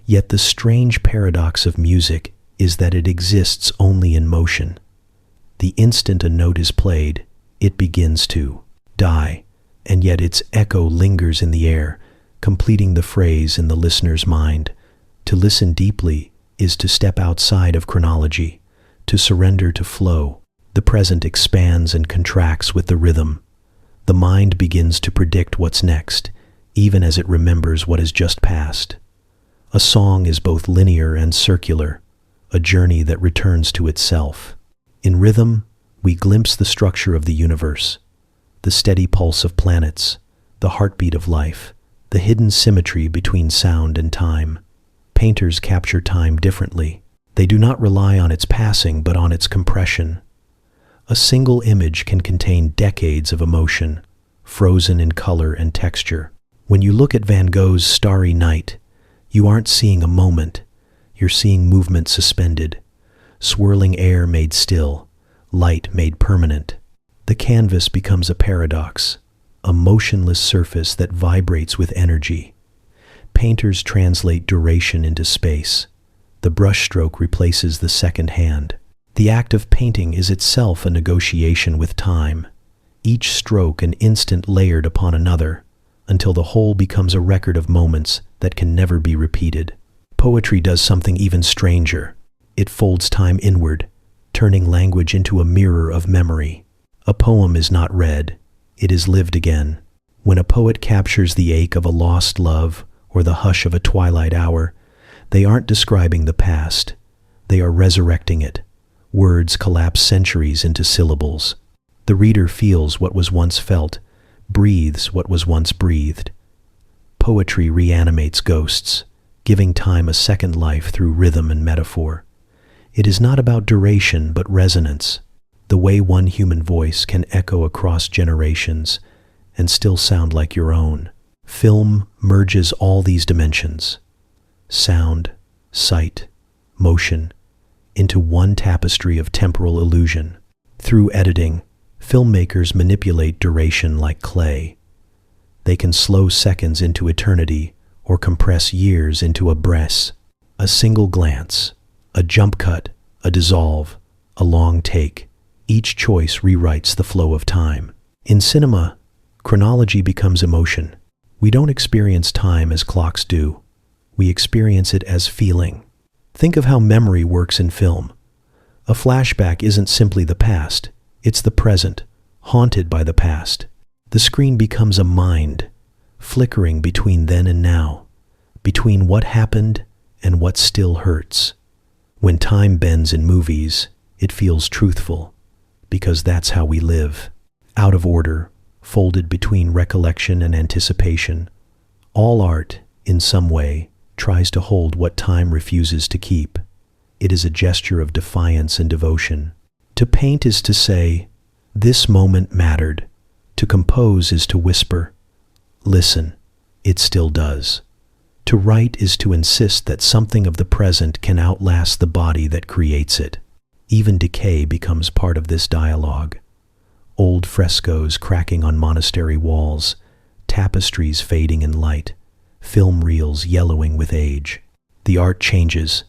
Yet the strange paradox of music is that it exists only in motion. The instant a note is played, it begins to die, and yet its echo lingers in the air, completing the phrase in the listener's mind. To listen deeply is to step outside of chronology, to surrender to flow. The present expands and contracts with the rhythm. The mind begins to predict what's next, even as it remembers what has just passed. A song is both linear and circular, a journey that returns to itself. In rhythm, we glimpse the structure of the universe. the steady pulse of planets, the heartbeat of life, the hidden symmetry between sound and time. Painters capture time differently. They do not rely on its passing, but on its compression. A single image can contain decades of emotion, frozen in color and texture. When you look at Van Gogh's Starry Night, you aren't seeing a moment. You're seeing movement suspended, swirling air made still, light made permanent. The canvas becomes a paradox, a motionless surface that vibrates with energy. Painters translate duration into space. The brushstroke replaces the second hand. The act of painting is itself a negotiation with time, each stroke an instant layered upon another, until the whole becomes a record of moments that can never be repeated. Poetry does something even stranger. It folds time inward, turning language into a mirror of memory. A poem is not read, it is lived again. When a poet captures the ache of a lost love or the hush of a twilight hour, they aren't describing the past, they are resurrecting it. Words collapse centuries into syllables. The reader feels what was once felt, breathes what was once breathed. Poetry reanimates ghosts, giving time a second life through rhythm and metaphor. It is not about duration, but resonance, the way one human voice can echo across generations and still sound like your own. Film merges all these dimensions, sound, sight, motion, into one tapestry of temporal illusion. Through editing, filmmakers manipulate duration like clay. They can slow seconds into eternity or compress years into a breath. A single glance, a jump cut, a dissolve, a long take. Each choice rewrites the flow of time. In cinema, chronology becomes emotion. We don't experience time as clocks do. We experience it as feeling. Think of how memory works in film. A flashback isn't simply the past, it's the present, haunted by the past. The screen becomes a mind, flickering between then and now, between what happened and what still hurts. When time bends in movies, it feels truthful, because that's how we live. Out of order, folded between recollection and anticipation. All art, in some way, tries to hold what time refuses to keep. It is a gesture of defiance and devotion. To paint is to say, this moment mattered. To compose is to whisper, listen, it still does. To write is to insist that something of the present can outlast the body that creates it. Even decay becomes part of this dialogue. Old frescoes cracking on monastery walls, tapestries fading in light, film reels yellowing with age. The art changes,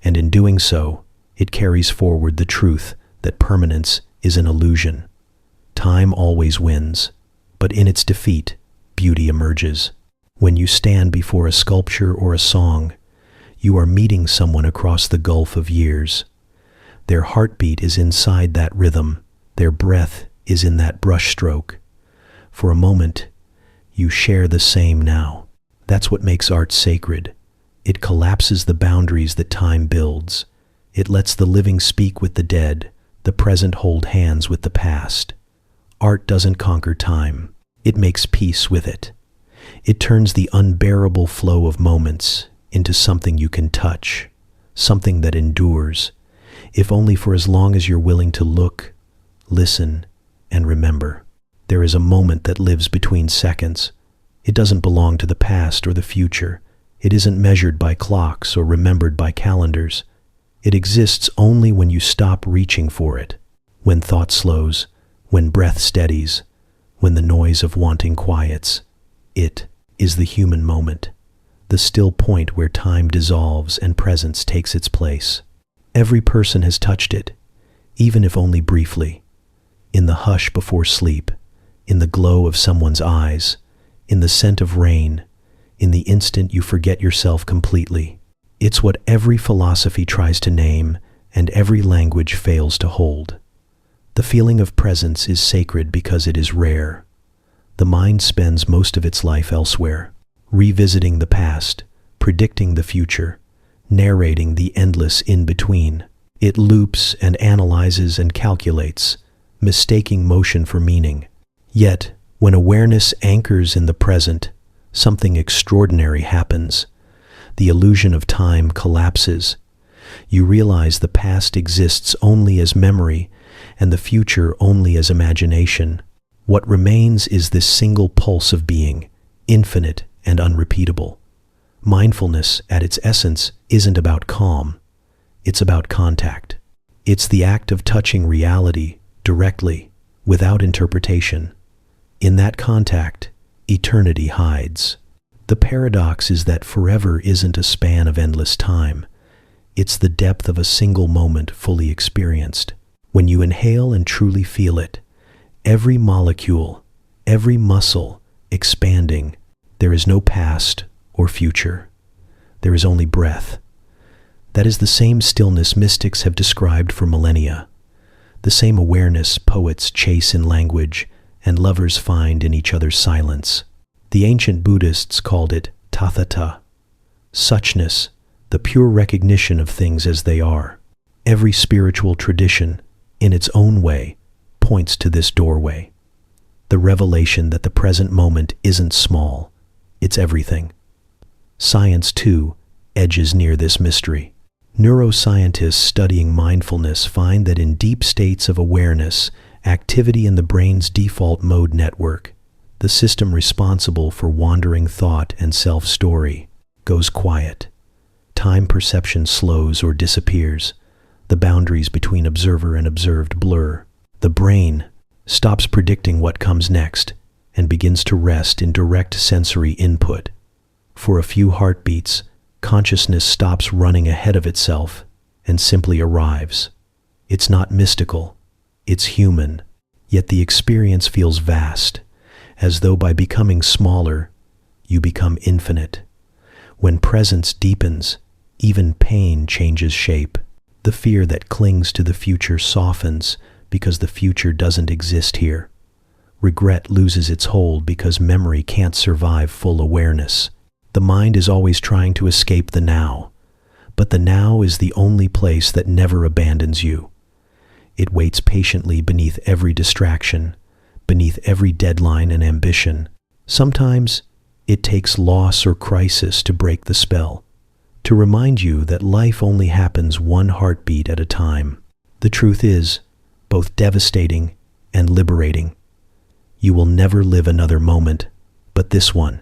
and in doing so, it carries forward the truth that permanence is an illusion. Time always wins, but in its defeat, beauty emerges. When you stand before a sculpture or a song, you are meeting someone across the gulf of years. Their heartbeat is inside that rhythm, their breath is in that brushstroke. For a moment, you share the same now. That's what makes art sacred. It collapses the boundaries that time builds. It lets the living speak with the dead, the present hold hands with the past. Art doesn't conquer time. It makes peace with it. It turns the unbearable flow of moments into something you can touch, something that endures, if only for as long as you're willing to look, listen, and remember. There is a moment that lives between seconds. It doesn't belong to the past or the future. It isn't measured by clocks or remembered by calendars. It exists only when you stop reaching for it, when thought slows, when breath steadies, when the noise of wanting quiets. It is the human moment, the still point where time dissolves and presence takes its place. Every person has touched it, even if only briefly. In the hush before sleep, in the glow of someone's eyes, in the scent of rain, in the instant you forget yourself completely. It's what every philosophy tries to name and every language fails to hold. The feeling of presence is sacred because it is rare. The mind spends most of its life elsewhere, revisiting the past, predicting the future, narrating the endless in-between. It loops and analyzes and calculates, mistaking motion for meaning. Yet, when awareness anchors in the present, something extraordinary happens. The illusion of time collapses. You realize the past exists only as memory and the future only as imagination. What remains is this single pulse of being, infinite and unrepeatable. Mindfulness, at its essence, isn't about calm. It's about contact. It's the act of touching reality directly, without interpretation. In that contact, eternity hides. The paradox is that forever isn't a span of endless time. It's the depth of a single moment fully experienced. When you inhale and truly feel it, every molecule, every muscle expanding, there is no past or future. There is only breath. That is the same stillness mystics have described for millennia, the same awareness poets chase in language and lovers find in each other's silence. The ancient Buddhists called it tathata, suchness, the pure recognition of things as they are. Every spiritual tradition, in its own way, points to this doorway. The revelation that the present moment isn't small, it's everything. Science, too, edges near this mystery. Neuroscientists studying mindfulness find that in deep states of awareness, activity in the brain's default mode network, the system responsible for wandering thought and self-story, goes quiet. Time perception slows or disappears. The boundaries between observer and observed blur. The brain stops predicting what comes next and begins to rest in direct sensory input. For a few heartbeats, consciousness stops running ahead of itself and simply arrives. It's not mystical, it's human, yet the experience feels vast, as though by becoming smaller, you become infinite. When presence deepens, even pain changes shape. The fear that clings to the future softens because the future doesn't exist here. Regret loses its hold because memory can't survive full awareness. The mind is always trying to escape the now, but the now is the only place that never abandons you. It waits patiently beneath every distraction, beneath every deadline and ambition. Sometimes it takes loss or crisis to break the spell, to remind you that life only happens one heartbeat at a time. The truth is both devastating and liberating. You will never live another moment, but this one.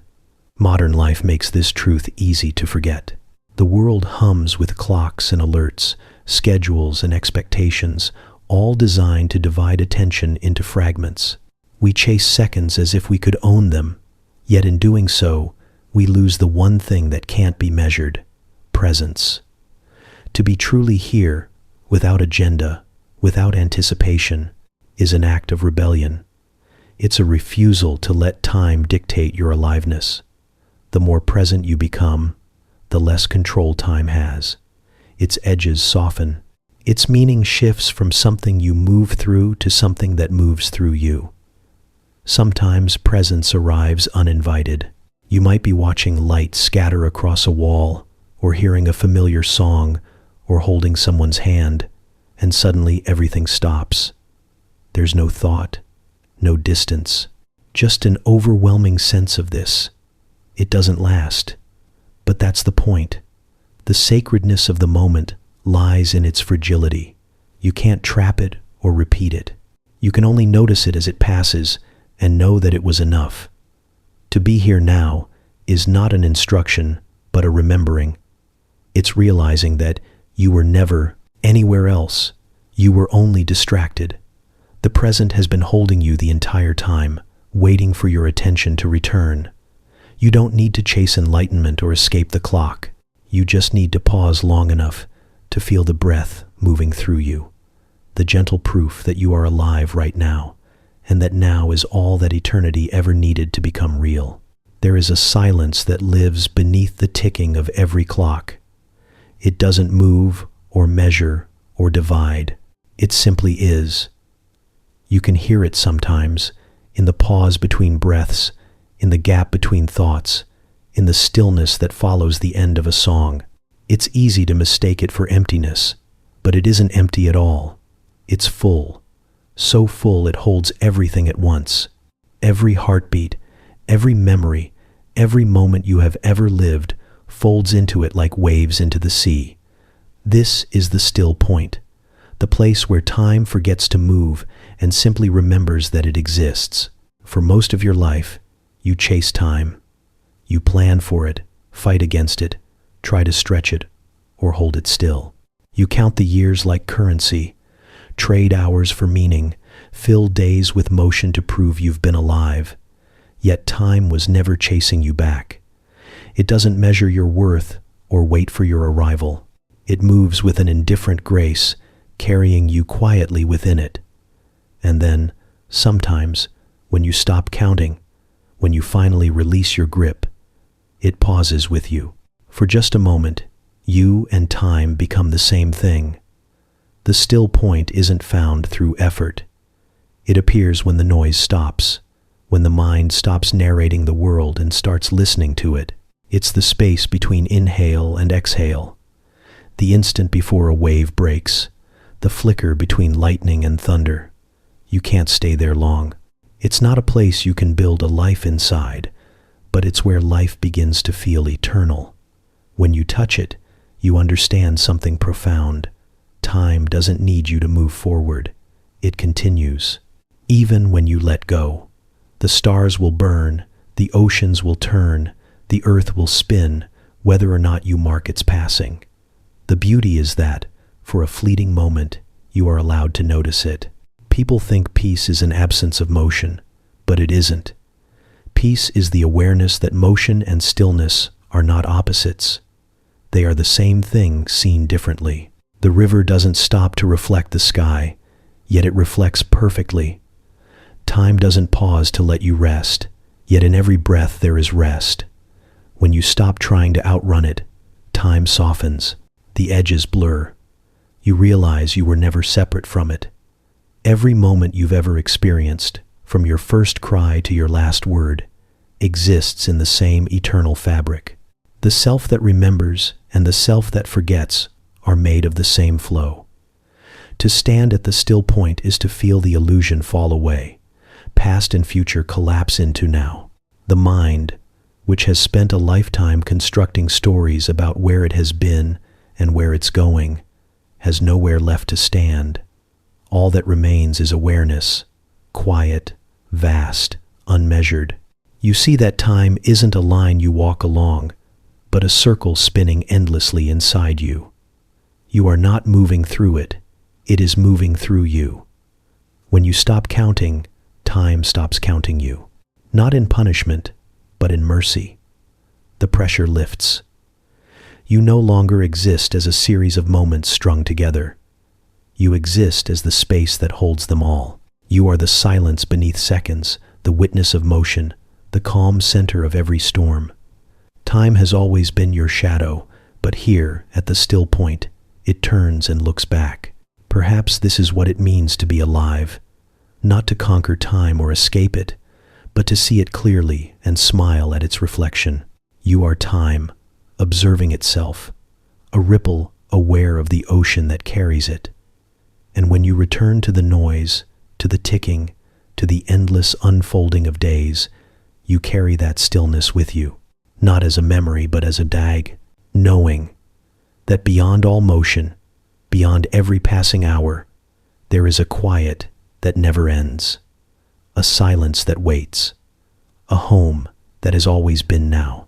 Modern life makes this truth easy to forget. The world hums with clocks and alerts, schedules and expectations, all designed to divide attention into fragments. We chase seconds as if we could own them, yet in doing so, we lose the one thing that can't be measured: presence. To be truly here, without agenda, without anticipation, is an act of rebellion. It's a refusal to let time dictate your aliveness. The more present you become, the less control time has. Its edges soften. Its meaning shifts from something you move through to something that moves through you. Sometimes presence arrives uninvited. You might be watching light scatter across a wall, or hearing a familiar song, or holding someone's hand, and suddenly everything stops. There's no thought, no distance, just an overwhelming sense of this. It doesn't last, but that's the point. The sacredness of the moment lies in its fragility. You can't trap it or repeat it. You can only notice it as it passes and know that it was enough. To be here now is not an instruction, but a remembering. It's realizing that you were never anywhere else. You were only distracted. The present has been holding you the entire time, waiting for your attention to return. You don't need to chase enlightenment or escape the clock. You just need to pause long enough to feel the breath moving through you, the gentle proof that you are alive right now, and that now is all that eternity ever needed to become real. There is a silence that lives beneath the ticking of every clock. It doesn't move or measure or divide. It simply is. You can hear it sometimes, in the pause between breaths, in the gap between thoughts, in the stillness that follows the end of a song. It's easy to mistake it for emptiness, but it isn't empty at all. It's full, so full it holds everything at once. Every heartbeat, every memory, every moment you have ever lived folds into it like waves into the sea. This is the still point, the place where time forgets to move and simply remembers that it exists. For most of your life, you chase time. You plan for it, fight against it, try to stretch it, or hold it still. You count the years like currency, trade hours for meaning, fill days with motion to prove you've been alive. Yet time was never chasing you back. It doesn't measure your worth or wait for your arrival. It moves with an indifferent grace, carrying you quietly within it. And then, sometimes, when you stop counting, when you finally release your grip, it pauses with you. For just a moment, you and time become the same thing. The still point isn't found through effort. It appears when the noise stops, when the mind stops narrating the world and starts listening to it. It's the space between inhale and exhale, the instant before a wave breaks, the flicker between lightning and thunder. You can't stay there long. It's not a place you can build a life inside, but it's where life begins to feel eternal. When you touch it, you understand something profound. Time doesn't need you to move forward. It continues. Even when you let go, the stars will burn, the oceans will turn, the earth will spin, whether or not you mark its passing. The beauty is that, for a fleeting moment, you are allowed to notice it. People think peace is an absence of motion, but it isn't. Peace is the awareness that motion and stillness are not opposites. They are the same thing seen differently. The river doesn't stop to reflect the sky, yet it reflects perfectly. Time doesn't pause to let you rest, yet in every breath there is rest. When you stop trying to outrun it, time softens, the edges blur. You realize you were never separate from it. Every moment you've ever experienced, from your first cry to your last word, exists in the same eternal fabric. The self that remembers and the self that forgets are made of the same flow. To stand at the still point is to feel the illusion fall away. Past and future collapse into now. The mind, which has spent a lifetime constructing stories about where it has been and where it's going, has nowhere left to stand. All that remains is awareness, quiet, vast, unmeasured. You see that time isn't a line you walk along, but a circle spinning endlessly inside you. You are not moving through it, it is moving through you. When you stop counting, time stops counting you. Not in punishment, but in mercy. The pressure lifts. You no longer exist as a series of moments strung together. You exist as the space that holds them all. You are the silence beneath seconds, the witness of motion, the calm center of every storm. Time has always been your shadow, but here, at the still point, it turns and looks back. Perhaps this is what it means to be alive. Not to conquer time or escape it, but to see it clearly and smile at its reflection. You are time, observing itself, a ripple aware of the ocean that carries it. And when you return to the noise, to the ticking, to the endless unfolding of days, you carry that stillness with you, not as a memory but as a dag, knowing that beyond all motion, beyond every passing hour, there is a quiet that never ends, a silence that waits, a home that has always been now.